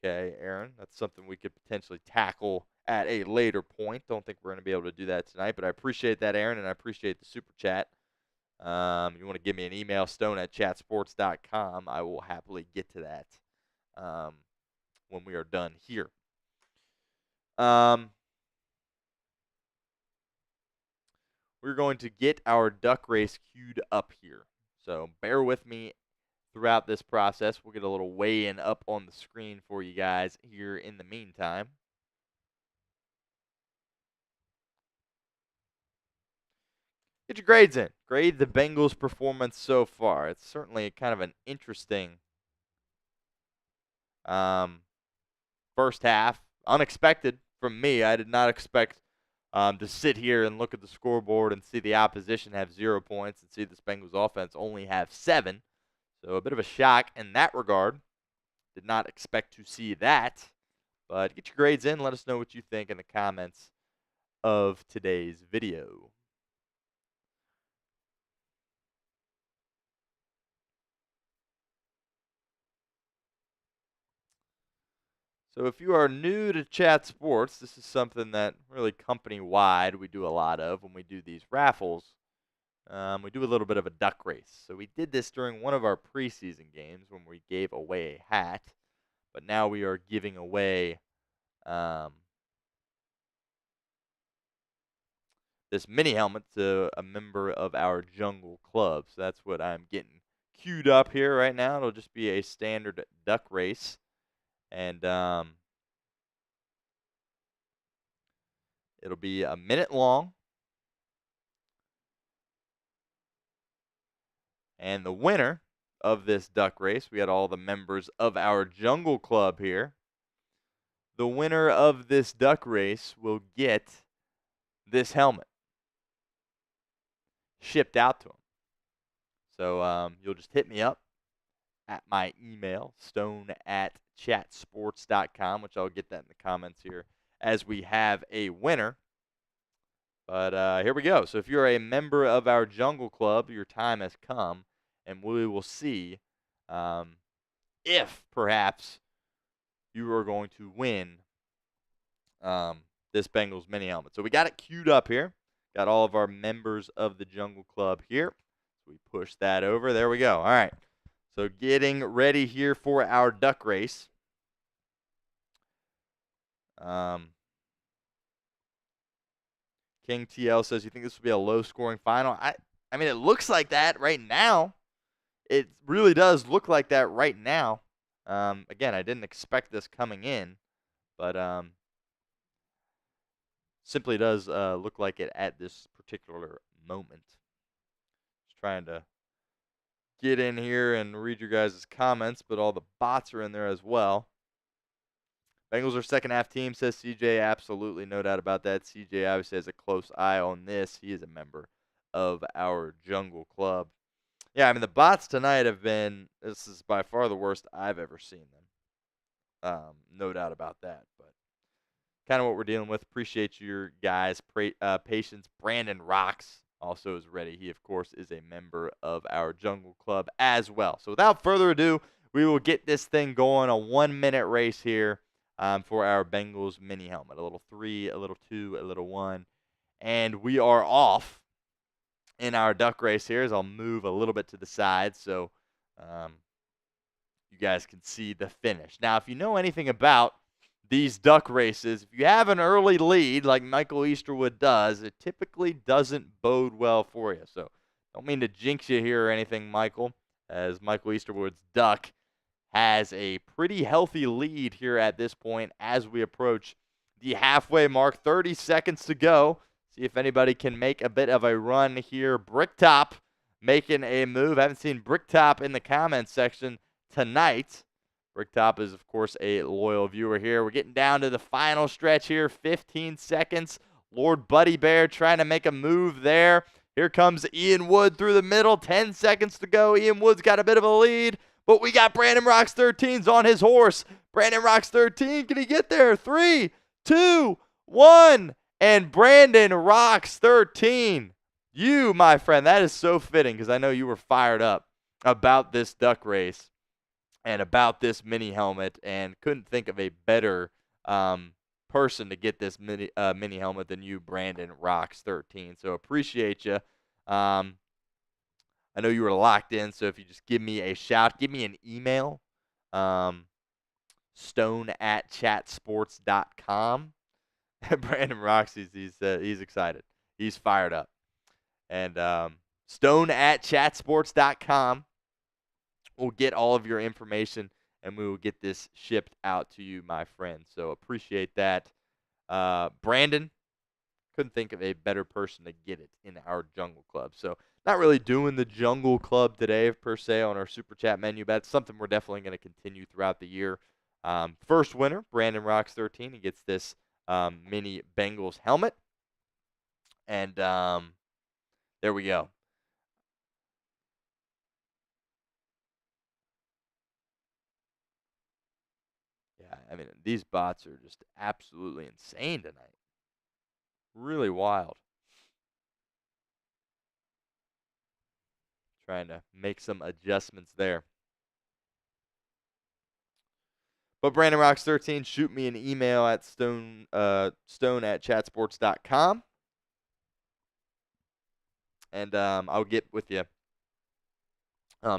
Okay, Aaron, that's something we could potentially tackle at a later point. Don't think we're going to be able to do that tonight, but I appreciate that, Aaron, and I appreciate the super chat. You want to give me an email, stone@chatsports.com. I will happily get to that when we are done here. We're going to get our duck race queued up here. So bear with me throughout this process. We'll get a little weigh-in up on the screen for you guys here in the meantime. Get your grades in. Grade the Bengals' performance so far. It's certainly kind of an interesting first half. Unexpected from me. I did not expect to sit here and look at the scoreboard and see the opposition have 0 points and see this Bengals offense only have 7. So a bit of a shock in that regard. Did not expect to see that. But get your grades in. Let us know what you think in the comments of today's video. So if you are new to Chat Sports, this is something that really company-wide we do a lot of when we do these raffles. We do a little bit of a duck race. So we did this during one of our preseason games when we gave away a hat. But now we are giving away this mini helmet to a member of our Jungle Club. So that's what I'm getting queued up here right now. It'll just be a standard duck race. And it'll be a minute long. And the winner of this duck race, we got all the members of our Jungle Club here. The winner of this duck race will get this helmet shipped out to them. So you'll just hit me up at my email, stone@chatsports.com, which I'll get that in the comments here as we have a winner. But here we go. So if you're a member of our Jungle Club, your time has come, and we will see if perhaps you are going to win this Bengals mini helmet. So we got it queued up here. Got all of our members of the Jungle Club here. So we push that over. There we go. All right. So getting ready here for our duck race. King TL says, you think this will be a low-scoring final? I mean, it looks like that right now. It really does look like that right now. Again, I didn't expect this coming in, but simply does look like it at this particular moment. Just trying to get in here and read your guys' comments, but all the bots are in there as well. Bengals are second half team, says CJ. Absolutely, no doubt about that. CJ obviously has a close eye on this. He is a member of our Jungle Club. Yeah, I mean, the bots tonight have been, this is by far the worst I've ever seen them. No doubt about that. But kind of what we're dealing with. Appreciate your guys' patience. Brandon Rocks also is ready. He, of course, is a member of our Jungle Club as well. So without further ado, we will get this thing going, a 1-minute race here for our Bengals mini helmet. A little 3, a little 2, a little 1. And we are off in our duck race here, as I'll move a little bit to the side so you guys can see the finish. Now, if you know anything about these duck races, if you have an early lead like Michael Easterwood does, it typically doesn't bode well for you. So don't mean to jinx you here or anything, Michael, as Michael Easterwood's duck has a pretty healthy lead here at this point as we approach the halfway mark. 30 seconds to go. See if anybody can make a bit of a run here. Bricktop making a move. I haven't seen Bricktop in the comments section tonight. Bricktop is, of course, a loyal viewer here. We're getting down to the final stretch here. 15 seconds. Lord Buddy Bear trying to make a move there. Here comes Ian Wood through the middle. 10 seconds to go. Ian Wood's got a bit of a lead. But we got Brandon Rocks 13's on his horse. Brandon Rocks 13, can he get there? 3, 2, 1. And Brandon Rocks 13. You, my friend, that is so fitting because I know you were fired up about this duck race and about this mini helmet and couldn't think of a better person to get this mini helmet than you, Brandon Rocks 13. So appreciate you. I know you were locked in, so if you just give me a shout, give me an email, stone@chatsports.com. Brandon Rocks, he's excited. He's fired up. And stone@chatsports.com. We'll get all of your information, and we will get this shipped out to you, my friend. So appreciate that. Brandon, couldn't think of a better person to get it in our Jungle Club. So not really doing the Jungle Club today, per se, on our Super Chat menu, but it's something we're definitely going to continue throughout the year. First winner, Brandon Rocks 13. He gets this mini Bengals helmet. And there we go. Yeah, I mean, these bots are just absolutely insane tonight. Really wild. Trying to make some adjustments there. But Brandon Rocks 13, shoot me an email at stone@chatsports.com. And I'll get with you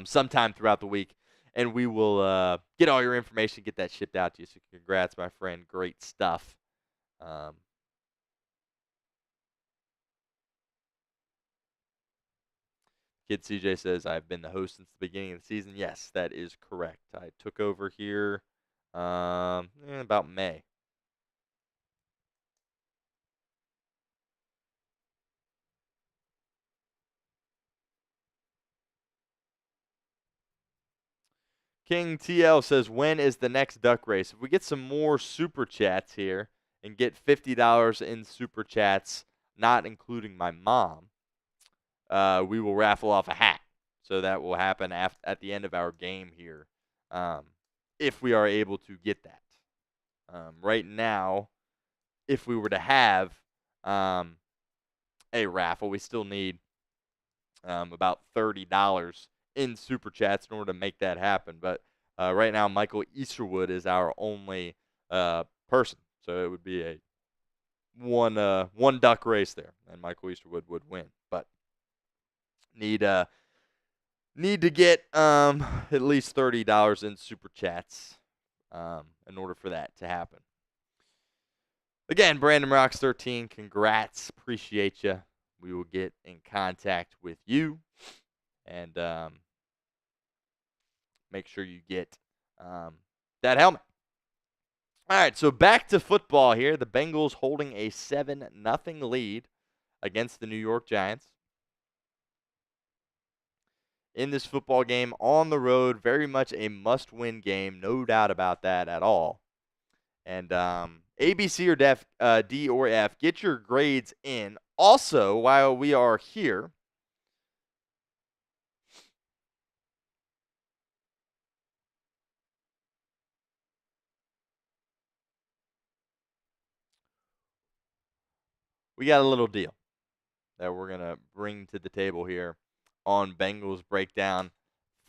sometime throughout the week. And we will get all your information, get that shipped out to you. So congrats, my friend. Great stuff. Kid CJ says, I've been the host since the beginning of the season. Yes, that is correct. I took over here in about May. King TL says, when is the next duck race? If we get some more super chats here and get $50 in super chats, not including my mom, we will raffle off a hat. So that will happen at the end of our game here, if we are able to get that. Right now, if we were to have a raffle, we still need about $30 in super chats in order to make that happen. But right now, Michael Easterwood is our only person, so it would be a one duck race there, and Michael Easterwood would win. But need to get at least $30 in super chats in order for that to happen. Again, Brandon Rocks 13, congrats, appreciate you. We will get in contact with you and make sure you get that helmet. All right, so back to football here. The Bengals holding a 7-0 lead against the New York Giants. In this football game on the road, very much a must-win game, no doubt about that at all. And A, B, C, or D, or F, get your grades in. Also, while we are here, we got a little deal. that we're going to bring to the table here on Bengals Breakdown.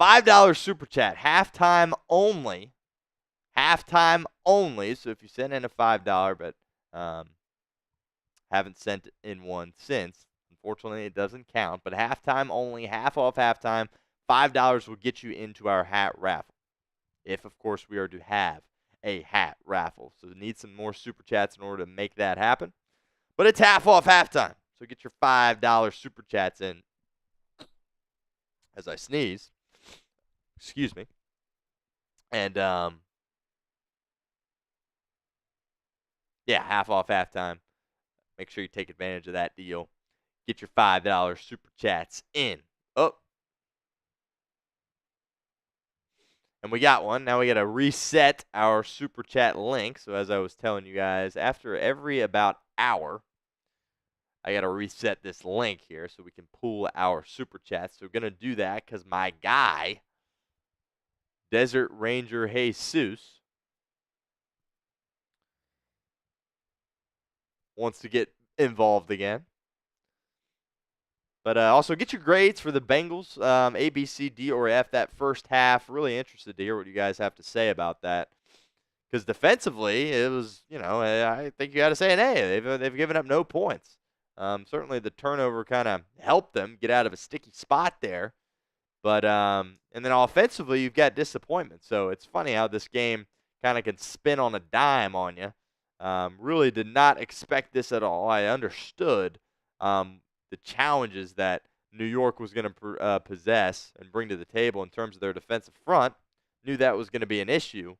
$5 Super Chat, halftime only. Halftime only. So if you send in a $5, but haven't sent in one since, unfortunately, it doesn't count. But halftime only, half off halftime. $5 will get you into our hat raffle. If, of course, we are to have a hat raffle. So we need some more Super Chats in order to make that happen. But it's half off halftime. So get your $5 Super Chats in as I sneeze. Excuse me. And, yeah, half off halftime. Make sure you take advantage of that deal. Get your $5 Super Chats in. Oh. And we got one. Now we got to reset our Super Chat link. So as I was telling you guys, after every about hour, I got to reset this link here so we can pull our Super Chats. So we're going to do that because my guy, Desert Ranger Jesus, wants to get involved again. But also get your grades for the Bengals, A, B, C, D, or F, that first half. Really interested to hear what you guys have to say about that. Because defensively, it was, I think you got to say an A. They've given up no points. Certainly the turnover kind of helped them get out of a sticky spot there. But and then offensively, you've got disappointment. So it's funny how this game kind of can spin on a dime on you. Really did not expect this at all. I understood the challenges that New York was going to possess and bring to the table in terms of their defensive front. Knew that was going to be an issue.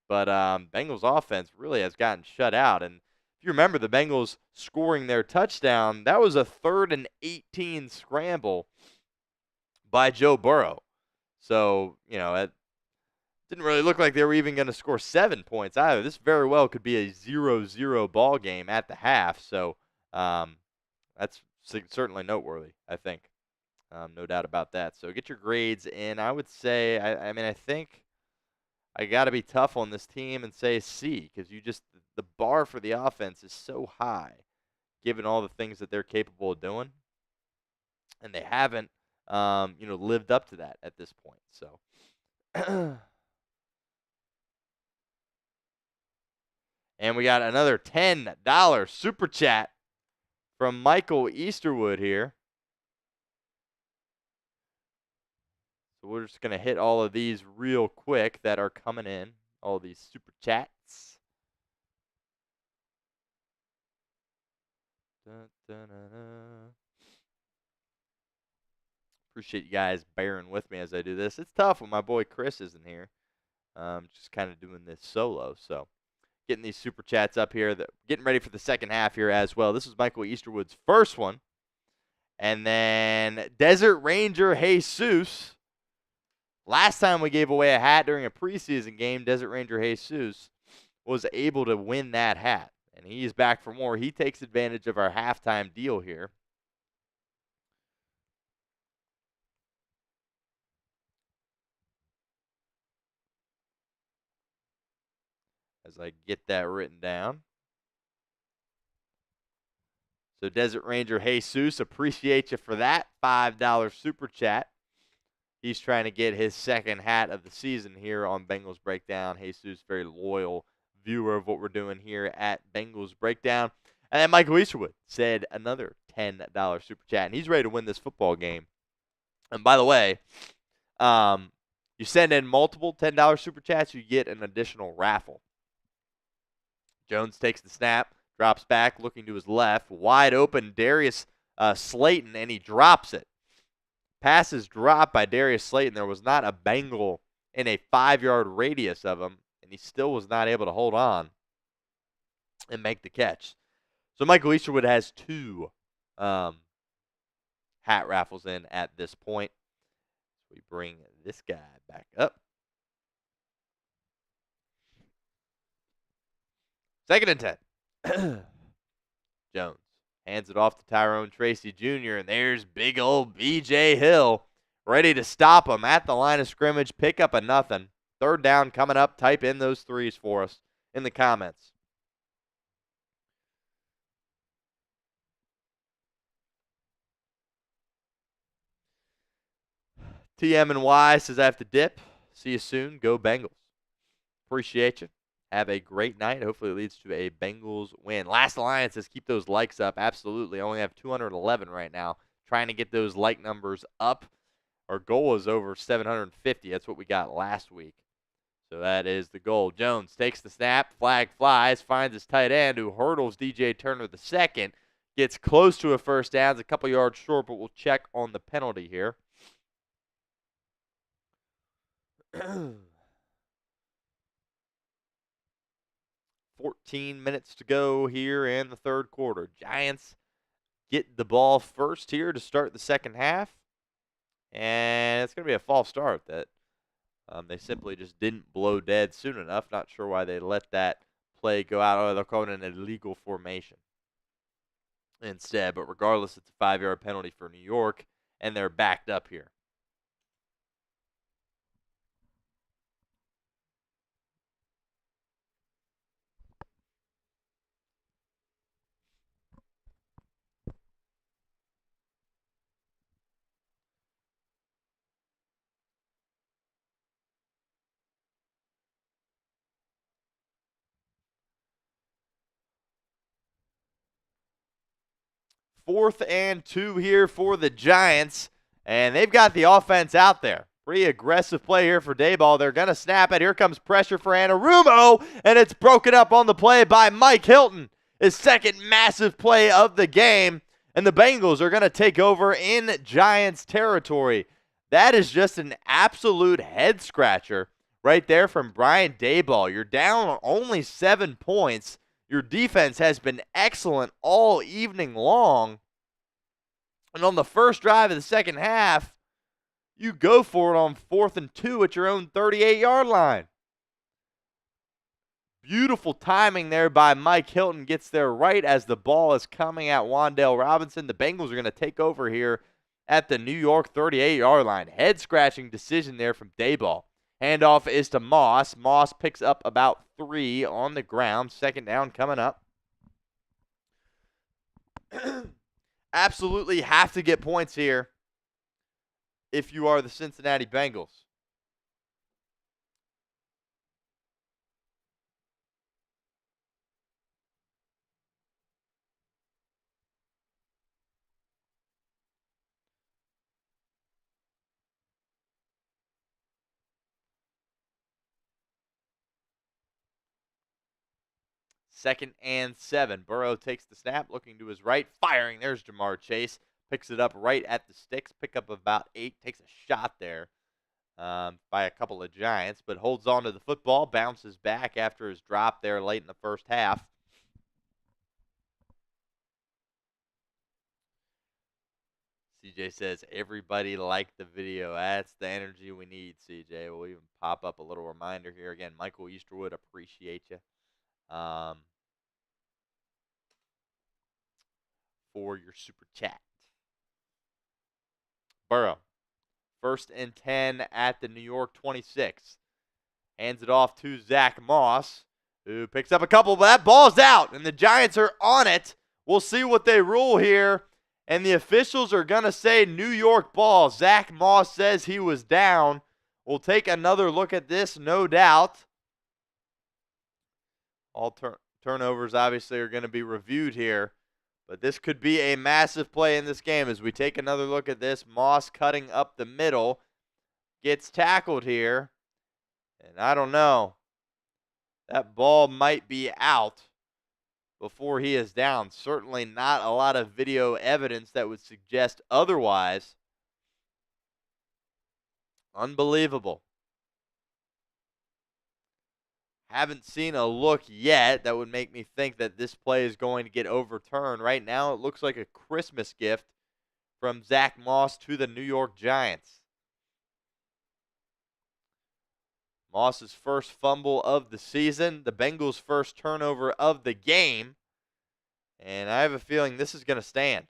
But Bengals offense really has gotten shut out. And if you remember the Bengals scoring their touchdown, that was a 3rd and 18 scramble by Joe Burrow. So, it didn't really look like they were even going to score 7 points either. This very well could be a 0-0 ball game at the half. So that's certainly noteworthy, I think. No doubt about that. So get your grades in. I would say, I think I got to be tough on this team and say C, because the bar for the offense is so high, given all the things that they're capable of doing, and they haven't, lived up to that at this point. So, and we got another $10 Super Chat from Michael Easterwood here. So we're just going to hit all of these real quick that are coming in, all these Super Chats. Dun, dun, dun, dun. Appreciate you guys bearing with me as I do this. It's tough when my boy Chris isn't here. Just kind of doing this solo. So getting these Super Chats up here. Getting ready for the second half here as well. This was Michael Easterwood's first one. And then Desert Ranger Jesus. Last time we gave away a hat during a preseason game, Desert Ranger Jesus was able to win that hat. And he's back for more. He takes advantage of our halftime deal here. As I get that written down. So Desert Ranger Jesus, appreciate you for that $5 Super Chat. He's trying to get his second hat of the season here on Bengals Breakdown. Jesus, very loyal viewer of what we're doing here at Bengals Breakdown. And then Michael Easterwood said another $10 Super Chat, and he's ready to win this football game. And by the way, you send in multiple $10 Super Chats, you get an additional raffle. Jones takes the snap, drops back, looking to his left. Wide open, Darius Slayton, and he drops it. Pass is dropped by Darius Slayton. There was not a Bengal in a 5-yard radius of him, and he still was not able to hold on and make the catch. So Michael Easterwood has 2 hat raffles in at this point. We bring this guy back up. Second and 10. Jones hands it off to Tyrone Tracy Jr., and there's big old B.J. Hill ready to stop him at the line of scrimmage, pick up a nothing. Third down coming up. Type in those threes for us in the comments. TM and Y says I have to dip. See you soon. Go Bengals. Appreciate you. Have a great night. Hopefully it leads to a Bengals win. Last Alliance says keep those likes up. Absolutely. I only have 211 right now. Trying to get those like numbers up. Our goal is over 750. That's what we got last week. So that is the goal. Jones takes the snap. Flag flies. Finds his tight end who hurdles DJ Turner the second. Gets close to a first down. It's a couple yards short, but we'll check on the penalty here. 14 minutes to go here in the third quarter. Giants get the ball first here to start the second half. And it's going to be a false start that they simply just didn't blow dead soon enough. Not sure why they let that play go out. Oh, they're calling it an illegal formation instead. But regardless, it's a 5-yard penalty for New York, and they're backed up here. Fourth and 2 here for the Giants, and they've got the offense out there. Pretty aggressive play here for Dayball. They're going to snap it. Here comes pressure for Anarumo, and it's broken up on the play by Mike Hilton. His second massive play of the game, and the Bengals are going to take over in Giants territory. That is just an absolute head-scratcher right there from Brian Dayball. You're down only 7 points. Your defense has been excellent all evening long. And on the first drive of the second half, you go for it on 4th and 2 at your own 38-yard line. Beautiful timing there by Mike Hilton. Gets there right as the ball is coming at Wan'Dale Robinson. The Bengals are going to take over here at the New York 38-yard line. Head-scratching decision there from Dayball. Handoff is to Moss. Moss picks up about 3 on the ground. Second down coming up. Absolutely have to get points here if you are the Cincinnati Bengals. Second and 7. Burrow takes the snap, looking to his right, firing. There's Jamar Chase. Picks it up right at the sticks. Pick up about 8. Takes a shot there by a couple of Giants, but holds on to the football. Bounces back after his drop there late in the first half. CJ says, everybody liked the video. That's the energy we need, CJ. We'll even pop up a little reminder here. Again, Michael Easterwood, appreciate you. For your super chat. Burrow, 1st and 10 at the New York 26. Hands it off to Zach Moss, who picks up a couple, but that ball's out, and the Giants are on it. We'll see what they rule here, and the officials are going to say New York ball. Zach Moss says he was down. We'll take another look at this, no doubt. All turnovers obviously are going to be reviewed here. But this could be a massive play in this game as we take another look at this. Moss cutting up the middle. Gets tackled here. And I don't know. That ball might be out before he is down. Certainly not a lot of video evidence that would suggest otherwise. Unbelievable. Haven't seen a look yet that would make me think that this play is going to get overturned. Right now, it looks like a Christmas gift from Zach Moss to the New York Giants. Moss's first fumble of the season, the Bengals' first turnover of the game, and I have a feeling this is going to stand.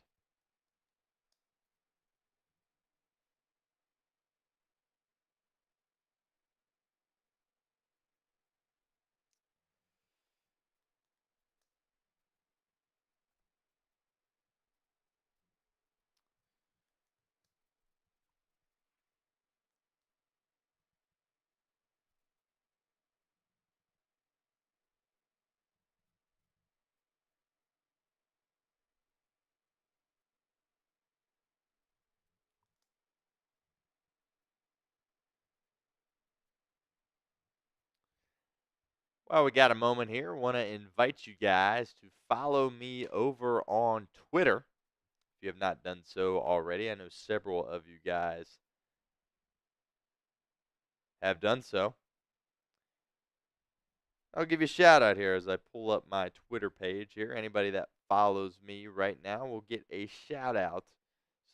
Well, we got a moment here. Want to invite you guys to follow me over on Twitter if you have not done so already. I know several of you guys have done so. I'll give you a shout out here as I pull up my Twitter page here. Anybody that follows me right now will get a shout out.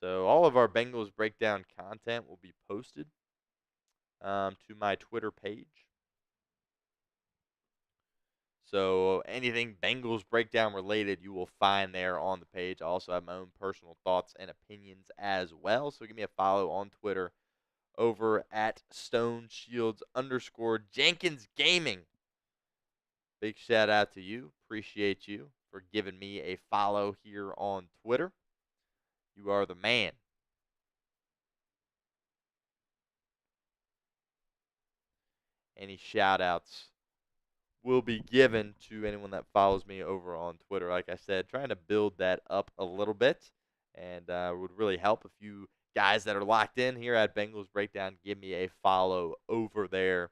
So all of our Bengals Breakdown content will be posted to my Twitter page. So anything Bengals Breakdown related, you will find there on the page. I also have my own personal thoughts and opinions as well. So give me a follow on Twitter over at StoneShields_Jenkins Gaming. Big shout out to you. Appreciate you for giving me a follow here on Twitter. You are the man. Any shout outs will be given to anyone that follows me over on Twitter. Like I said, trying to build that up a little bit, and would really help if you guys that are locked in here at Bengals Breakdown give me a follow over there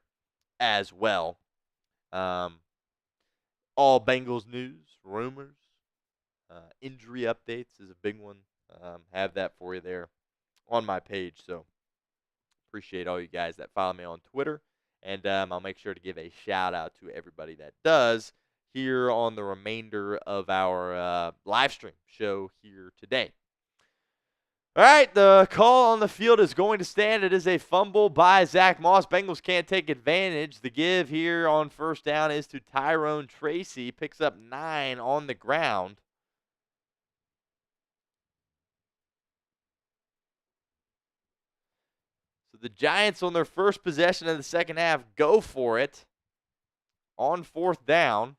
as well. All Bengals news, rumors, injury updates is a big one. Have that for you there on my page. So appreciate all you guys that follow me on Twitter. And I'll make sure to give a shout out to everybody that does here on the remainder of our live stream show here today. All right, the call on the field is going to stand. It is a fumble by Zach Moss. Bengals can't take advantage. The give here on first down is to Tyrone Tracy. Picks up 9 on the ground. So the Giants on their first possession of the second half go for it on fourth down.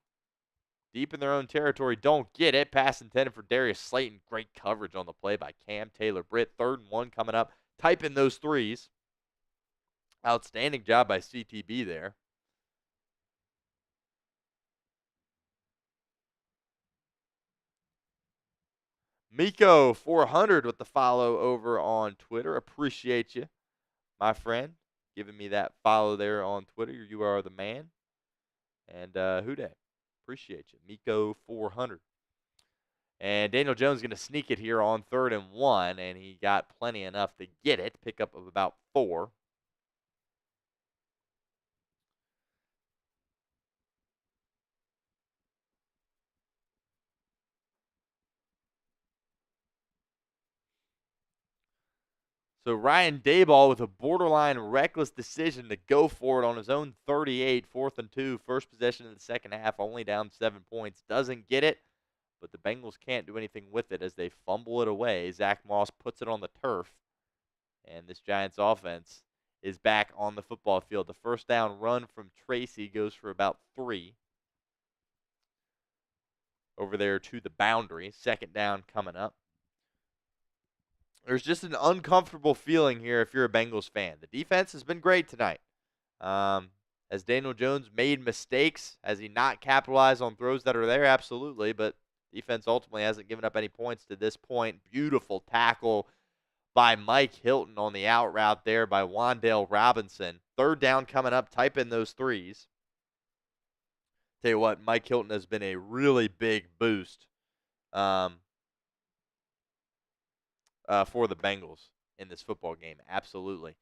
Deep in their own territory, don't get it. Pass intended for Darius Slayton. Great coverage on the play by Cam Taylor-Britt. 3rd and 1 coming up. Type in those threes. Outstanding job by CTB there. Miko 400 with the follow over on Twitter. Appreciate you, my friend, giving me that follow there on Twitter. You are the man. And who dat? Appreciate you. Miko 400. And Daniel Jones is going to sneak it here on 3rd and 1, and he got plenty enough to get it. Pickup of about 4. So Ryan Daboll with a borderline reckless decision to go for it on his own 38, 4th and 2, first possession in the second half, only down 7 points. Doesn't get it, but the Bengals can't do anything with it as they fumble it away. Zach Moss puts it on the turf, and this Giants offense is back on the football field. The first down run from Tracy goes for about 3. Over there to the boundary. Second down coming up. There's just an uncomfortable feeling here if you're a Bengals fan. The defense has been great tonight. Has Daniel Jones made mistakes? Has he not capitalized on throws that are there? Absolutely, but defense ultimately hasn't given up any points to this point. Beautiful tackle by Mike Hilton on the out route there by Wan'Dale Robinson. 3rd down coming up. Type in those threes. Tell you what, Mike Hilton has been a really big boost for the Bengals in this football game. Absolutely.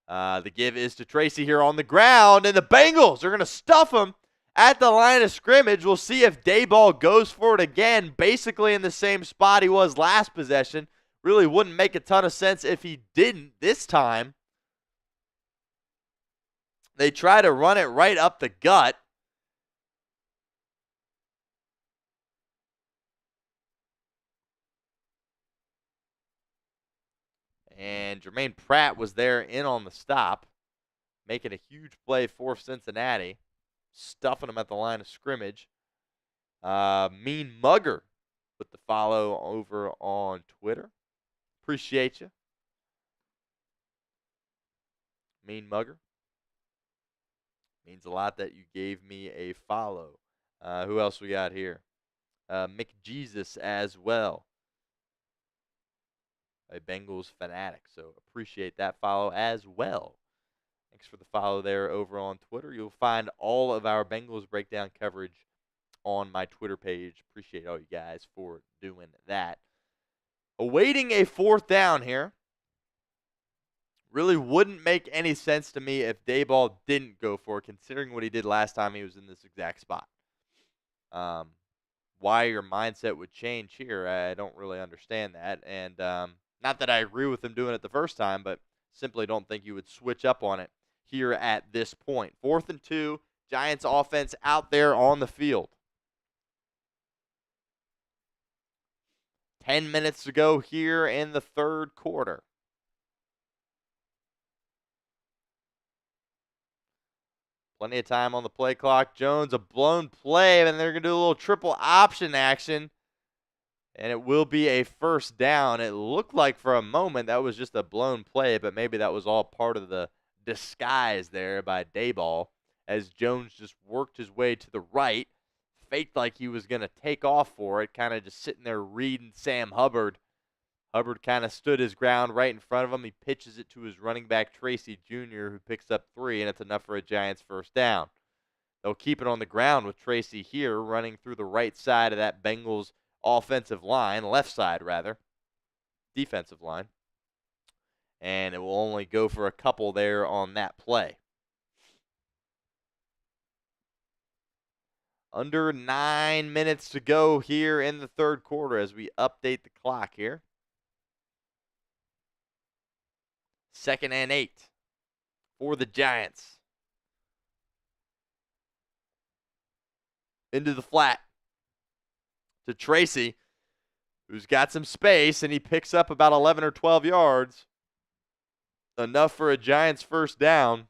The give is to Tracy here on the ground, and the Bengals are going to stuff him at the line of scrimmage. We'll see if Daboll goes for it again, basically in the same spot he was last possession. Really wouldn't make a ton of sense if he didn't this time. They try to run it right up the gut. And Jermaine Pratt was there in on the stop, making a huge play for Cincinnati, stuffing them at the line of scrimmage. Mean Mugger with the follow over on Twitter. Appreciate you. Mean Mugger. Means a lot that you gave me a follow. Who else we got here? McJesus as well. A Bengals fanatic. So appreciate that follow as well. Thanks for the follow there over on Twitter. You'll find all of our Bengals breakdown coverage on my Twitter page. Appreciate all you guys for doing that. Awaiting a fourth down here. Really wouldn't make any sense to me if Daboll didn't go for it, considering what he did last time he was in this exact spot. Why your mindset would change here, I don't really understand that. And not that I agree with him doing it the first time, but simply don't think you would switch up on it here at this point. 4th and 2, Giants offense out there on the field. 10 minutes to go here in the third quarter. Plenty of time on the play clock. Jones, a blown play, and they're going to do a little triple option action. And it will be a first down. It looked like for a moment that was just a blown play, but maybe that was all part of the disguise there by Daboll as Jones just worked his way to the right, faked like he was going to take off for it, kind of just sitting there reading Sam Hubbard. Hubbard kind of stood his ground right in front of him. He pitches it to his running back, Tracy Jr., who picks up 3, and it's enough for a Giants first down. They'll keep it on the ground with Tracy here running through the right side of that Bengals offensive line, left side rather, defensive line. And it will only go for a couple there on that play. Under 9 minutes to go here in the third quarter as we update the clock here. 2nd and 8 for the Giants. Into the flat to Tracy, who's got some space, and he picks up about 11 or 12 yards. Enough for a Giants first down.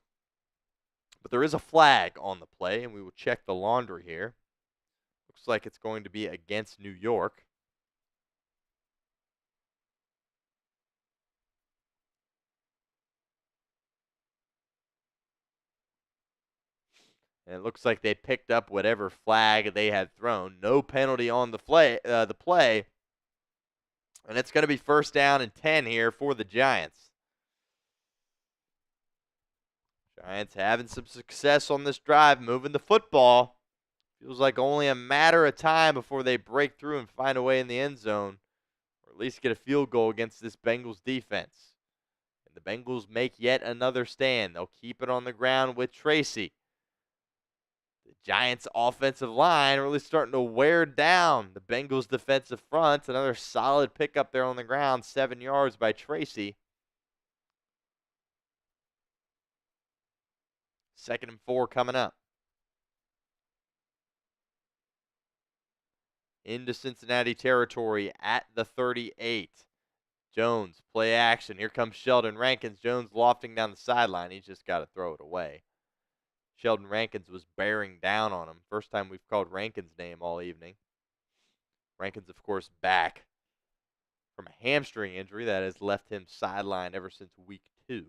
But there is a flag on the play, and we will check the laundry here. Looks like it's going to be against New York. And it looks like they picked up whatever flag they had thrown. No penalty on the play. And it's going to be first down and 10 here for the Giants. Giants having some success on this drive, moving the football. Feels like only a matter of time before they break through and find a way in the end zone, or at least get a field goal against this Bengals defense. And the Bengals make yet another stand. They'll keep it on the ground with Tracy. The Giants' offensive line really starting to wear down the Bengals' defensive front. Another solid pickup there on the ground, 7 yards by Tracy. 2nd and 4 coming up. Into Cincinnati territory at the 38. Jones, play action. Here comes Sheldon Rankins. Jones lofting down the sideline. He's just got to throw it away. Sheldon Rankins was bearing down on him. First time we've called Rankins' name all evening. Rankins, of course, back from a hamstring injury that has left him sidelined ever since week 2.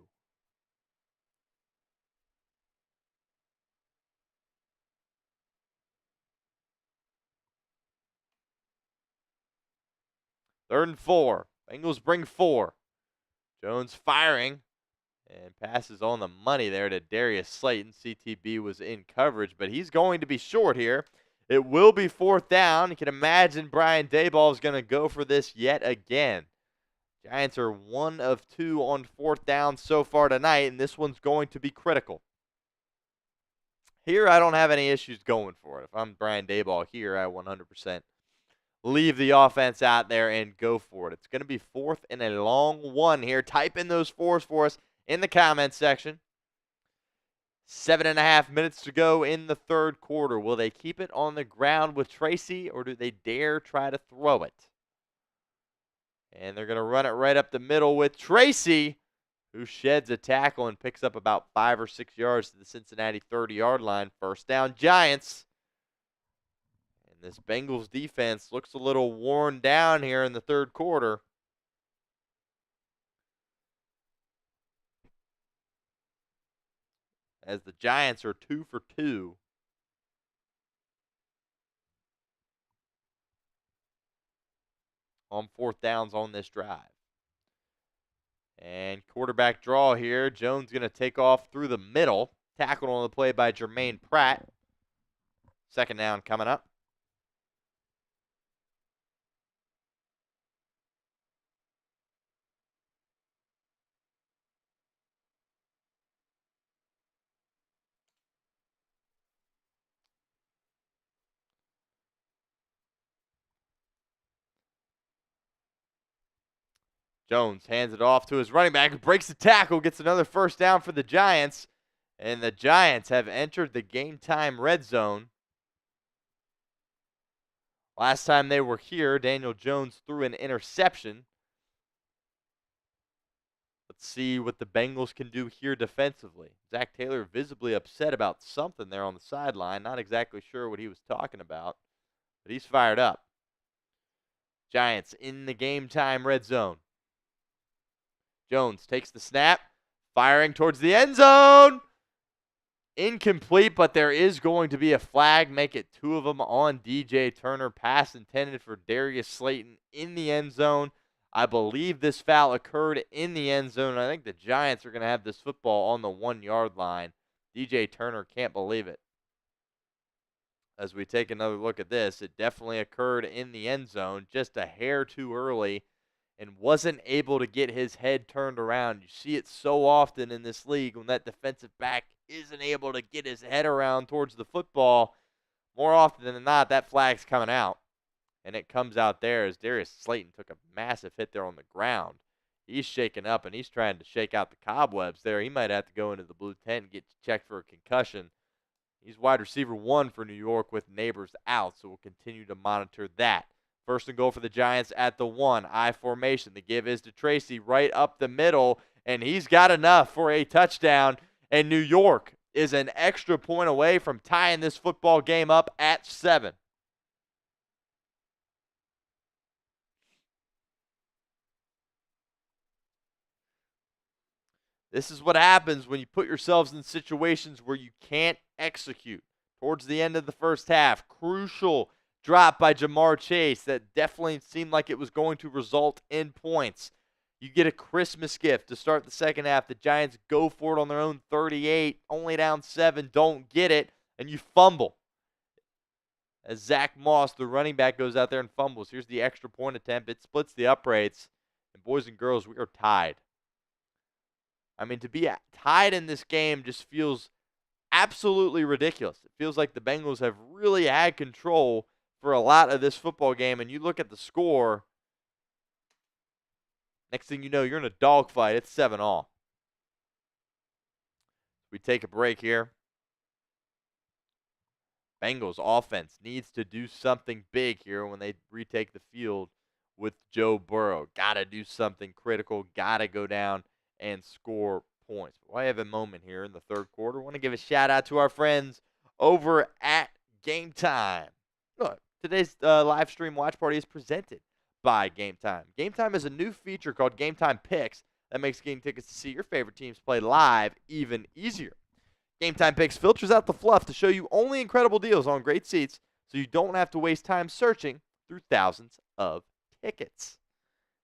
Third and 4. Bengals bring 4. Jones firing and passes on the money there to Darius Slayton. CTB was in coverage, but he's going to be short here. It will be 4th down. You can imagine Brian Daboll is going to go for this yet again. Giants are 1 of 2 on 4th down so far tonight, and this one's going to be critical. Here, I don't have any issues going for it. If I'm Brian Daboll here, I 100% leave the offense out there and go for it. It's going to be 4th and a long one here. Type in those 4s for us in the comments section. 7.5 minutes to go in the third quarter. Will they keep it on the ground with Tracy, or do they dare try to throw it? And they're going to run it right up the middle with Tracy, who sheds a tackle and picks up about 5 or 6 yards to the Cincinnati 30-yard line. First down, Giants. And this Bengals defense looks a little worn down here in the third quarter. As the Giants are 2 for 2 on 4th downs on this drive. And quarterback draw here. Jones going to take off through the middle. Tackled on the play by Jermaine Pratt. Second down coming up. Jones hands it off to his running back, breaks the tackle, gets another first down for the Giants. And the Giants have entered the game time red zone. Last time they were here, Daniel Jones threw an interception. Let's see what the Bengals can do here defensively. Zach Taylor visibly upset about something there on the sideline. Not exactly sure what he was talking about, but he's fired up. Giants in the game time red zone. Jones takes the snap, firing towards the end zone. Incomplete, but there is going to be a flag. Make it 2 of them on DJ Turner. Pass intended for Darius Slayton in the end zone. I believe this foul occurred in the end zone. I think the Giants are going to have this football on the 1-yard line. DJ Turner can't believe it. As we take another look at this, it definitely occurred in the end zone, just a hair too early, and wasn't able to get his head turned around. You see it so often in this league when that defensive back isn't able to get his head around towards the football. More often than not, that flag's coming out. And it comes out there as Darius Slayton took a massive hit there on the ground. He's shaking up, and he's trying to shake out the cobwebs there. He might have to go into the blue tent and get checked for a concussion. He's wide receiver 1 for New York with Neighbors out, so we'll continue to monitor that. First and goal for the Giants at the 1. I formation. The give is to Tracy right up the middle, and he's got enough for a touchdown. And New York is an extra point away from tying this football game up at 7. This is what happens when you put yourselves in situations where you can't execute. Towards the end of the first half, crucial drop by Jamar Chase that definitely seemed like it was going to result in points. You get a Christmas gift to start the second half. The Giants go for it on their own 38, only down 7, don't get it, and you fumble. As Zach Moss, the running back, goes out there and fumbles. Here's the extra point attempt. It splits the uprights. And boys and girls, we are tied. I mean, to be tied in this game just feels absolutely ridiculous. It feels like the Bengals have really had control for a lot of this football game, and you look at the score, next thing you know, you're in a dogfight. It's 7-all. We take a break here. Bengals offense needs to do something big here when they retake the field with Joe Burrow. Got to do something critical. Got to go down and score points. Well, I have a moment here in the third quarter. I want to give a shout out to our friends over at Game Time. Look, today's live stream watch party is presented by Game Time. Game Time is a new feature called Game Time Picks that makes getting tickets to see your favorite teams play live even easier. Game Time Picks filters out the fluff to show you only incredible deals on great seats so you don't have to waste time searching through thousands of tickets.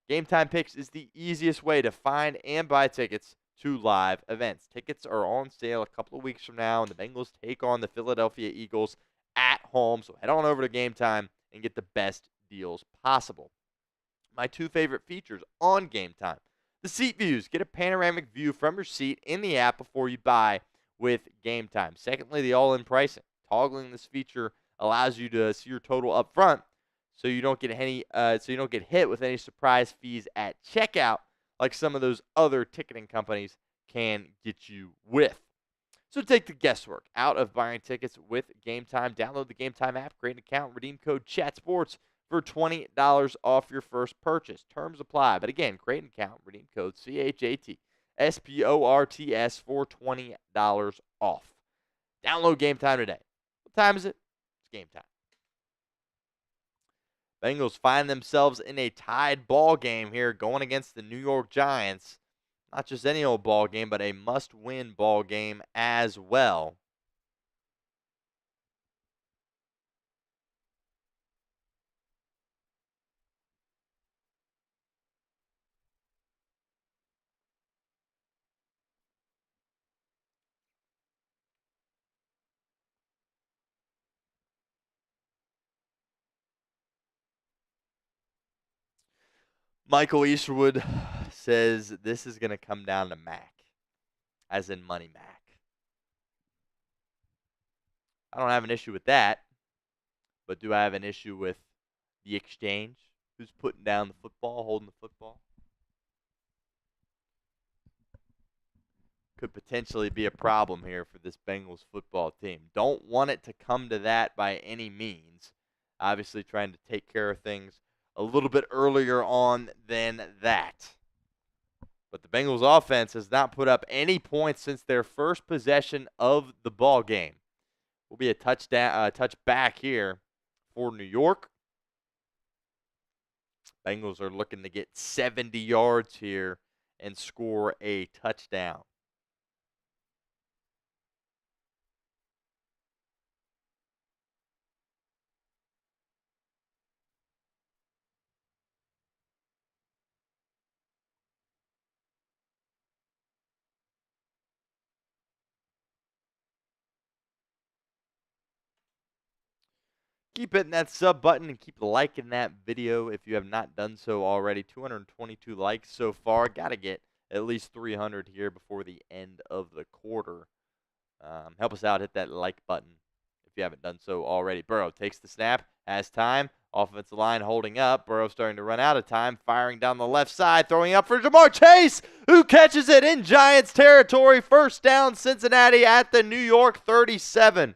Game Time Picks is the easiest way to find and buy tickets to live events. Tickets are on sale a couple of weeks from now, and the Bengals take on the Philadelphia Eagles at home. So head on over to Game Time and get the best deals possible. My 2 favorite features on Game Time. The seat views. Get a panoramic view from your seat in the app before you buy with Game Time. Secondly, the all-in pricing. Toggling this feature allows you to see your total up front, so you don't get hit with any surprise fees at checkout like some of those other ticketing companies can get you with. So take the guesswork out of buying tickets with Game Time. Download the Game Time app, create an account, redeem code ChatSports for $20 off your first purchase. Terms apply. But again, create an account, redeem code CHATSPORTS for $20 off. Download Game Time today. What time is it? It's game time. Bengals find themselves in a tied ball game here going against the New York Giants. Not just any old ball game, but a must-win ball game as well. Michael Easterwood says this is going to come down to Mac, as in Money Mac. I don't have an issue with that, but do I have an issue with the exchange? Who's putting down the football, holding the football? Could potentially be a problem here for this Bengals football team. Don't want it to come to that by any means. Obviously, trying to take care of things a little bit earlier on than that. But the Bengals offense has not put up any points since their first possession of the ball game. Will be a touchback here for New York. Bengals are looking to get 70 yards here and score a touchdown. Keep hitting that sub button and keep liking that video if you have not done so already. 222 likes so far. Got to get at least 300 here before the end of the quarter. Help us out. Hit that like button if you haven't done so already. Burrow takes the snap. Has time. Offensive line holding up. Burrow starting to run out of time. Firing down the left side. Throwing up for Jamar Chase, who catches it in Giants territory. First down, Cincinnati at the New York 37.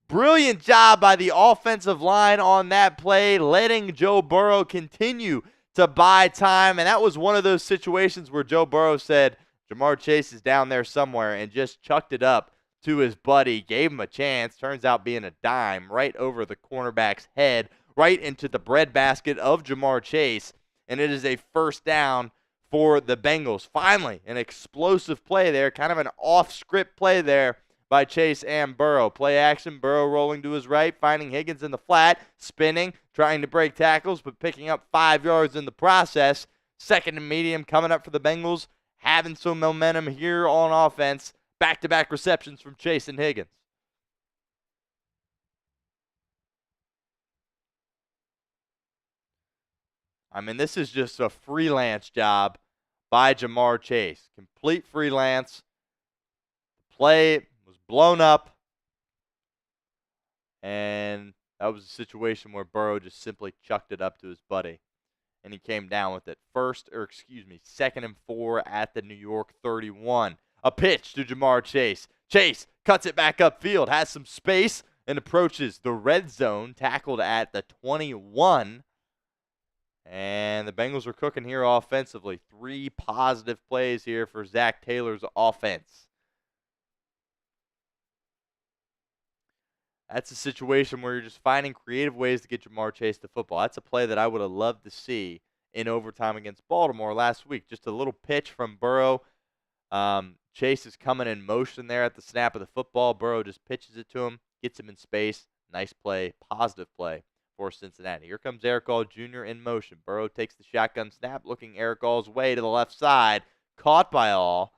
Brilliant job by the offensive line on that play, letting Joe Burrow continue to buy time. And that was one of those situations where Joe Burrow said, Jamar Chase is down there somewhere, and just chucked it up to his buddy, gave him a chance. Turns out being a dime right over the cornerback's head, right into the breadbasket of Jamar Chase. And it is a first down for the Bengals. Finally, an explosive play there, kind of an off-script play there by Chase and Burrow. Play action, Burrow rolling to his right, finding Higgins in the flat, spinning, trying to break tackles, but picking up 5 yards in the process. Second and medium coming up for the Bengals, having some momentum here on offense. Back-to-back receptions from Chase and Higgins. I mean, this is just a freelance job by Jamar Chase. Complete freelance. The play was blown up, and that was a situation where Burrow just simply chucked it up to his buddy, and he came down with it. Second and 4 at the New York 31. A pitch to Jamar Chase. Chase cuts it back upfield, has some space, and approaches the red zone, tackled at the 21. And the Bengals are cooking here offensively. 3 positive plays here for Zach Taylor's offense. That's a situation where you're just finding creative ways to get Jamar Chase the football. That's a play that I would have loved to see in overtime against Baltimore last week. Just a little pitch from Burrow. Chase is coming in motion there at the snap of the football. Burrow just pitches it to him, gets him in space. Nice play, positive play for Cincinnati. Here comes Eric All Jr. in motion. Burrow takes the shotgun snap, looking Eric All's way to the left side. Caught by All,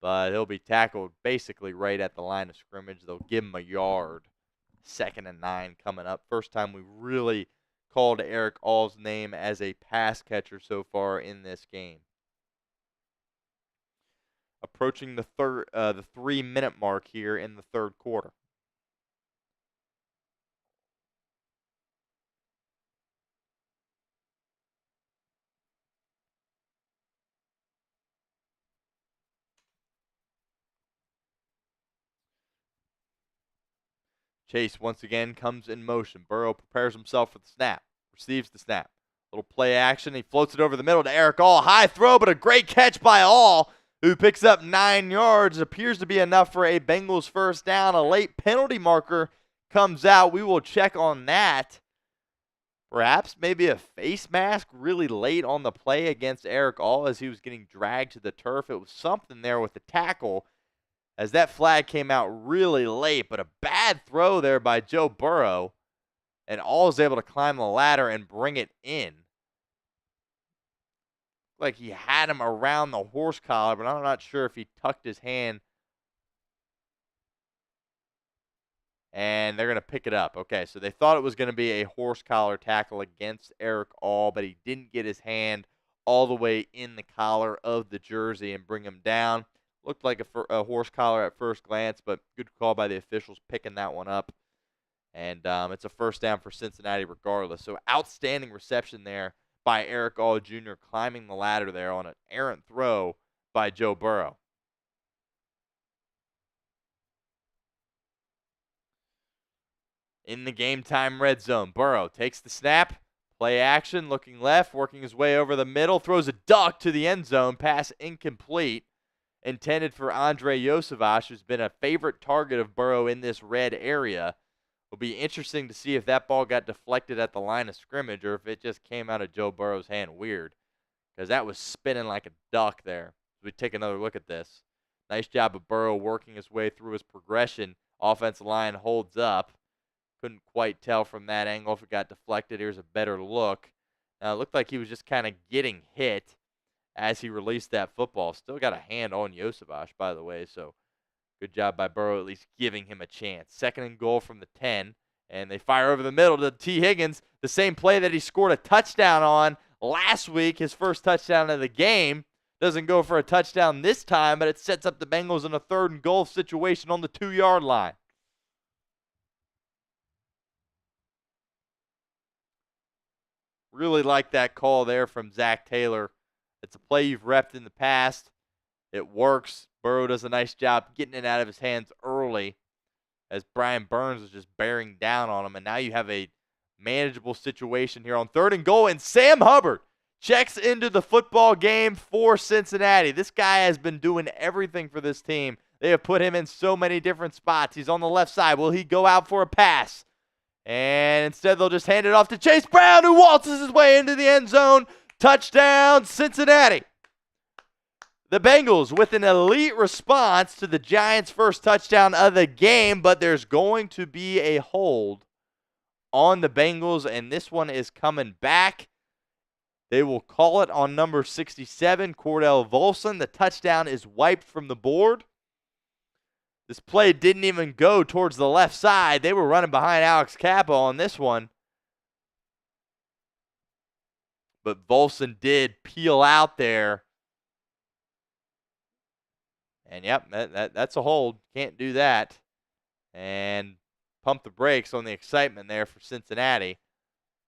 but he'll be tackled basically right at the line of scrimmage. They'll give him a yard. 2nd and 9 coming up. First time we really called Eric All's name as a pass catcher so far in this game. Approaching the 3-minute mark here in the third quarter. Chase once again comes in motion. Burrow prepares himself for the snap. Receives the snap. Little play action. He floats it over the middle to Eric All. High throw, but a great catch by All, who picks up 9 yards. It appears to be enough for a Bengals first down. A late penalty marker comes out. We will check on that. Perhaps maybe a face mask really late on the play against Eric All as he was getting dragged to the turf. It was something there with the tackle as that flag came out really late, but a bad throw there by Joe Burrow, and All is able to climb the ladder and bring it in. Like he had him around the horse collar, but I'm not sure if he tucked his hand. And they're going to pick it up. Okay, so they thought it was going to be a horse collar tackle against Eric All, but he didn't get his hand all the way in the collar of the jersey and bring him down. Looked like a horse collar at first glance, but good call by the officials picking that one up. And it's a first down for Cincinnati regardless. So outstanding reception there by Eric All Jr. climbing the ladder there on an errant throw by Joe Burrow. In the game time red zone, Burrow takes the snap, play action, looking left, working his way over the middle, throws a duck to the end zone, pass incomplete, intended for Andrei Iosivas, who's been a favorite target of Burrow in this red area. It'll be interesting to see if that ball got deflected at the line of scrimmage or if it just came out of Joe Burrow's hand weird, because that was spinning like a duck there. We take another look at this. Nice job of Burrow working his way through his progression. Offensive line holds up. Couldn't quite tell from that angle if it got deflected. Here's a better look. Now, it looked like he was just kind of getting hit as he released that football. Still got a hand on Iosivas, by the way, so good job by Burrow at least giving him a chance. 2nd and goal from the 10, and they fire over the middle to T. Higgins, the same play that he scored a touchdown on last week, his first touchdown of the game. Doesn't go for a touchdown this time, but it sets up the Bengals in a 3rd and goal situation on the 2-yard line. Really like that call there from Zach Taylor. It's a play you've repped in the past. It works. Burrow does a nice job getting it out of his hands early as Brian Burns was just bearing down on him. And now you have a manageable situation here on 3rd and goal. And Sam Hubbard checks into the football game for Cincinnati. This guy has been doing everything for this team. They have put him in so many different spots. He's on the left side. Will he go out for a pass? And instead, they'll just hand it off to Chase Brown, who waltzes his way into the end zone. Touchdown, Cincinnati. The Bengals with an elite response to the Giants' first touchdown of the game, but there's going to be a hold on the Bengals, and this one is coming back. They will call it on number 67, Cordell Volson. The touchdown is wiped from the board. This play didn't even go towards the left side. They were running behind Alex Kappa on this one. But Volson did peel out there. And, yep, that's a hold. Can't do that. And pump the brakes on the excitement there for Cincinnati.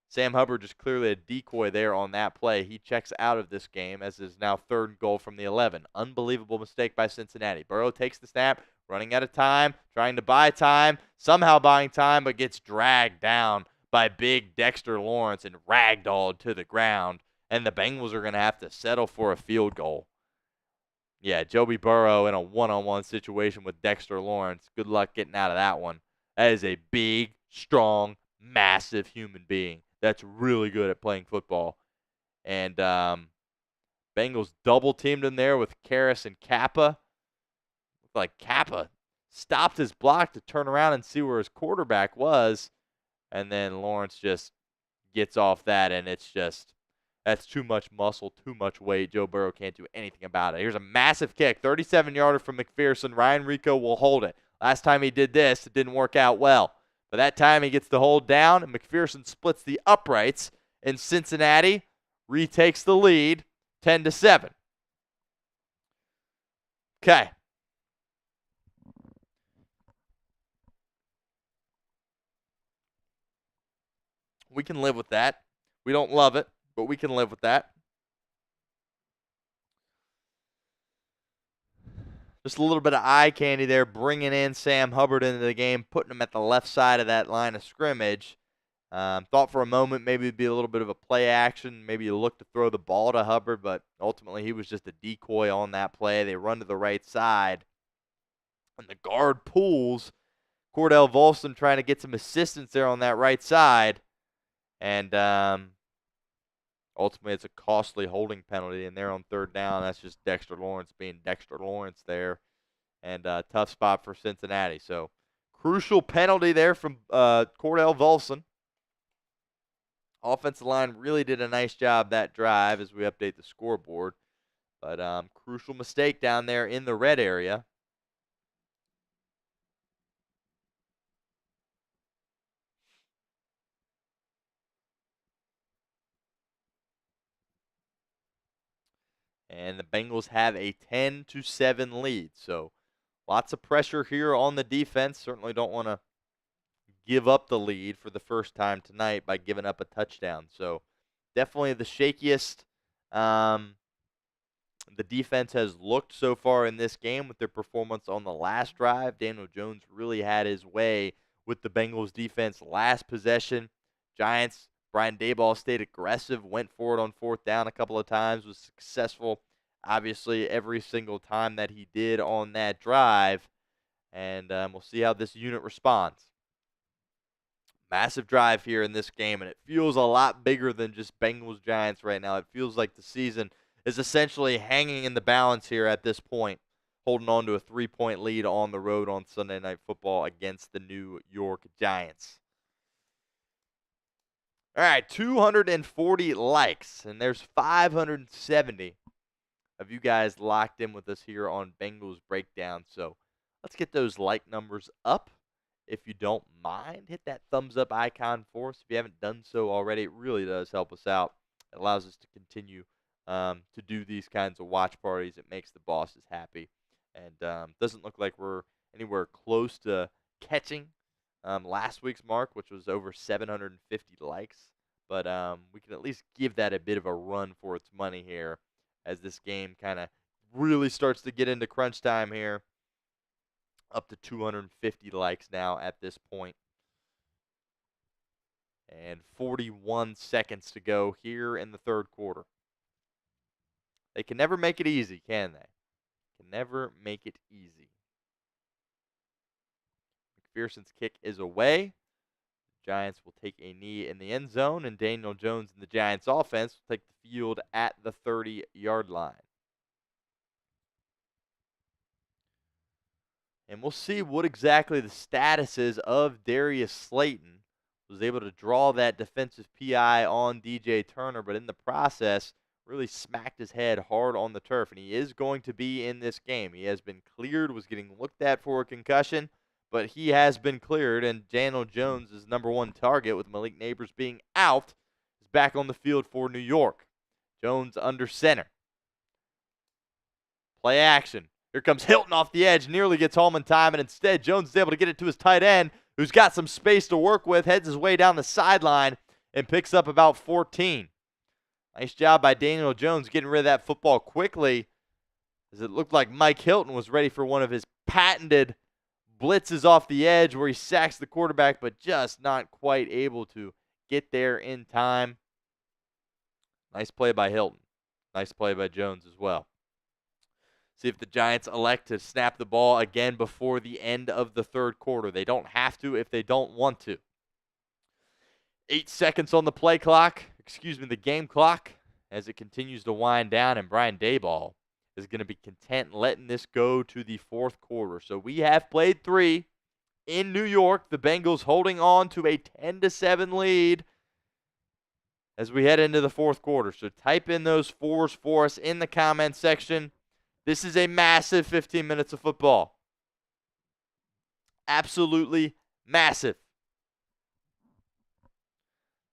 Sam Hubbard just clearly a decoy there on that play. He checks out of this game as is now 3rd and goal from the 11. Unbelievable mistake by Cincinnati. Burrow takes the snap, running out of time, trying to buy time, somehow buying time, but gets dragged down by big Dexter Lawrence and ragdolled to the ground. And the Bengals are going to have to settle for a field goal. Yeah, Joey Burrow in a one-on-one situation with Dexter Lawrence. Good luck getting out of that one. That is a big, strong, massive human being that's really good at playing football. And Bengals double-teamed him there with Karras and Kappa. Looked like Kappa stopped his block to turn around and see where his quarterback was. And then Lawrence just gets off that, and it's just, that's too much muscle, too much weight. Joe Burrow can't do anything about it. Here's a massive kick, 37-yarder from McPherson. Ryan Rico will hold it. Last time he did this, it didn't work out well. But that time he gets the hold down, and McPherson splits the uprights, and Cincinnati retakes the lead 10-7. Okay. We can live with that. We don't love it, but we can live with that. Just a little bit of eye candy there, bringing in Sam Hubbard into the game, putting him at the left side of that line of scrimmage. Thought for a moment maybe it'd be a little bit of a play action. Maybe you look to throw the ball to Hubbard, but ultimately he was just a decoy on that play. They run to the right side, and the guard pulls. Cordell Volson trying to get some assistance there on that right side. And ultimately, it's a costly holding penalty, and they're on 3rd down. That's just Dexter Lawrence being Dexter Lawrence there, and tough spot for Cincinnati. So, crucial penalty there from Cordell Volson. Offensive line really did a nice job that drive as we update the scoreboard, but crucial mistake down there in the red area. And the Bengals have a 10-7 lead. So lots of pressure here on the defense. Certainly don't want to give up the lead for the first time tonight by giving up a touchdown. So definitely the shakiest the defense has looked so far in this game with their performance on the last drive. Daniel Jones really had his way with the Bengals defense last possession. Giants, Brian Daboll stayed aggressive, went for it on fourth down a couple of times, was successful, obviously, every single time that he did on that drive. And we'll see how this unit responds. Massive drive here in this game, and it feels a lot bigger than just Bengals-Giants right now. It feels like the season is essentially hanging in the balance here at this point, holding on to a 3-point lead on the road on Sunday Night Football against the New York Giants. All right, 240 likes, and there's 570 of you guys locked in with us here on Bengals Breakdown. So let's get those like numbers up. If you don't mind, hit that thumbs up icon for us. If you haven't done so already, it really does help us out. It allows us to continue to do these kinds of watch parties. It makes the bosses happy. And doesn't look like we're anywhere close to catching last week's mark, which was over 750 likes. But we can at least give that a bit of a run for its money here as this game kind of really starts to get into crunch time here. Up to 250 likes now at this point. And 41 seconds to go here in the third quarter. They can never make it easy, can they? Can never make it easy. McPherson's kick is away. The Giants will take a knee in the end zone, and Daniel Jones and the Giants offense will take the field at the 30-yard line. And we'll see what exactly the status is of Darius Slayton. Was able to draw that defensive PI on DJ Turner, but in the process, really smacked his head hard on the turf. And he is going to be in this game. He has been cleared, was getting looked at for a concussion, but he has been cleared. And Daniel Jones is number one target, with Malik Neighbors being out, is back on the field for New York. Jones under center. Play action. Here comes Hilton off the edge, nearly gets home in time, and instead Jones is able to get it to his tight end, who's got some space to work with, heads his way down the sideline, and picks up about 14. Nice job by Daniel Jones getting rid of that football quickly, as it looked like Mike Hilton was ready for one of his patented blitzes off the edge where he sacks the quarterback, but just not quite able to get there in time. Nice play by Hilton. Nice play by Jones as well. See if the Giants elect to snap the ball again before the end of the third quarter. They don't have to if they don't want to. 8 seconds on the play clock, the game clock, as it continues to wind down, and Brian Daboll is going to be content letting this go to the fourth quarter. So we have played 3 in New York. The Bengals holding on to a 10-7 lead as we head into the fourth quarter. So type in those 4s for us in the comment section. This is a massive 15 minutes of football. Absolutely massive.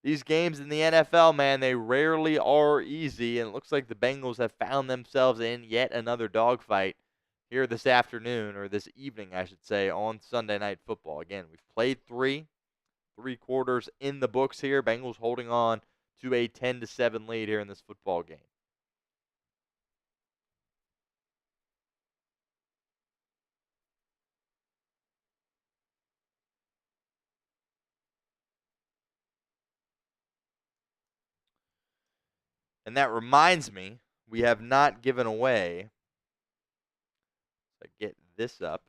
These games in the NFL, man, they rarely are easy, and it looks like the Bengals have found themselves in yet another dogfight here this afternoon, or this evening, I should say, on Sunday Night Football. Again, we've played 3 quarters in the books here. Bengals holding on to a 10-7 lead here in this football game. And that reminds me, we have not given away, so get this up.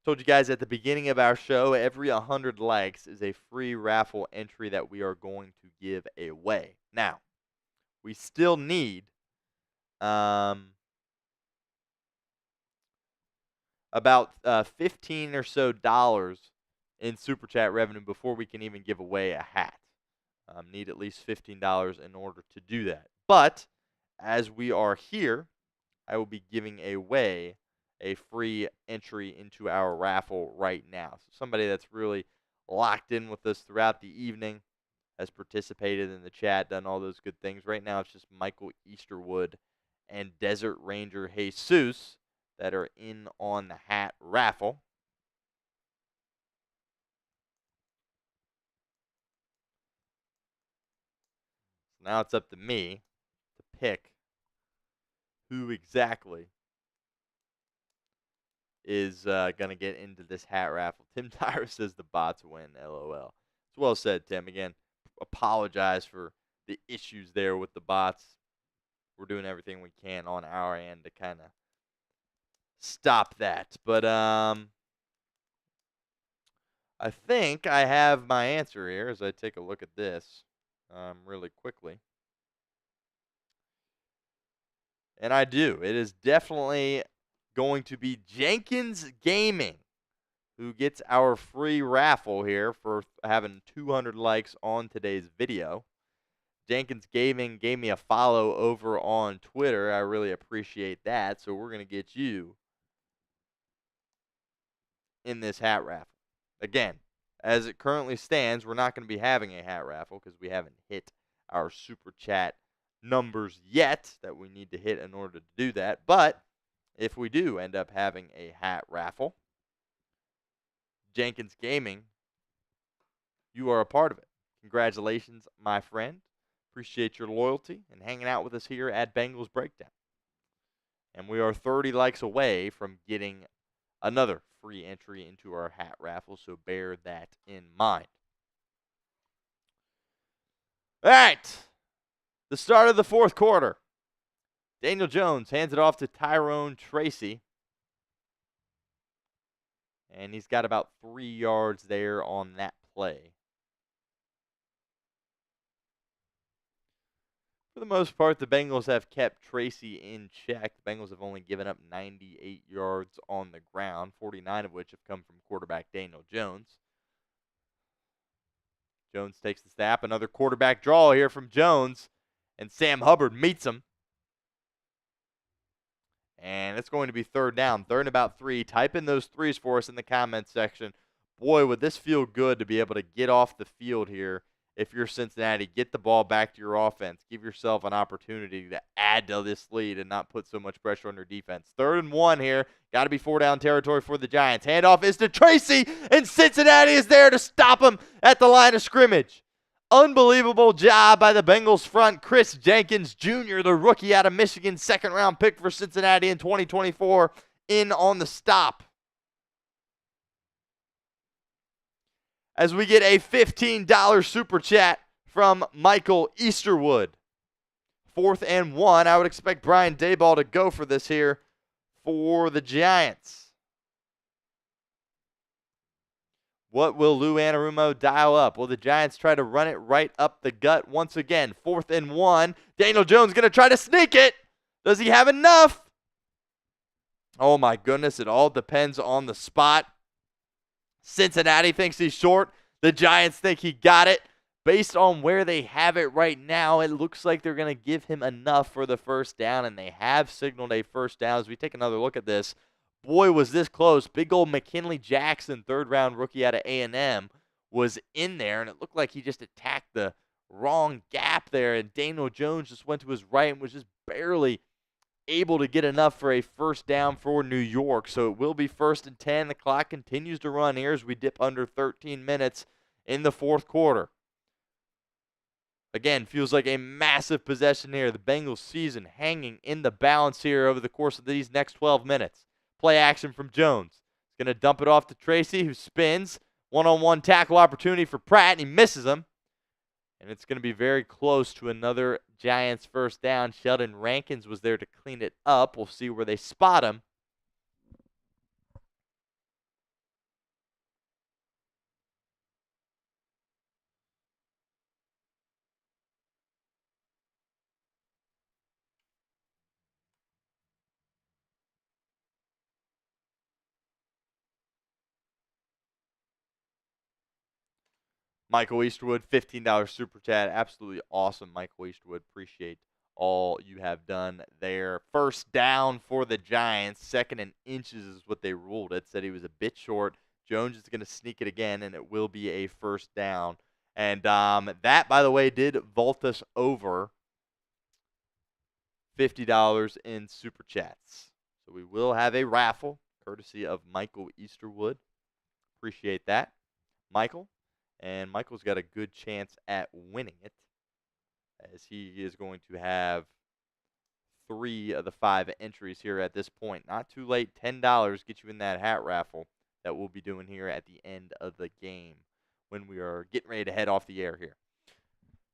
Told you guys at the beginning of our show, every 100 likes is a free raffle entry that we are going to give away. Now, we still need about $15 or so in Super Chat revenue before we can even give away a hat. Need at least $15 in order to do that. But as we are here, I will be giving away a free entry into our raffle right now. So somebody that's really locked in with us throughout the evening, has participated in the chat, done all those good things. Right now it's just Michael Easterwood and Desert Ranger Jesus that are in on the hat raffle. So now it's up to me to pick who exactly is going to get into this hat raffle. Tim Tyra says the bots win, LOL. It's well said, Tim. Again, apologize for the issues there with the bots. We're doing everything we can on our end to kind of stop that. But I think I have my answer here as I take a look at this really quickly. And I do. It is definitely going to be Jenkins Gaming who gets our free raffle here for having 200 likes on today's video. Jenkins Gaming gave me a follow over on Twitter. I really appreciate that. So we're going to get you in this hat raffle. Again, as it currently stands, we're not going to be having a hat raffle because we haven't hit our super chat numbers yet that we need to hit in order to do that. But if we do end up having a hat raffle, Jenkins Gaming, you are a part of it. Congratulations, my friend. Appreciate your loyalty and hanging out with us here at Bengals Breakdown. And we are 30 likes away from getting another free entry into our hat raffle, so bear that in mind. All right. The start of the fourth quarter. Daniel Jones hands it off to Tyrone Tracy. And he's got about 3 yards there on that play. For the most part, the Bengals have kept Tracy in check. The Bengals have only given up 98 yards on the ground, 49 of which have come from quarterback Daniel Jones. Jones takes the snap. Another quarterback draw here from Jones. And Sam Hubbard meets him. And it's going to be third down. Third and about 3. Type in those threes for us in the comments section. Boy, would this feel good to be able to get off the field here. If you're Cincinnati, get the ball back to your offense. Give yourself an opportunity to add to this lead and not put so much pressure on your defense. 3rd and 1 here. Got to be 4-down territory for the Giants. Handoff is to Tracy, and Cincinnati is there to stop him at the line of scrimmage. Unbelievable job by the Bengals front. Chris Jenkins Jr., the rookie out of Michigan, 2nd-round pick for Cincinnati in 2024, in on the stop. As we get a $15 super chat from Michael Easterwood. 4th and 1. I would expect Brian Daboll to go for this here for the Giants. What will Lou Anarumo dial up? Will the Giants try to run it right up the gut once again? 4th and 1. Daniel Jones going to try to sneak it. Does he have enough? Oh my goodness, it all depends on the spot. Cincinnati thinks he's short. The Giants think he got it. Based on where they have it right now, it looks like they're going to give him enough for the first down, and they have signaled a first down. As we take another look at this, boy, was this close. Big old McKinley Jackson, 3rd-round rookie out of A&M, was in there, and it looked like he just attacked the wrong gap there, and Daniel Jones just went to his right and was just barely able to get enough for a first down for New York. So it will be 1st and 10. The clock continues to run here as we dip under 13 minutes in the fourth quarter. Again, feels like a massive possession here. The Bengals season hanging in the balance here over the course of these next 12 minutes. Play action from Jones. He's going to dump it off to Tracy, who spins. One-on-one tackle opportunity for Pratt, and he misses him. And it's going to be very close to another Giants first down. Sheldon Rankins was there to clean it up. We'll see where they spot him. Michael Eastwood, $15 super chat. Absolutely awesome, Michael Eastwood. Appreciate all you have done there. First down for the Giants. 2nd and inches is what they ruled it. Said he was a bit short. Jones is going to sneak it again, and it will be a first down. And that, by the way, did vault us over $50 in Super Chats. So we will have a raffle, courtesy of Michael Easterwood. Appreciate that, Michael. And Michael's got a good chance at winning it, as he is going to have 3 of the 5 entries here at this point. Not too late. $10 get you in that hat raffle that we'll be doing here at the end of the game when we are getting ready to head off the air here.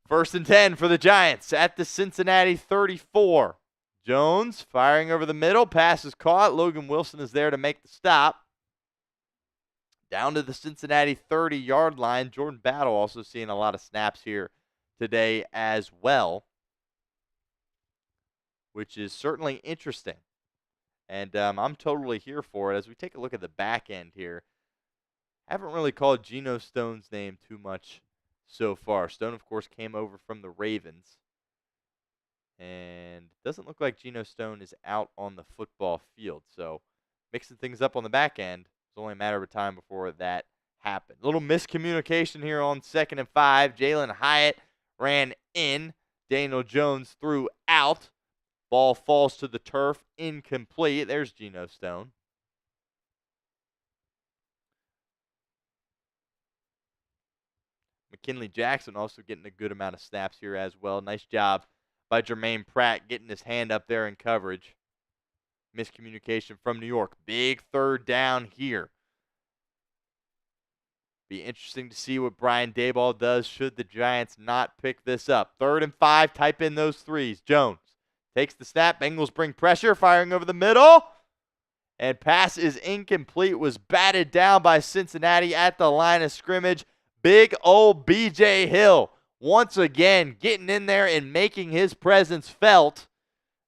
1st and 10 for the Giants at the Cincinnati 34. Jones firing over the middle. Pass is caught. Logan Wilson is there to make the stop. Down to the Cincinnati 30-yard line. Jordan Battle also seeing a lot of snaps here today as well, which is certainly interesting. And I'm totally here for it. As we take a look at the back end here, haven't really called Geno Stone's name too much so far. Stone, of course, came over from the Ravens. And doesn't look like Geno Stone is out on the football field. So mixing things up on the back end. It's only a matter of time before that happened. A little miscommunication here on 2nd and 5. Jalen Hyatt ran in. Daniel Jones threw out. Ball falls to the turf. Incomplete. There's Geno Stone. McKinley Jackson also getting a good amount of snaps here as well. Nice job by Jermaine Pratt getting his hand up there in coverage. Miscommunication from New York. Big 3rd down here. Be interesting to see what Brian Daboll does should the Giants not pick this up. 3rd and 5. Type in those 3s. Jones takes the snap. Bengals bring pressure. Firing over the middle. And pass is incomplete. Was batted down by Cincinnati at the line of scrimmage. Big old B.J. Hill once again getting in there and making his presence felt.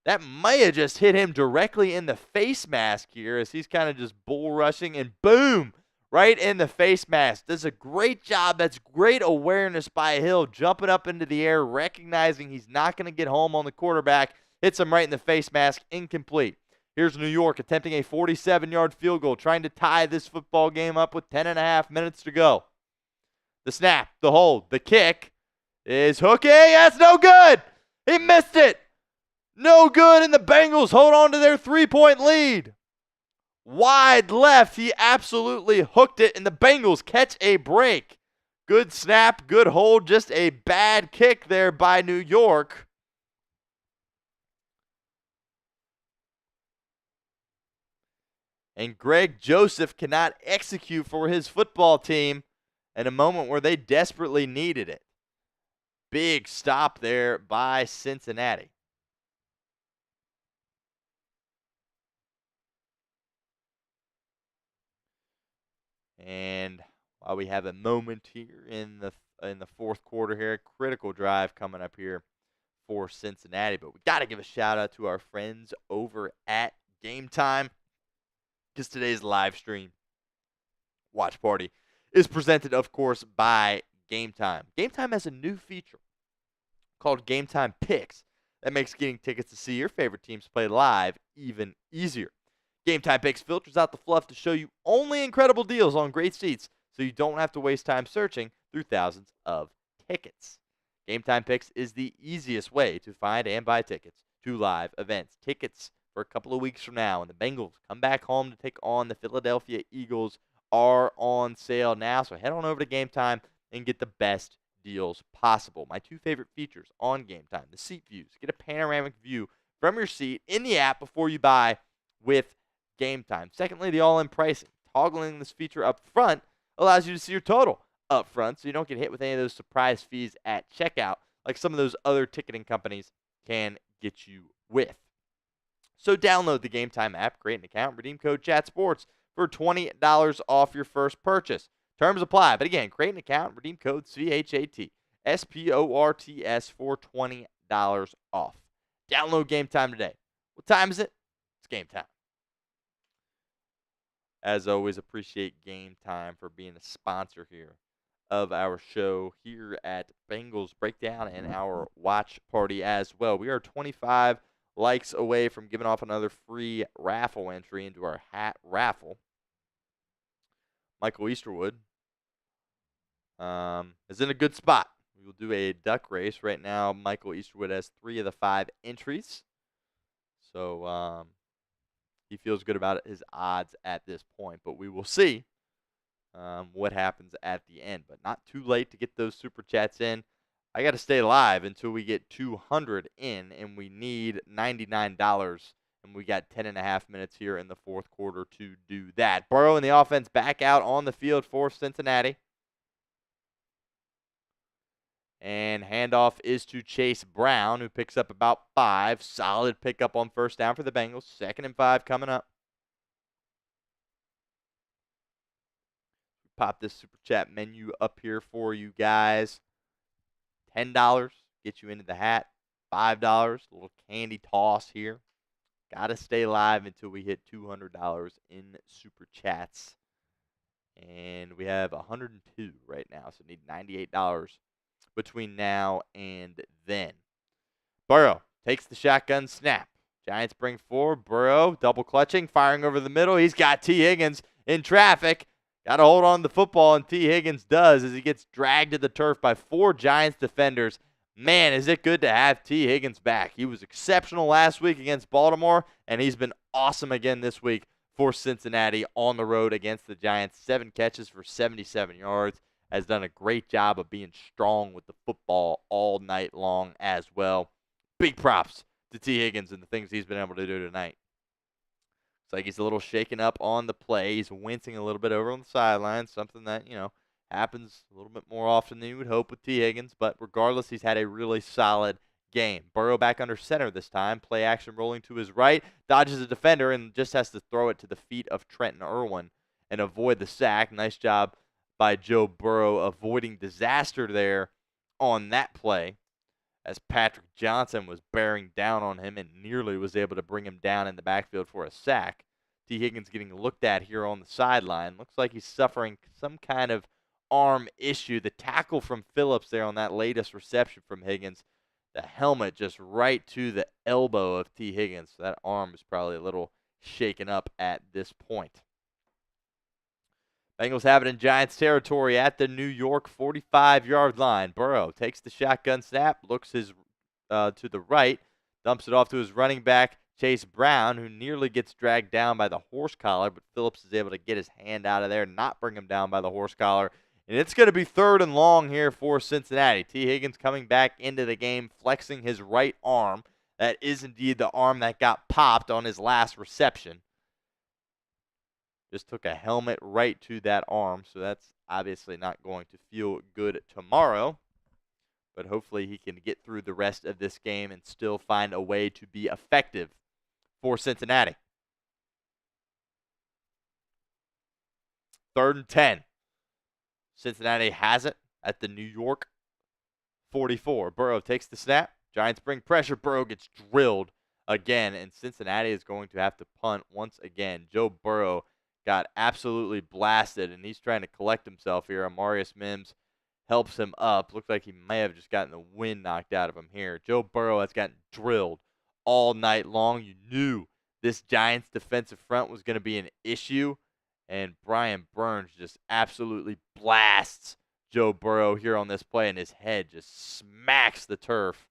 That might have just hit him directly in the face mask here, as he's kind of just bull rushing, and boom, right in the face mask. Does a great job. That's great awareness by Hill, jumping up into the air, recognizing he's not going to get home on the quarterback. Hits him right in the face mask. Incomplete. Here's New York attempting a 47-yard field goal, trying to tie this football game up with 10.5 minutes to go. The snap, the hold, the kick is hooking. That's no good. He missed it. No good, and the Bengals hold on to their 3-point lead. Wide left, he absolutely hooked it, and the Bengals catch a break. Good snap, good hold, just a bad kick there by New York. And Greg Joseph cannot execute for his football team in a moment where they desperately needed it. Big stop there by Cincinnati. And while we have a moment here in the 4th quarter here, critical drive coming up here for Cincinnati. But we got to give a shout out to our friends over at Game Time, because today's live stream watch party is presented, of course, by Game Time. Game Time has a new feature called Game Time Picks that makes getting tickets to see your favorite teams play live even easier. Game Time Picks filters out the fluff to show you only incredible deals on great seats, so you don't have to waste time searching through thousands of tickets. Game Time Picks is the easiest way to find and buy tickets to live events. Tickets for a couple of weeks from now, and the Bengals come back home to take on the Philadelphia Eagles, are on sale now. So head on over to Game Time and get the best deals possible. My 2 favorite features on Game Time: the seat views. Get a panoramic view from your seat in the app before you buy with Game Time. Secondly, the all-in pricing. Toggling this feature up front allows you to see your total up front, so you don't get hit with any of those surprise fees at checkout like some of those other ticketing companies can get you with. So download the Game Time app, create an account, redeem code CHATSPORTS for $20 off your first purchase. Terms apply. But again, create an account, redeem code CHATSPORTS for $20 off. Download Game Time today. What time is it? It's game time. As always, appreciate Game Time for being a sponsor here of our show here at Bengals Breakdown and our watch party as well. We are 25 likes away from giving off another free raffle entry into our hat raffle. Michael Easterwood is in a good spot. We will do a duck race. Right now, Michael Easterwood has 3 of the 5 entries. So he feels good about his odds at this point. But we will see what happens at the end. But not too late to get those Super Chats in. I got to stay live until we get 200 in, and we need $99. And we got 10.5 minutes here in the fourth quarter to do that. Burrow and the offense back out on the field for Cincinnati. And handoff is to Chase Brown, who picks up about 5. Solid pickup on first down for the Bengals. 2nd and 5 coming up. Pop this Super Chat menu up here for you guys. $10 gets you into the hat. $5, a little candy toss here. Got to stay live until we hit $200 in Super Chats. And we have 102 right now, so need $98 between now and then. Burrow takes the shotgun snap. Giants bring forward. Burrow double clutching, firing over the middle. He's got T. Higgins in traffic. Got to hold on to the football, and T. Higgins does as he gets dragged to the turf by 4 Giants defenders. Man, is it good to have T. Higgins back. He was exceptional last week against Baltimore, and he's been awesome again this week for Cincinnati on the road against the Giants. 7 catches for 77 yards. Has done a great job of being strong with the football all night long as well. Big props to T. Higgins and the things he's been able to do tonight. It's like he's a little shaken up on the play. He's wincing a little bit over on the sideline, something that, happens a little bit more often than you would hope with T. Higgins. But regardless, he's had a really solid game. Burrow back under center this time. Play action rolling to his right. Dodges a defender and just has to throw it to the feet of Trenton Irwin and avoid the sack. Nice job by Joe Burrow avoiding disaster there on that play, as Patrick Johnson was bearing down on him and nearly was able to bring him down in the backfield for a sack. T. Higgins getting looked at here on the sideline. Looks like he's suffering some kind of arm issue. The tackle from Phillips there on that latest reception from Higgins, the helmet just right to the elbow of T. Higgins. So that arm is probably a little shaken up at this point. Bengals have it in Giants territory at the New York 45-yard line. Burrow takes the shotgun snap, looks to the right, dumps it off to his running back, Chase Brown, who nearly gets dragged down by the horse collar, but Phillips is able to get his hand out of there, not bring him down by the horse collar. And it's going to be 3rd and long here for Cincinnati. T. Higgins coming back into the game, flexing his right arm. That is indeed the arm that got popped on his last reception. Just took a helmet right to that arm, so that's obviously not going to feel good tomorrow. But hopefully he can get through the rest of this game and still find a way to be effective for Cincinnati. 3rd and 10. Cincinnati has it at the New York 44. Burrow takes the snap. Giants bring pressure. Burrow gets drilled again, and Cincinnati is going to have to punt once again. Joe Burrow got absolutely blasted, and he's trying to collect himself here. Amarius Mims helps him up. Looks like he may have just gotten the wind knocked out of him here. Joe Burrow has gotten drilled all night long. You knew this Giants defensive front was going to be an issue, and Brian Burns just absolutely blasts Joe Burrow here on this play, and his head just smacks the turf.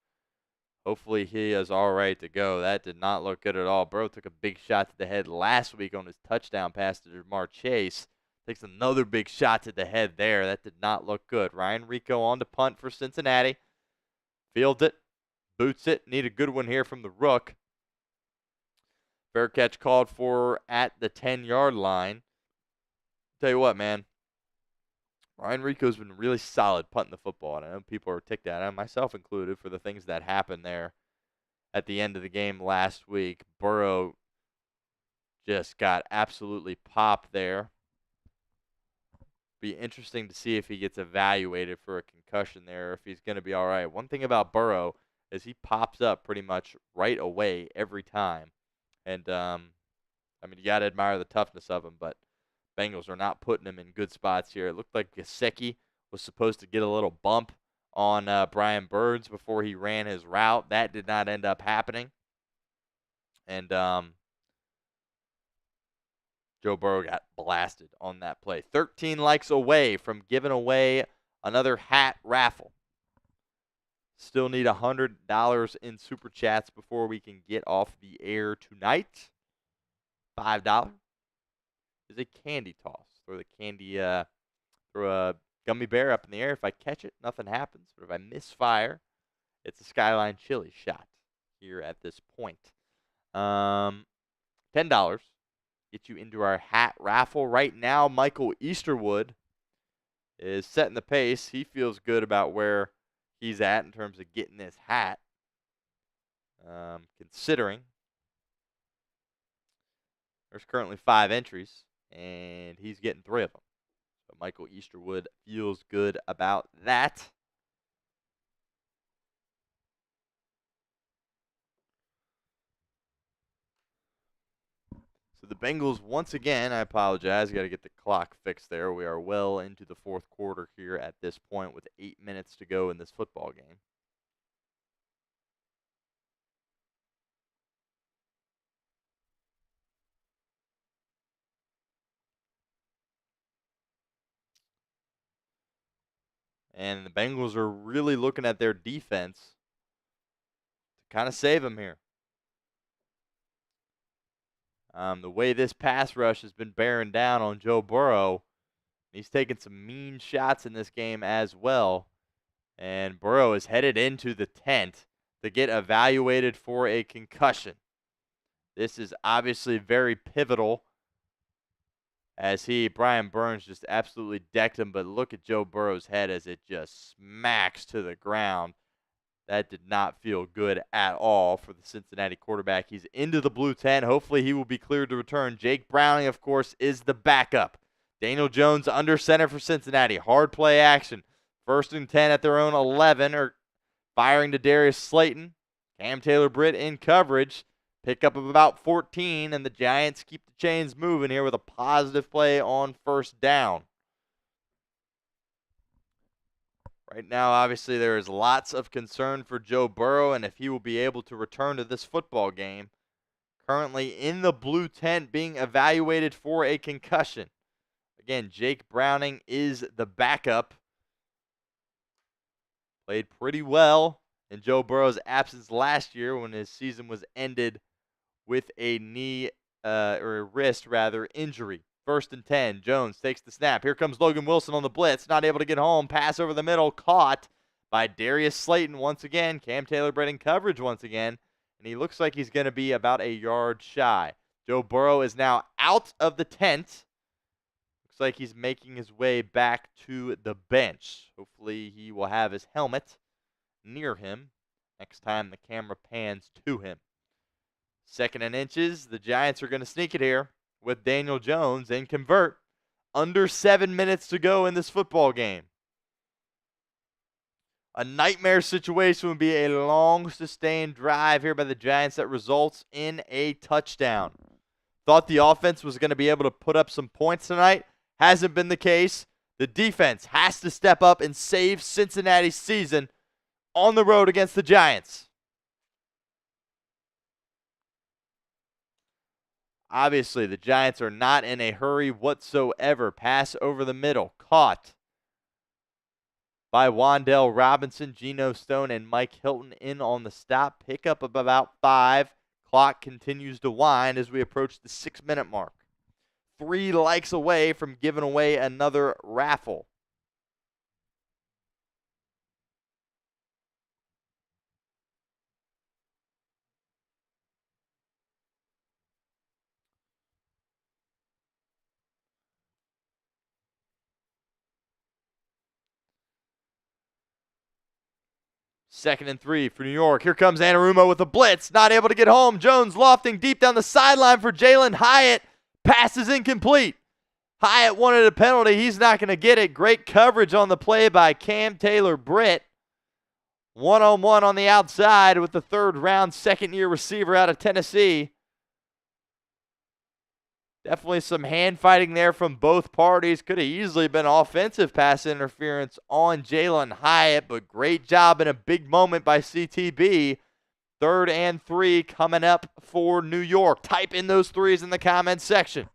Hopefully he is all right to go. That did not look good at all. Burrow took a big shot to the head last week on his touchdown pass to Jamar Chase. Takes another big shot to the head there. That did not look good. Ryan Rico on to punt for Cincinnati. Fields it. Boots it. Need a good one here from the Rook. Fair catch called for at the 10-yard line. Tell you what, man. Ryan Rico's been really solid punting the football, and I know people are ticked at him, myself included, for the things that happened there at the end of the game last week. Burrow just got absolutely popped there. Be interesting to see if he gets evaluated for a concussion there, if he's going to be all right. One thing about Burrow is he pops up pretty much right away every time. And, you got to admire the toughness of him, but Bengals are not putting him in good spots here. It looked like Gesicki was supposed to get a little bump on Brian Burns before he ran his route. That did not end up happening. And Joe Burrow got blasted on that play. 13 likes away from giving away another hat raffle. Still need $100 in Super Chats before we can get off the air tonight. $5 is a candy toss. Throw a gummy bear up in the air. If I catch it, nothing happens. But if I misfire, it's a Skyline Chili shot here at this point. $10 get you into our hat raffle. Right now, Michael Easterwood is setting the pace. He feels good about where he's at in terms of getting this hat. Considering there's currently 5 entries, and he's getting 3 of them. So Michael Easterwood feels good about that. So the Bengals, once again, I apologize, got to get the clock fixed there. We are well into the 4th quarter here at this point with 8 minutes to go in this football game. And the Bengals are really looking at their defense to kind of save them here. The way this pass rush has been bearing down on Joe Burrow, he's taking some mean shots in this game as well. And Burrow is headed into the tent to get evaluated for a concussion. This is obviously very pivotal as Brian Burns just absolutely decked him. But look at Joe Burrow's head as it just smacks to the ground. That did not feel good at all for the Cincinnati quarterback. He's into the blue tent. Hopefully he will be cleared to return. Jake Browning, of course, is the backup. Daniel Jones under center for Cincinnati. Hard play action. 1st and 10 at their own 11. Or firing to Darius Slayton. Cam Taylor-Britt in coverage. Pickup of about 14. And the Giants keep the chains moving here with a positive play on 1st down. Right now, obviously, there is lots of concern for Joe Burrow and if he will be able to return to this football game. Currently in the blue tent being evaluated for a concussion. Again, Jake Browning is the backup. Played pretty well in Joe Burrow's absence last year when his season was ended with a wrist injury. 1st and 10. Jones takes the snap. Here comes Logan Wilson on the blitz. Not able to get home. Pass over the middle. Caught by Darius Slayton once again. Cam Taylor-Britt in coverage once again. And he looks like he's going to be about a yard shy. Joe Burrow is now out of the tent. Looks like he's making his way back to the bench. Hopefully he will have his helmet near him next time the camera pans to him. 2nd and inches. The Giants are going to sneak it here with Daniel Jones and convert. Under 7 minutes to go in this football game. A nightmare situation would be a long, sustained drive here by the Giants that results in a touchdown. Thought the offense was going to be able to put up some points tonight. Hasn't been the case. The defense has to step up and save Cincinnati's season on the road against the Giants. Obviously, the Giants are not in a hurry whatsoever. Pass over the middle. Caught by Wan'Dale Robinson, Geno Stone, and Mike Hilton in on the stop. Pickup of about 5. Clock continues to wind as we approach the 6-minute mark. 3 likes away from giving away another raffle. Second and 3 for New York. Here comes Anarumo with a blitz. Not able to get home. Jones lofting deep down the sideline for Jalen Hyatt. Pass is incomplete. Hyatt wanted a penalty. He's not going to get it. Great coverage on the play by Cam Taylor-Britt. 1-on-1 on the outside with the 3rd-round, 2nd-year receiver out of Tennessee. Definitely some hand fighting there from both parties. Could have easily been offensive pass interference on Jalen Hyatt, but great job in a big moment by CTB. 3rd and 3 coming up for New York. Type in those threes in the comments section.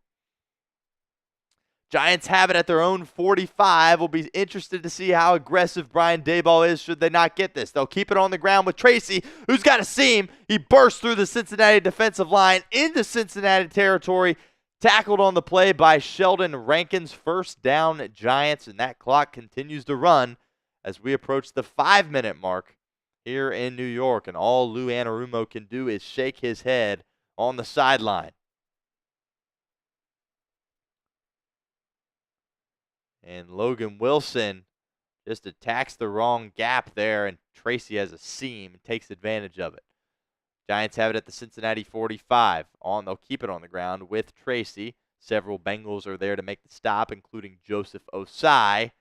Giants have it at their own 45. We'll be interested to see how aggressive Brian Daboll is should they not get this. They'll keep it on the ground with Tracy, who's got a seam. He burst through the Cincinnati defensive line into Cincinnati territory. Tackled on the play by Sheldon Rankins. First down, Giants, and that clock continues to run as we approach the 5-minute mark here in New York. And all Lou Anarumo can do is shake his head on the sideline. And Logan Wilson just attacks the wrong gap there, and Tracy has a seam and takes advantage of it. Giants have it at the Cincinnati 45. They'll keep it on the ground with Tracy. Several Bengals are there to make the stop, including Joseph Osai.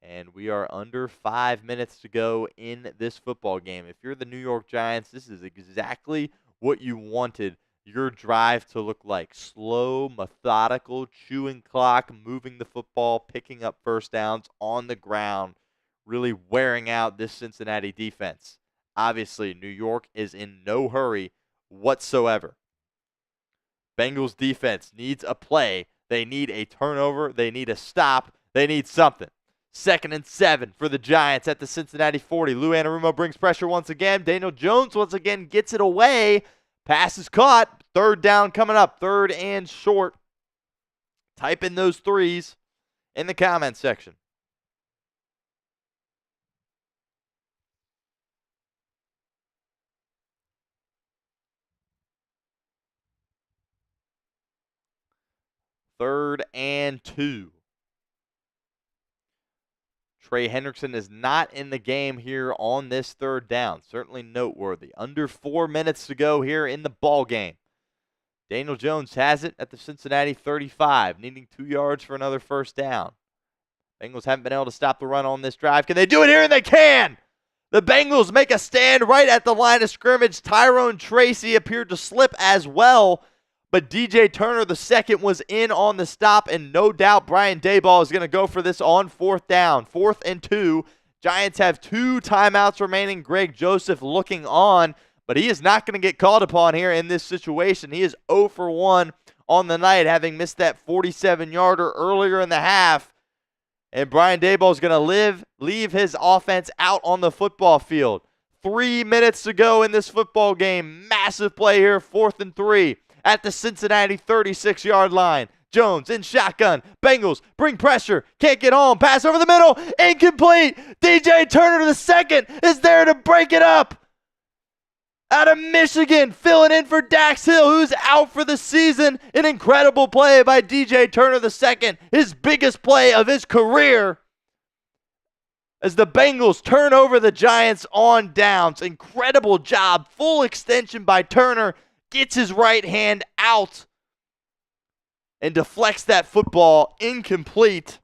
And we are under 5 minutes to go in this football game. If you're the New York Giants, this is exactly what you wanted your drive to look like. Slow, methodical, chewing clock, moving the football, picking up first downs on the ground, really wearing out this Cincinnati defense. Obviously, New York is in no hurry whatsoever. Bengals defense needs a play. They need a turnover. They need a stop. They need something. 2nd and 7 for the Giants at the Cincinnati 40. Lou Anarumo brings pressure once again. Daniel Jones once again gets it away. Pass is caught. 3rd down coming up. 3rd and short. Type in those threes in the comment section. Third and 2. Trey Hendrickson is not in the game here on this 3rd down. Certainly noteworthy. Under 4 minutes to go here in the ball game. Daniel Jones has it at the Cincinnati 35, needing 2 yards for another first down. Bengals haven't been able to stop the run on this drive. Can they do it here? And they can! The Bengals make a stand right at the line of scrimmage. Tyrone Tracy appeared to slip as well, but DJ Turner II was in on the stop, and no doubt Brian Daboll is going to go for this on 4th down. 4th and 2. Giants have 2 timeouts remaining. Greg Joseph looking on, but he is not going to get called upon here in this situation. He is 0 for 1 on the night, having missed that 47-yarder earlier in the half. And Brian Daboll is going to leave his offense out on the football field. 3 minutes to go in this football game. Massive play here, 4th and 3. At the Cincinnati 36-yard line. Jones in shotgun. Bengals bring pressure. Can't get home. Pass over the middle. Incomplete. DJ Turner II is there to break it up. Out of Michigan, filling in for Dax Hill, who's out for the season. An incredible play by DJ Turner II. His biggest play of his career. As the Bengals turn over the Giants on downs. Incredible job. Full extension by Turner. Gets his right hand out and deflects that football incomplete.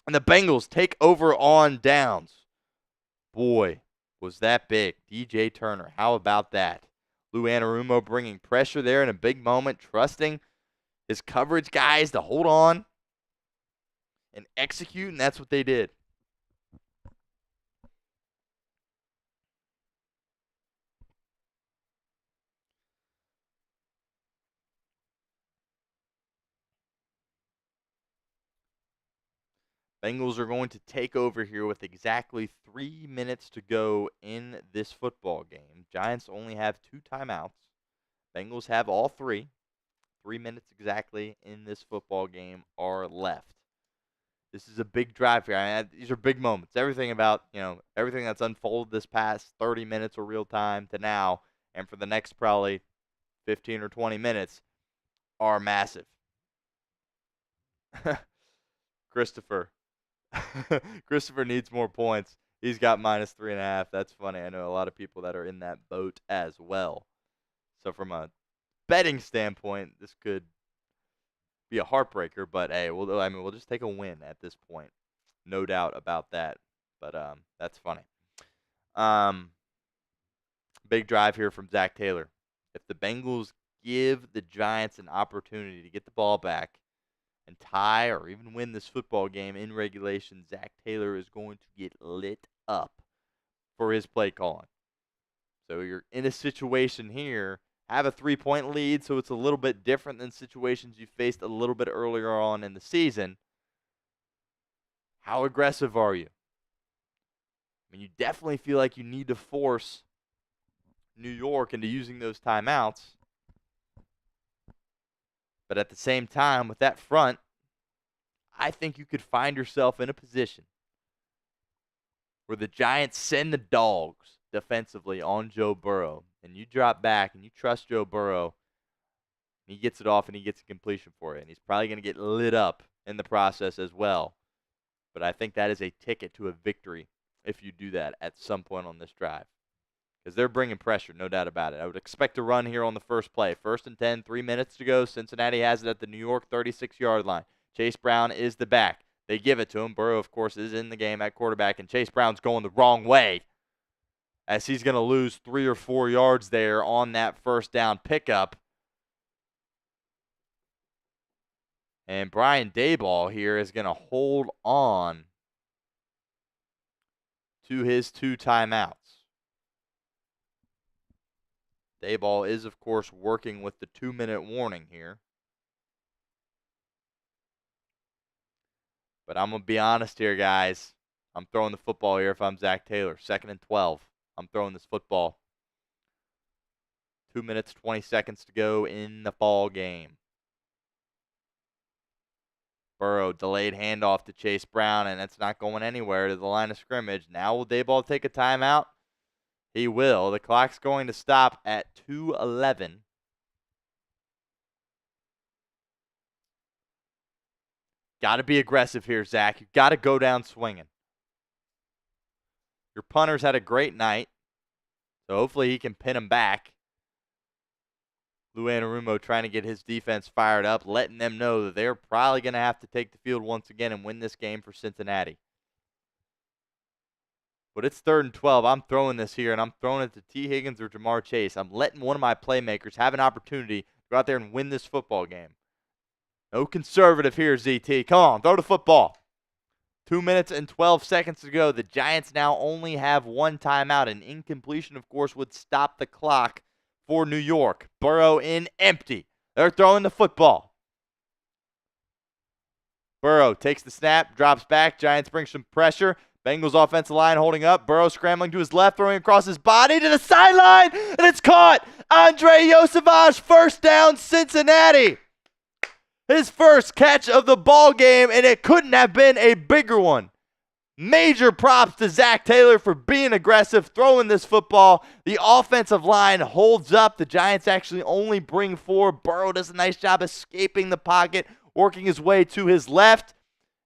And the Bengals take over on downs. Boy, was that big. DJ Turner, how about that? Lou Anarumo bringing pressure there in a big moment, trusting his coverage guys to hold on and execute, and that's what they did. Bengals are going to take over here with exactly 3 minutes to go in this football game. Giants only have 2 timeouts. Bengals have all 3. 3 minutes exactly in this football game are left. This is a big drive here. These are big moments. Everything about, everything that's unfolded this past 30 minutes of real time to now, and for the next probably 15 or 20 minutes, are massive. Christopher needs more points. He's got -3.5. That's funny. I know a lot of people that are in that boat as well. So from a betting standpoint, this could be a heartbreaker. But hey, we'll just take a win at this point, no doubt about that. But that's funny. Big drive here from Zach Taylor. If the Bengals give the Giants an opportunity to get the ball back and tie or even win this football game in regulation, Zach Taylor is going to get lit up for his play calling. So you're in a situation here, have a 3-point lead, so it's a little bit different than situations you faced a little bit earlier on in the season. How aggressive are you? I mean, you definitely feel like you need to force New York into using those timeouts. But at the same time, with that front, I think you could find yourself in a position where the Giants send the dogs defensively on Joe Burrow, and you drop back and you trust Joe Burrow, and he gets it off and he gets a completion for it, and he's probably going to get lit up in the process as well. But I think that is a ticket to a victory if you do that at some point on this drive, because they're bringing pressure, no doubt about it. I would expect a run here on the first play. 1st and 10, 3 minutes to go. Cincinnati has it at the New York 36-yard line. Chase Brown is the back. They give it to him. Burrow, of course, is in the game at quarterback, and Chase Brown's going the wrong way as he's going to lose 3 or 4 yards there on that first down pickup. And Brian Daboll here is going to hold on to his 2 timeouts. Daboll is, of course, working with the 2-minute warning here. But I'm going to be honest here, guys. I'm throwing the football here if I'm Zach Taylor. 2nd and 12. I'm throwing this football. 2 minutes, 20 seconds to go in the ball game. Burrow, delayed handoff to Chase Brown, and it's not going anywhere to the line of scrimmage. Now will Daboll take a timeout? He will. The clock's going to stop at 2:11. Got to be aggressive here, Zach. You got to go down swinging. Your punter's had a great night, so hopefully he can pin him back. Lou Anarumo trying to get his defense fired up, letting them know that they're probably going to have to take the field once again and win this game for Cincinnati. But it's 3rd and 12. I'm throwing this here, and I'm throwing it to T. Higgins or Jamar Chase. I'm letting one of my playmakers have an opportunity to go out there and win this football game. No conservative here, ZT. Come on, throw the football. 2 minutes and 12 seconds to go. The Giants now only have 1 timeout. An incompletion, of course, would stop the clock for New York. Burrow in empty. They're throwing the football. Burrow takes the snap, drops back. Giants bring some pressure. Bengals offensive line holding up. Burrow scrambling to his left, throwing across his body to the sideline, and it's caught. Andre Yosevage, first down, Cincinnati. His first catch of the ball game, and it couldn't have been a bigger one. Major props to Zach Taylor for being aggressive, throwing this football. The offensive line holds up. The Giants actually only bring 4. Burrow does a nice job escaping the pocket, working his way to his left.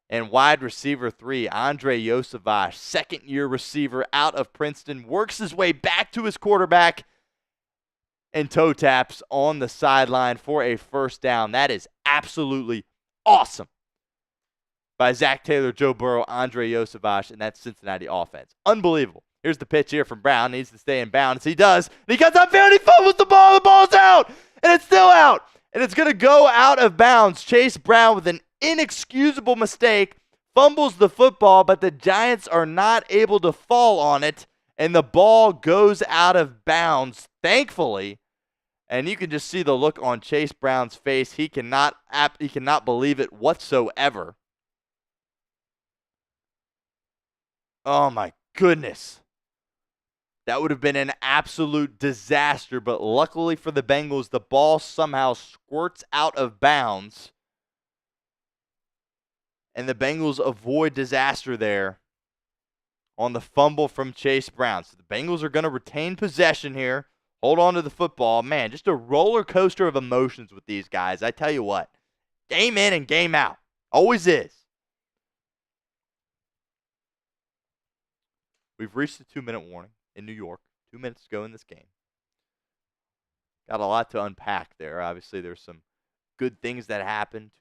And wide receiver 3, Andre Yosevage, second-year receiver out of Princeton, works his way back to his quarterback and toe taps on the sideline for a first down. That is absolutely awesome by Zach Taylor, Joe Burrow, Andre Yosevage, and that Cincinnati offense. Unbelievable. Here's the pitch here from Brown. Needs to stay in bounds. He does. And he cuts upfield and he fumbles the ball. The ball's out. And it's still out. And it's going to go out of bounds. Chase Brown with an inexcusable mistake fumbles the football, but the Giants are not able to fall on it, and the ball goes out of bounds, thankfully. And you can just see the look on Chase Brown's face. He cannot believe it whatsoever. Oh, my goodness. That would have been an absolute disaster, but luckily for the Bengals, the ball somehow squirts out of bounds, and the Bengals avoid disaster there on the fumble from Chase Brown. So the Bengals are going to retain possession here, hold on to the football. Man, just a roller coaster of emotions with these guys. I tell you what, game in and game out. Always is. We've reached the 2-minute warning in New York. 2 minutes to go in this game. Got a lot to unpack there. Obviously, there's some good things that happened.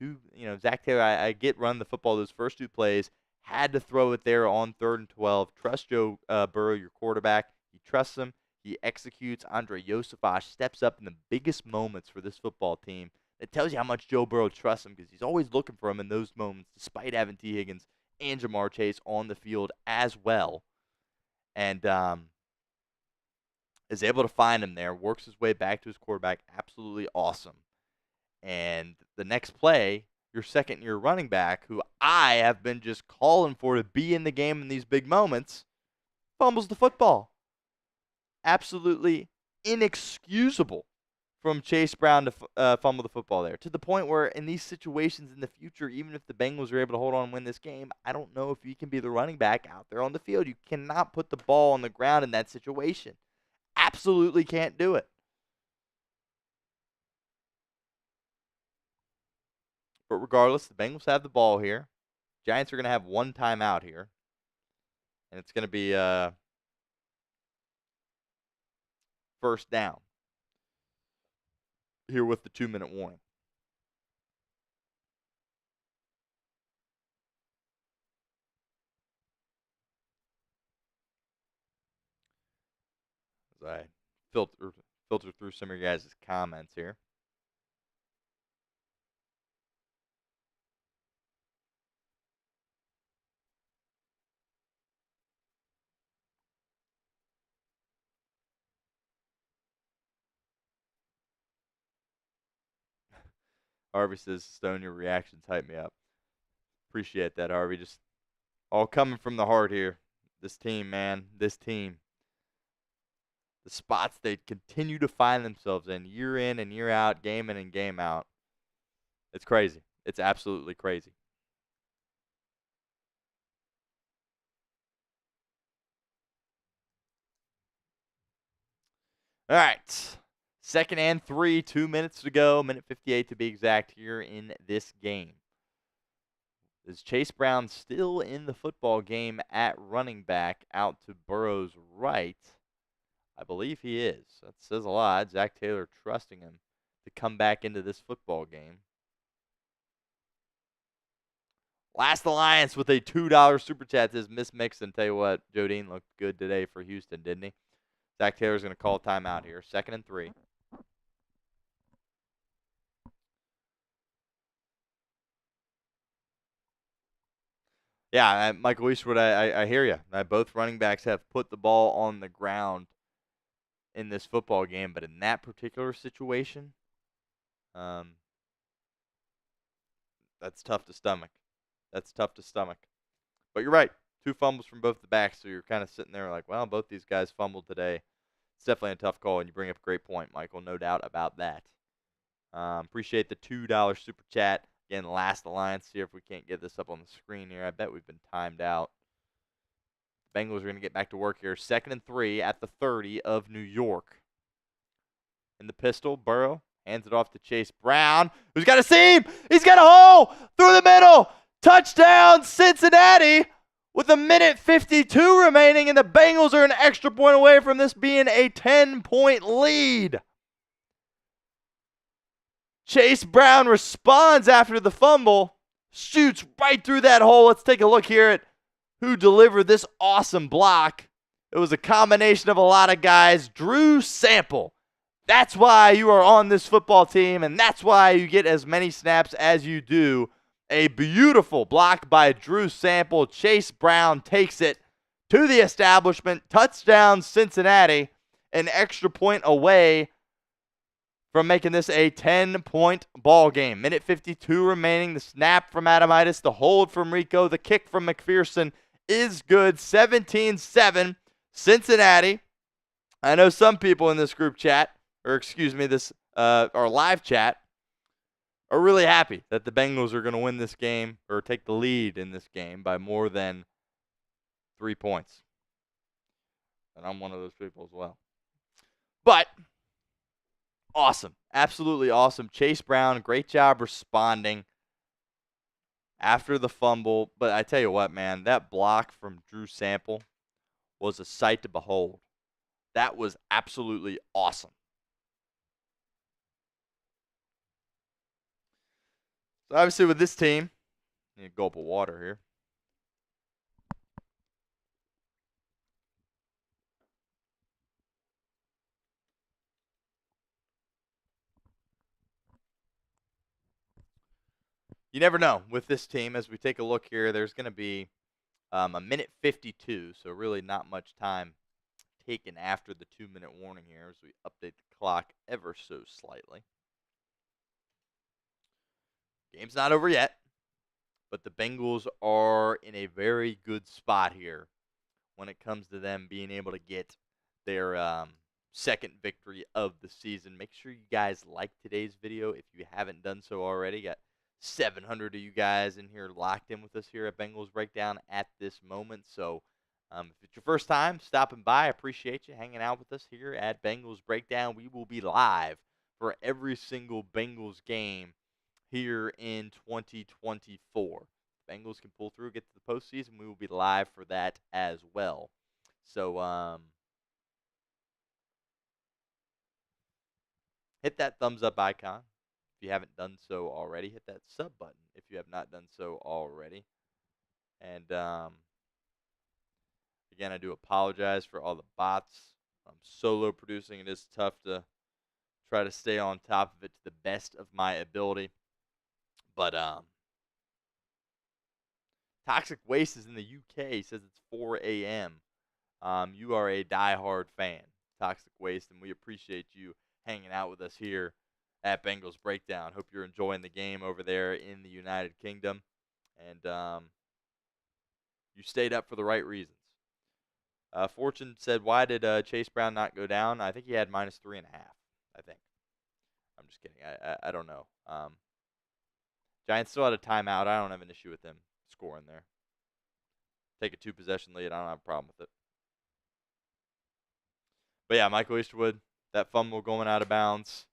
Zach Taylor, I get run the football those first 2 plays. Had to throw it there on 3rd and 12. Trust Joe Burrow, your quarterback. He trusts him. He executes. Andre Yosevage steps up in the biggest moments for this football team. It tells you how much Joe Burrow trusts him because he's always looking for him in those moments, despite having T. Higgins and Jamar Chase on the field as well. And is able to find him there, works his way back to his quarterback. Absolutely awesome. And the next play, your second-year running back, who I have been just calling for to be in the game in these big moments, fumbles the football. Absolutely inexcusable from Chase Brown to fumble the football there, to the point where in these situations in the future, even if the Bengals are able to hold on and win this game, I don't know if you can be the running back out there on the field. You cannot put the ball on the ground in that situation. Absolutely can't do it. But regardless, the Bengals have the ball here. Giants are going to have one timeout here. And it's going to be first down here with the 2-minute warning. As I filter through some of your guys' comments here. Harvey says, Stone, your reactions hype me up. Appreciate that, Harvey. Just all coming from the heart here. This team, man. This team. The spots they continue to find themselves in and year out, game in and game out. It's crazy. It's absolutely crazy. All right. 2nd and 3, 2 minutes to go. Minute 58 to be exact here in this game. Is Chase Brown still in the football game at running back out to Burrow's right? I believe he is. That says a lot. Zach Taylor trusting him to come back into this football game. Last Alliance with a $2 super chat says, Miss Mixon. Tell you what, Jodine looked good today for Houston, didn't he? Zach Taylor's going to call timeout here. 2nd and 3. Yeah, Michael Eastwood, I hear you. Both running backs have put the ball on the ground in this football game, but in that particular situation, that's tough to stomach. But you're right. 2 fumbles from both the backs, so you're kind of sitting there like, well, both these guys fumbled today. It's definitely a tough call, and you bring up a great point, Michael. No doubt about that. Appreciate the $2 super chat. Again, Last Alliance. See if we can't get this up on the screen here. I bet we've been timed out. Bengals are going to get back to work here. 2nd and 3 at the 30 of New York. In the pistol, Burrow hands it off to Chase Brown, who's got a seam. He's got a hole through the middle. Touchdown, Cincinnati, with 1:52 remaining, and the Bengals are an extra point away from this being a 10-point lead. Chase Brown responds after the fumble, shoots right through that hole. Let's take a look here at who delivered this awesome block. It was a combination of a lot of guys. Drew Sample. That's why you are on this football team, and that's why you get as many snaps as you do. A beautiful block by Drew Sample. Chase Brown takes it to the establishment. Touchdown, Cincinnati. An extra point away from making this a 10-point ball game. 1:52 remaining. The snap from Adamitis, the hold from Rico, the kick from McPherson is good. 17-7, Cincinnati. I know some people in this group chat, or excuse me, this our live chat, are really happy that the Bengals are going to win this game or take the lead in this game by more than 3 points. And I'm one of those people as well. But awesome. Absolutely awesome. Chase Brown, great job responding after the fumble. But I tell you what, man, that block from Drew Sample was a sight to behold. That was absolutely awesome. So obviously with this team, I need a gulp of water here. You never know with this team. As we take a look here, there's going to be a 1:52, so really not much time taken after the 2-minute warning here as we update the clock ever so slightly. Game's not over yet, but the Bengals are in a very good spot here when it comes to them being able to get their second victory of the season. Make sure you guys like today's video if you haven't done so already. Got 700 of you guys in here locked in with us here at Bengals Breakdown at this moment. So if it's your first time stopping by, I appreciate you hanging out with us here at Bengals Breakdown. We will be live for every single Bengals game here in 2024. Bengals can pull through, get to the postseason, we will be live for that as well. So hit that thumbs up icon if you haven't done so already. Hit that sub button if you have not done so already. And again, I do apologize for all the bots. I'm solo producing. It is tough to try to stay on top of it to the best of my ability. But Toxic Waste is in the UK. He says it's 4 a.m. You are a diehard fan, Toxic Waste, and we appreciate you hanging out with us here at Bengals Breakdown. Hope you're enjoying the game over there in the United Kingdom, and you stayed up for the right reasons. Fortune said, why did Chase Brown not go down? I think he had -3.5, I think. I'm just kidding. I don't know. Giants still had a timeout. I don't have an issue with them scoring there. Take a 2-possession lead. I don't have a problem with it. But yeah, Michael Easterwood, that fumble going out of bounds,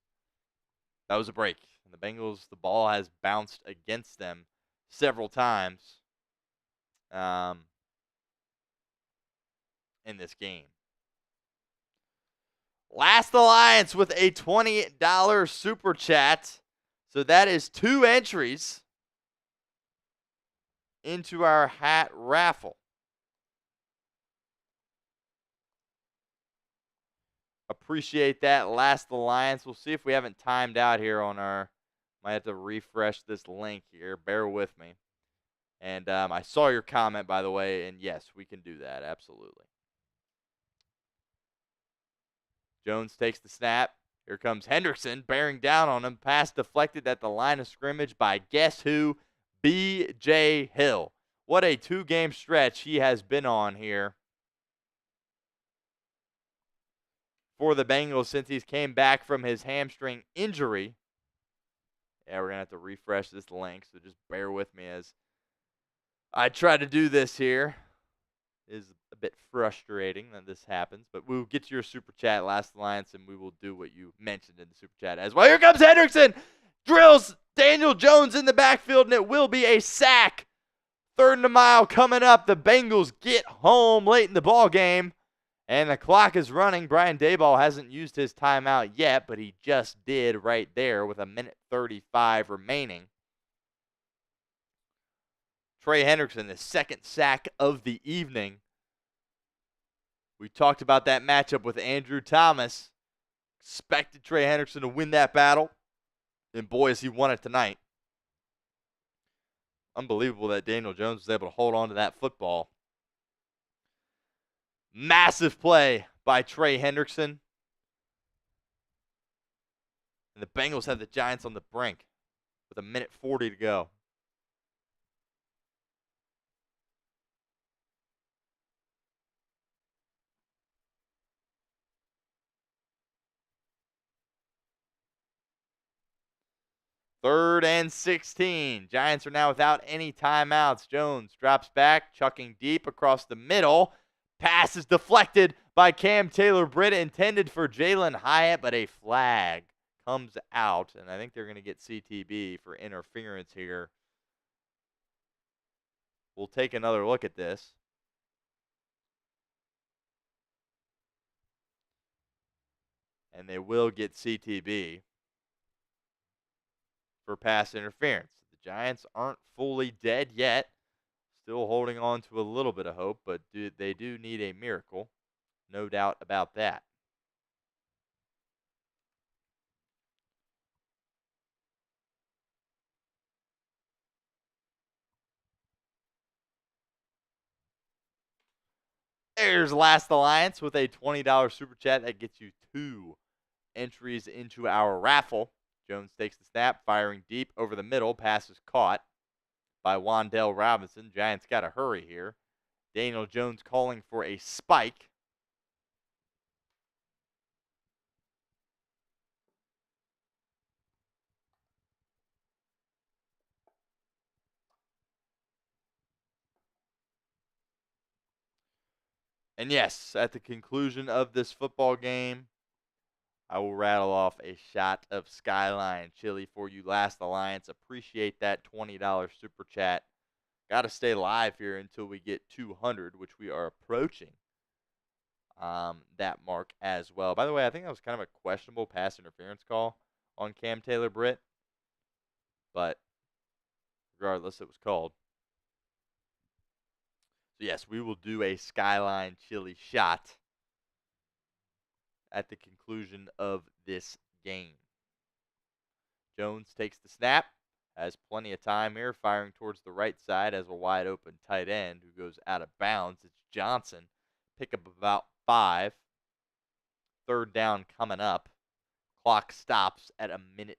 that was a break. And the Bengals, the ball has bounced against them several times in this game. Last Alliance with a $20 super chat. So that is 2 entries into our hat raffle. Appreciate that, Last Alliance. We'll see if we haven't timed out here on our... Might have to refresh this link here. Bear with me. And I saw your comment, by the way, and yes, we can do that. Absolutely. Jones takes the snap. Here comes Hendrickson bearing down on him. Pass deflected at the line of scrimmage by guess who? B.J. Hill. What a 2-game stretch he has been on here for the Bengals since he's came back from his hamstring injury. Yeah, we're going to have to refresh this link, so just bear with me as I try to do this here. It is a bit frustrating that this happens, but we'll get to your super chat, Last Alliance, and we will do what you mentioned in the super chat as well. Here comes Hendrickson. Drills Daniel Jones in the backfield, and it will be a sack. 3rd and a mile coming up. The Bengals get home late in the ball game, and the clock is running. Brian Daboll hasn't used his timeout yet, but he just did right there with 1:35 remaining. Trey Hendrickson, the 2nd sack of the evening. We talked about that matchup with Andrew Thomas. Expected Trey Hendrickson to win that battle, and boy, has he won it tonight. Unbelievable that Daniel Jones was able to hold on to that football. Massive play by Trey Hendrickson. And the Bengals have the Giants on the brink with 1:40 to go. Third and 16. Giants are now without any timeouts. Jones drops back, chucking deep across the middle. Pass is deflected by Cam Taylor-Britt, intended for Jalen Hyatt, but a flag comes out, and I think they're going to get CTB for interference here. We'll take another look at this. And they will get CTB for pass interference. The Giants aren't fully dead yet. Still holding on to a little bit of hope, but they do need a miracle. No doubt about that. There's Last Alliance with a $20 super chat. That gets you 2 entries into our raffle. Jones takes the snap, firing deep over the middle. Pass is caught by Wan'Dale Robinson. Giants got to hurry here. Daniel Jones calling for a spike. And yes, at the conclusion of this football game, I will rattle off a shot of Skyline Chili for you, Last Alliance. Appreciate that $20 super chat. Got to stay live here until we get 200, which we are approaching that mark as well. By the way, I think that was kind of a questionable pass interference call on Cam Taylor-Britt, but regardless, it was called. So yes, we will do a Skyline Chili shot at the conclusion of this game. Jones takes the snap, has plenty of time here, firing towards the right side as a wide open tight end who goes out of bounds. It's Johnson. Pick up about 5. Third down coming up. Clock stops at 1:14.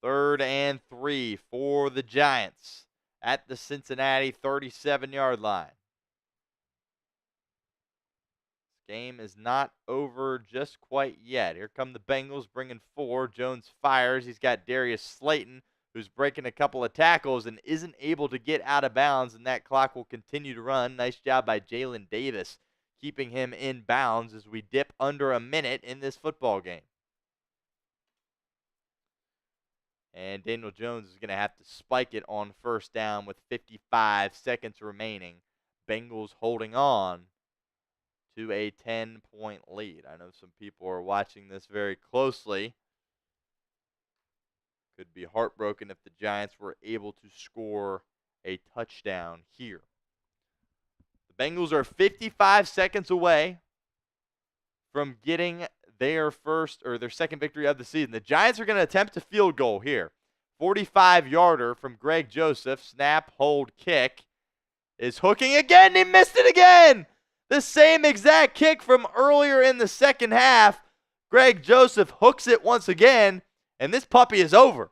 Third and 3 for the Giants at the Cincinnati 37-yard line. This game is not over just quite yet. Here come the Bengals bringing 4. Jones fires. He's got Darius Slayton, who's breaking a couple of tackles and isn't able to get out of bounds, and that clock will continue to run. Nice job by Jalen Davis keeping him in bounds as we dip under a minute in this football game. And Daniel Jones is going to have to spike it on first down with 55 seconds remaining. Bengals holding on to a 10-point lead. I know some people are watching this very closely. Could be heartbroken if the Giants were able to score a touchdown here. The Bengals are 55 seconds away from getting their second victory of the season. The Giants are going to attempt a field goal here. 45-yarder from Greg Joseph. Snap, hold, kick. Is hooking again. He missed it again. The same exact kick from earlier in the second half. Greg Joseph hooks it once again, and this puppy is over.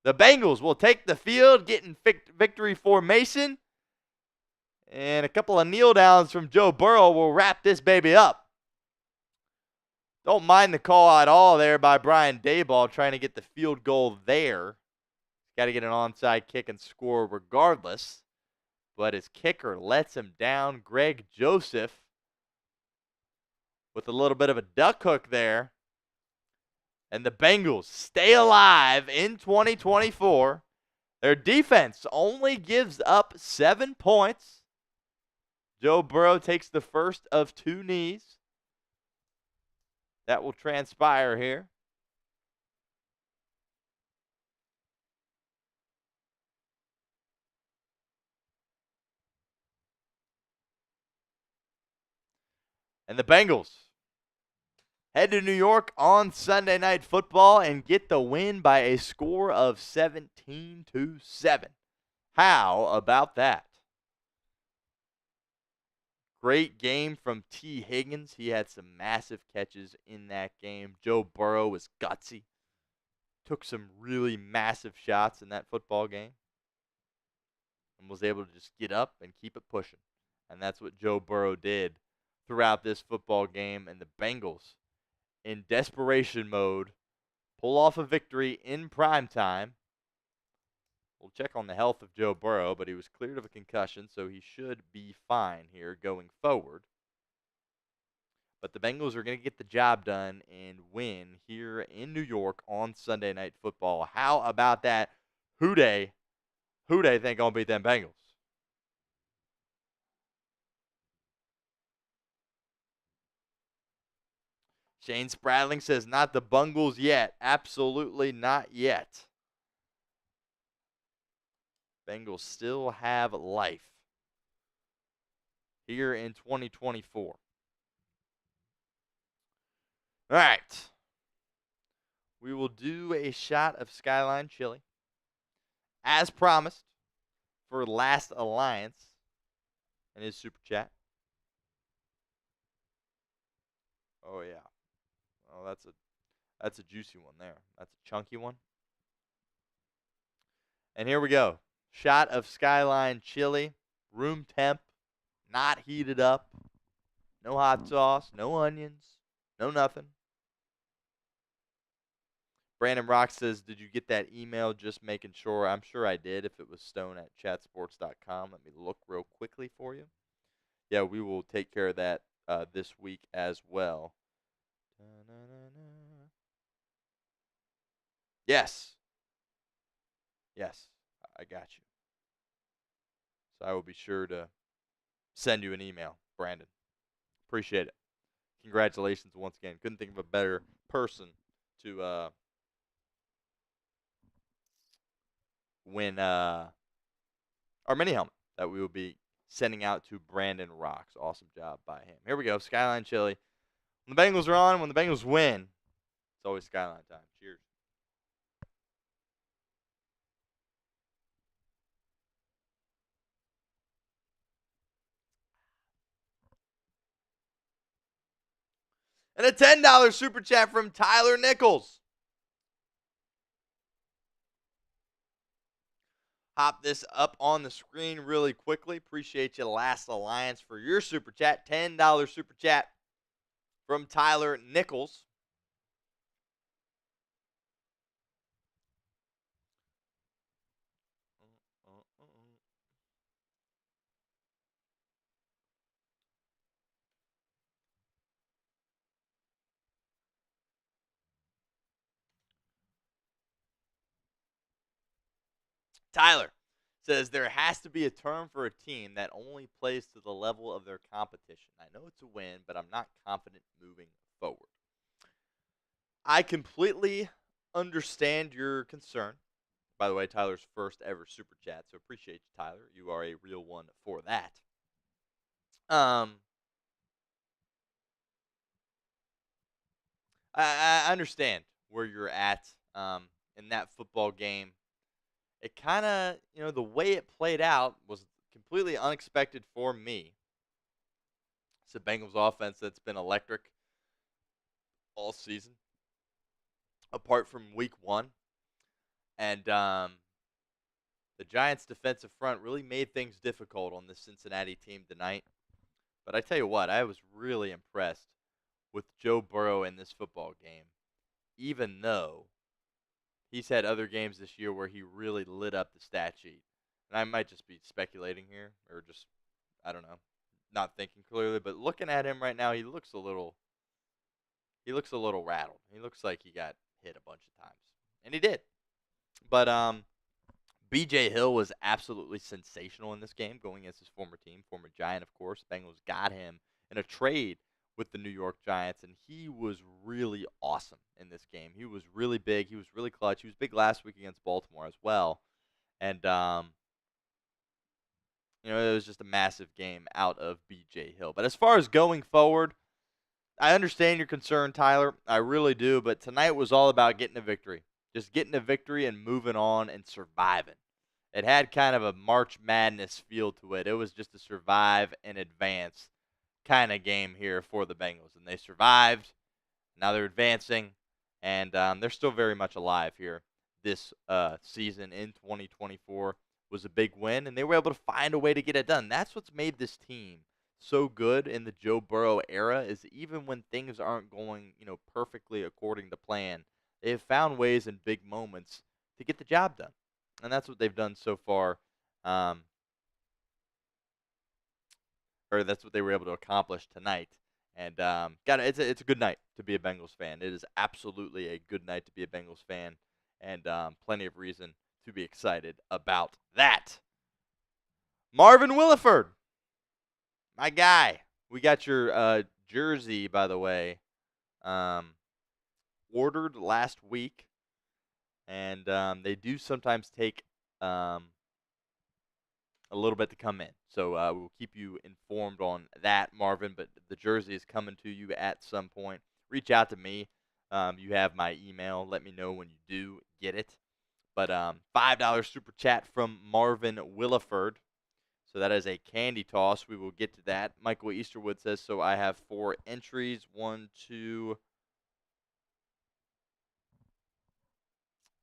The Bengals will take the field, get in victory formation, and a couple of kneel downs from Joe Burrow will wrap this baby up. Don't mind the call at all there by Brian Daboll trying to get the field goal there. He's got to get an onside kick and score regardless. But his kicker lets him down. Greg Joseph with a little bit of a duck hook there. And the Bengals stay alive in 2024. Their defense only gives up 7 points. Joe Burrow takes the first of 2 knees. That will transpire here. And the Bengals head to New York on Sunday Night Football and get the win by a score of 17-7. How about that? Great game from T. Higgins. He had some massive catches in that game. Joe Burrow was gutsy. Took some really massive shots in that football game. And was able to just get up and keep it pushing. And that's what Joe Burrow did throughout this football game. And the Bengals, in desperation mode, pull off a victory in prime time. We'll check on the health of Joe Burrow, but he was cleared of a concussion, so he should be fine here going forward. But the Bengals are going to get the job done and win here in New York on Sunday Night Football. How about that? Who they think gonna beat them Bengals? Shane Spradling says, not the Bungles yet. Absolutely not yet. Bengals still have life here in 2024. All right. We will do a shot of Skyline Chili, as promised, for Last Alliance and his super chat. Oh yeah. Oh, that's a juicy one there. That's a chunky one. And here we go. Shot of Skyline Chili, room temp, not heated up. No hot sauce, no onions, no nothing. Brandon Rock says, did you get that email? Just making sure. I'm sure I did. If it was stone@chatsports.com, let me look real quickly for you. Yeah, we will take care of that this week as well. Yes. Yes, I got you. So I will be sure to send you an email, Brandon. Appreciate it. Congratulations once again. Couldn't think of a better person to win our mini helmet that we will be sending out to Brandon Rocks. Awesome job by him. Here we go. Skyline Chili. When the Bengals are on, when the Bengals win, it's always Skyline time. Cheers. And a $10 super chat from Tyler Nichols. Hop this up on the screen really quickly. Appreciate you, Last Alliance, for your super chat. $10 super chat from Tyler Nichols. Tyler says there has to be a term for a team that only plays to the level of their competition. I know it's a win, but I'm not confident moving forward. I completely understand your concern. By the way, Tyler's first ever super chat, so appreciate you, Tyler. You are a real one for that. I understand where you're at in that football game. It kind of, the way it played out was completely unexpected for me. It's a Bengals offense that's been electric all season, apart from week one. And the Giants' defensive front really made things difficult on this Cincinnati team tonight. But I tell you what, I was really impressed with Joe Burrow in this football game, even though he's had other games this year where he really lit up the stat sheet. And I might just be speculating here, or just, I don't know, not thinking clearly. But looking at him right now, he looks a little rattled. He looks like he got hit a bunch of times, and he did. But B.J. Hill was absolutely sensational in this game, going against his former team, former Giant, of course. Bengals got him in a trade with the New York Giants, and he was really awesome in this game. He was really big. He was really clutch. He was big last week against Baltimore as well. And, it was just a massive game out of B.J. Hill. But as far as going forward, I understand your concern, Tyler. I really do. But tonight was all about getting a victory. Just getting a victory and moving on and surviving. It had kind of a March Madness feel to it. It was just a survive and advance kind of game here for the Bengals. And they survived. Now they're advancing. And they're still very much alive here this season in 2024. Was a big win. And they were able to find a way to get it done. That's what's made this team so good in the Joe Burrow era, is even when things aren't going, perfectly according to plan, they have found ways in big moments to get the job done. And that's what they've done so far, or that's what they were able to accomplish tonight. And it's a good night to be a Bengals fan. It is absolutely a good night to be a Bengals fan, and plenty of reason to be excited about that. Marvin Williford, my guy. We got your jersey, by the way, ordered last week. And they do sometimes take a little bit to come in. So we'll keep you informed on that, Marvin. But the jersey is coming to you at some point. reach out to me. You have my email. Let me know when you do get it. But $5 super chat from Marvin Williford. So that is a candy toss. We will get to that. Michael Easterwood says, so I have 4 entries. 1, 2.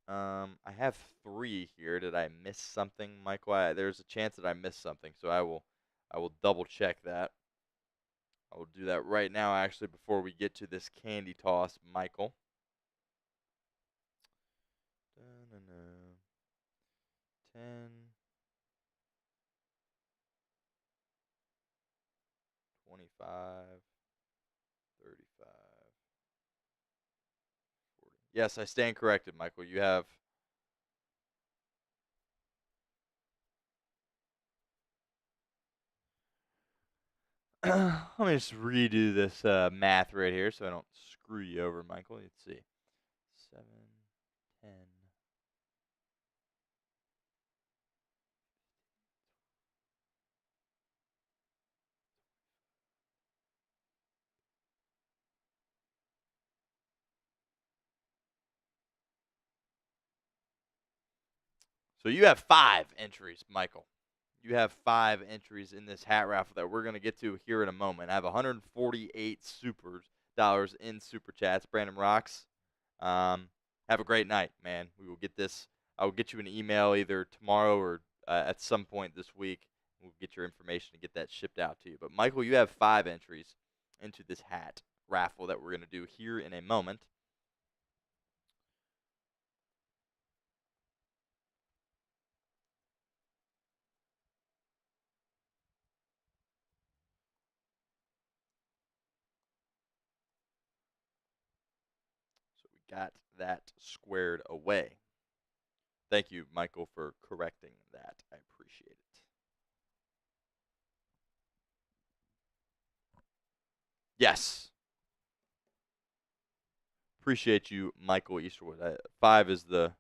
I have 3 here. Did I miss something, Michael? There's a chance that I missed something, so I will double check that. I will do that right now, actually, before we get to this candy toss, Michael. Da-na-na. 10, 25, 35, 40. Yes, I stand corrected, Michael. You have. Let me just redo this math right here so I don't screw you over, Michael. Let's see. 7, 10. So you have 5 entries, Michael. You have 5 entries in this hat raffle that we're going to get to here in a moment. I have 148 dollars in super chats. Brandon Rocks, have a great night, man. We will get this. I will get you an email either tomorrow or at some point this week. We'll get your information and get that shipped out to you. But Michael, you have 5 entries into this hat raffle that we're going to do here in a moment. So we got that squared away. Thank you, Michael, for correcting that. I appreciate it. Yes. Appreciate you, Michael Easterwood. 5 is the.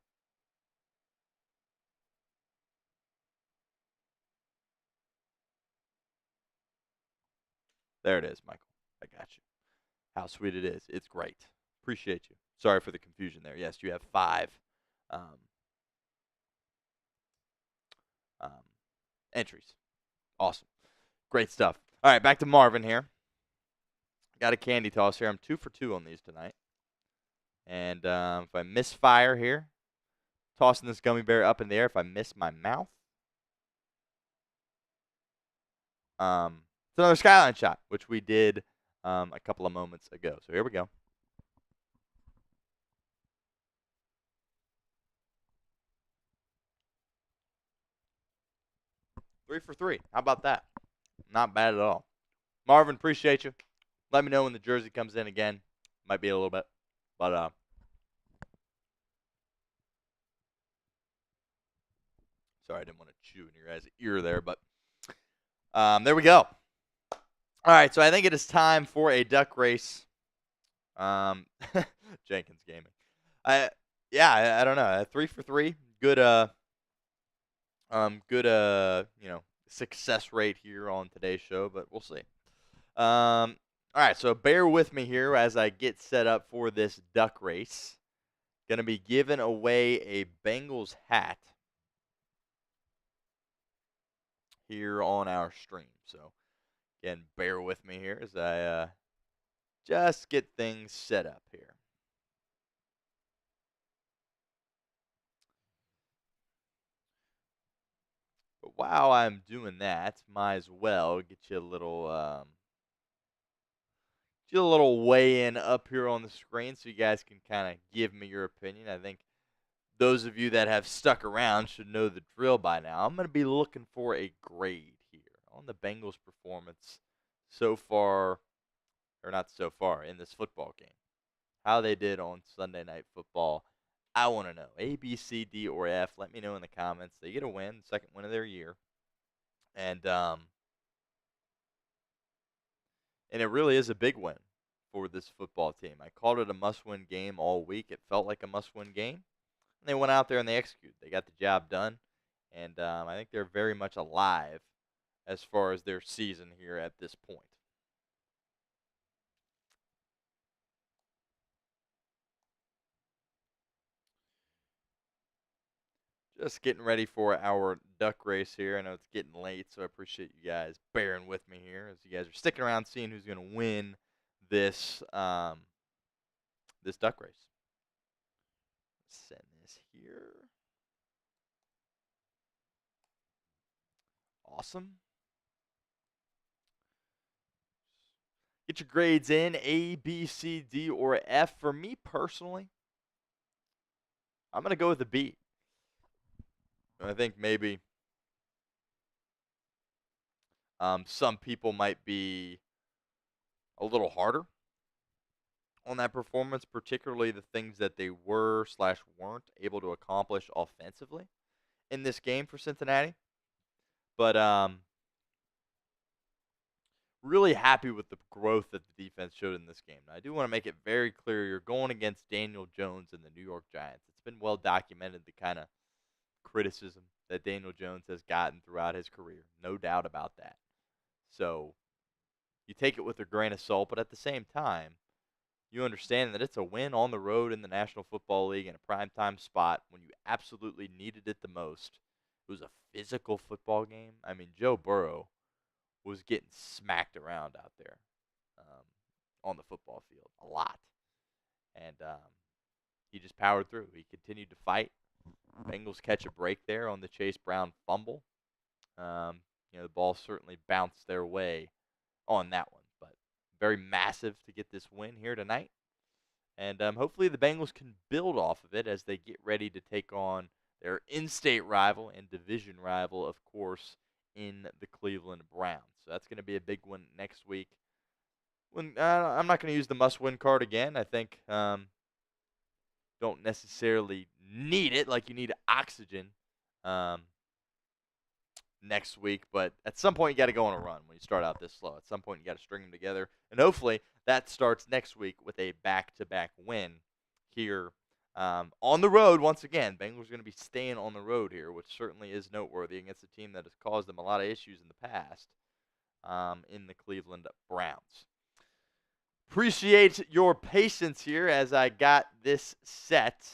There it is, Michael. I got you. How sweet it is. It's great. Appreciate you. Sorry for the confusion there. Yes, you have 5 um, um, entries. Awesome. Great stuff. All right, back to Marvin here. Got a candy toss here. I'm 2 for 2 on these tonight. And if I misfire here, tossing this gummy bear up in the air. If I miss my mouth, it's another skyline shot, which we did a couple of moments ago. So here we go. Three for 3. How about that? Not bad at all. Marvin, appreciate you. Let me know when the jersey comes in again. Might be a little bit. But sorry, I didn't want to chew in your guys' ear there, but there we go. All right, so I think it is time for a duck race. Jenkins Gaming. I don't know. 3 for 3. Good success rate here on today's show, but we'll see. All right, so bear with me here as I get set up for this duck race. Going to be giving away a Bengals hat here on our stream. So, again, bear with me here as I just get things set up here. But while I'm doing that, might as well get you a little weigh-in up here on the screen so you guys can kind of give me your opinion. I think those of you that have stuck around should know the drill by now. I'm going to be looking for a grade here on the Bengals' performance so far, or not so far, in this football game. How they did on Sunday Night Football. I want to know. A, B, C, D, or F. Let me know in the comments. They get a win, second win of their year. And it really is a big win for this football team. I called it a must-win game all week. It felt like a must-win game. And they went out there and they executed. They got the job done. And I think they're very much alive as far as their season here at this point. Just getting ready for our duck race here. I know it's getting late, so I appreciate you guys bearing with me here as you guys are sticking around seeing who's going to win this this duck race. Send this here. Awesome. Get your grades in, A, B, C, D, or F. For me personally, I'm going to go with a B. I think maybe some people might be a little harder on that performance, particularly the things that they were/weren't able to accomplish offensively in this game for Cincinnati. But really happy with the growth that the defense showed in this game. Now, I do want to make it very clear you're going against Daniel Jones and the New York Giants. It's been well documented the kind of criticism that Daniel Jones has gotten throughout his career. No doubt about that. So you take it with a grain of salt, but at the same time, you understand that it's a win on the road in the National Football League in a primetime spot when you absolutely needed it the most. It was a physical football game. I mean, Joe Burrow was getting smacked around out there on the football field a lot. And he just powered through. He continued to fight. Bengals catch a break there on the Chase Brown fumble. The ball certainly bounced their way on that one. But very massive to get this win here tonight. And hopefully the Bengals can build off of it as they get ready to take on their in-state rival and division rival, of course, in the Cleveland Browns. So that's going to be a big one next week. I'm not going to use the must-win card again. I think don't necessarily need it like you need oxygen next week. But at some point, you got to go on a run when you start out this slow. At some point, you got to string them together. And hopefully that starts next week with a back-to-back win here on the road. Once again, Bengals are going to be staying on the road here, which certainly is noteworthy against a team that has caused them a lot of issues in the past in the Cleveland Browns. Appreciate your patience here as I got this set,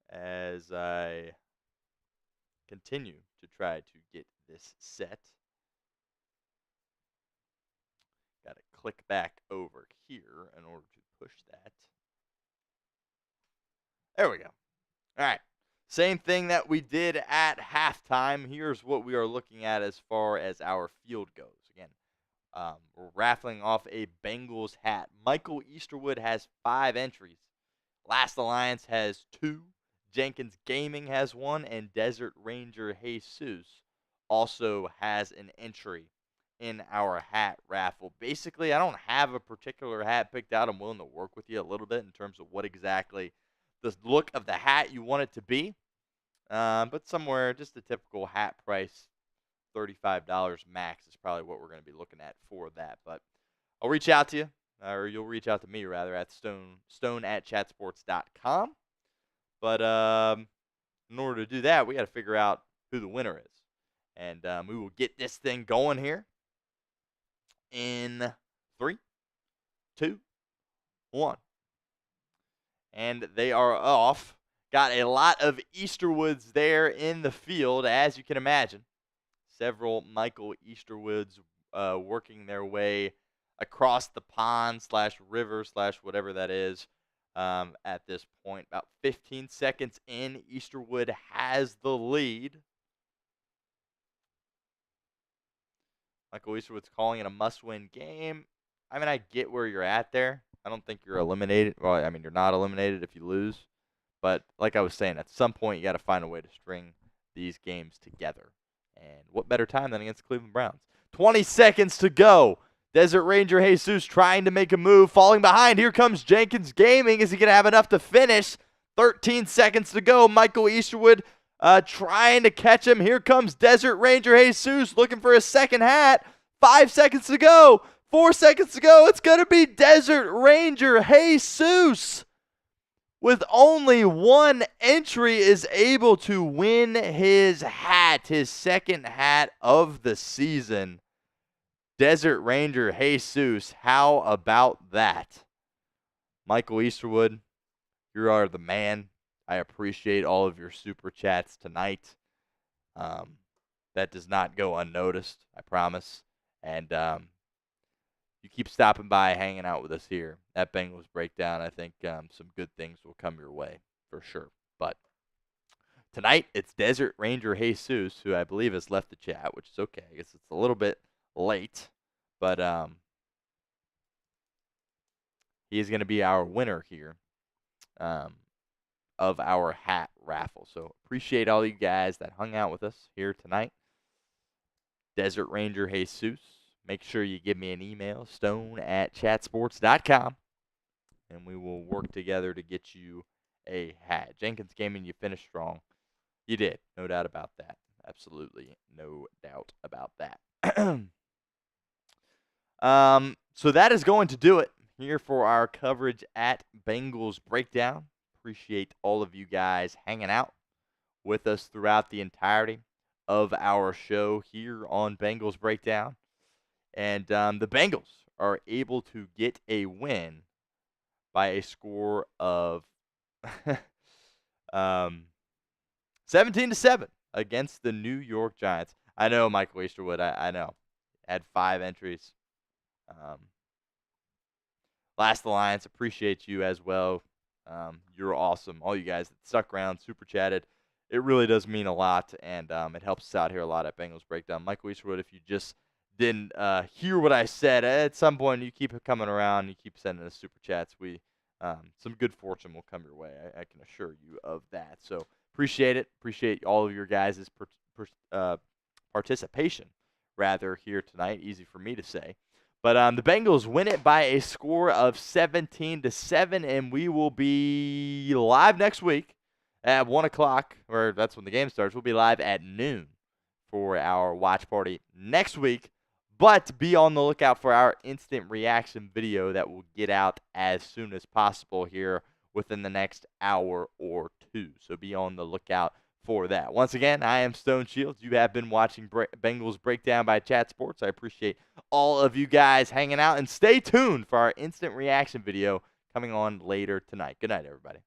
as I continue to try to get this set. Got to click back over here in order to push that. There we go. All right. Same thing that we did at halftime. Here's what we are looking at as far as our field goes. Again, we're raffling off a Bengals hat. Michael Easterwood has 5 entries. Last Alliance has 2. Jenkins Gaming has 1. And Desert Ranger Jesus also has an entry in our hat raffle. Basically, I don't have a particular hat picked out. I'm willing to work with you a little bit in terms of what exactly the look of the hat you want it to be. But somewhere, just a typical hat price, $35 max is probably what we're going to be looking at for that. But I'll reach out to you, or you'll reach out to me, rather, at stone@chatsports.com. But in order to do that, we got to figure out who the winner is. And we will get this thing going here in 3, 2, 1. And they are off. Got a lot of Easterwoods there in the field, as you can imagine. Several Michael Easterwoods working their way across the pond / river / whatever that is at this point. About 15 seconds in, Easterwood has the lead. Michael Easterwood's calling it a must-win game. I mean, I get where you're at there. I don't think you're eliminated. Well, I mean, you're not eliminated if you lose. But like I was saying, at some point, you got to find a way to string these games together. And what better time than against the Cleveland Browns? 20 seconds to go. Desert Ranger Jesus trying to make a move. Falling behind. Here comes Jenkins Gaming. Is he going to have enough to finish? 13 seconds to go. Michael Easterwood trying to catch him. Here comes Desert Ranger Jesus looking for a second hat. 5 seconds to go. 4 seconds to go. It's going to be Desert Ranger Jesus, with only 1 entry, is able to win his hat, his second hat of the season. Desert Ranger Jesus, how about that? Michael Easterwood, you are the man. I appreciate all of your super chats tonight. That does not go unnoticed, I promise. And you keep stopping by, hanging out with us here at Bengals Breakdown. I think some good things will come your way for sure. But tonight, it's Desert Ranger Jesus, who I believe has left the chat, which is okay. I guess it's a little bit late, but he is going to be our winner here of our hat raffle. So appreciate all you guys that hung out with us here tonight. Desert Ranger Jesus. Make sure you give me an email, stone@chatsports.com, and we will work together to get you a hat. Jenkins Gaming, you finished strong. You did. No doubt about that. Absolutely no doubt about that. So that is going to do it here for our coverage at Bengals Breakdown. Appreciate all of you guys hanging out with us throughout the entirety of our show here on Bengals Breakdown. And the Bengals are able to get a win by a score of 17-7 against the New York Giants. I know, Mike Wasterwood. I know. Had 5 entries. Last Alliance, appreciate you as well. You're awesome. All you guys that stuck around, super chatted. It really does mean a lot, and it helps us out here a lot at Bengals Breakdown. Mike Wasterwood, if you just didn't hear what I said, at some point you keep coming around, you keep sending us super chats. Some good fortune will come your way. I can assure you of that. So appreciate it. Appreciate all of your guys' participation, rather, here tonight. Easy for me to say. But the Bengals win it by a score of 17-7, and we will be live next week at 1 o'clock, or that's when the game starts. We'll be live at noon for our watch party next week. But be on the lookout for our instant reaction video that will get out as soon as possible here within the next hour or two. So be on the lookout for that. Once again, I am Stone Shields. You have been watching Bengals Breakdown by Chat Sports. I appreciate all of you guys hanging out, and stay tuned for our instant reaction video coming on later tonight. Good night, everybody.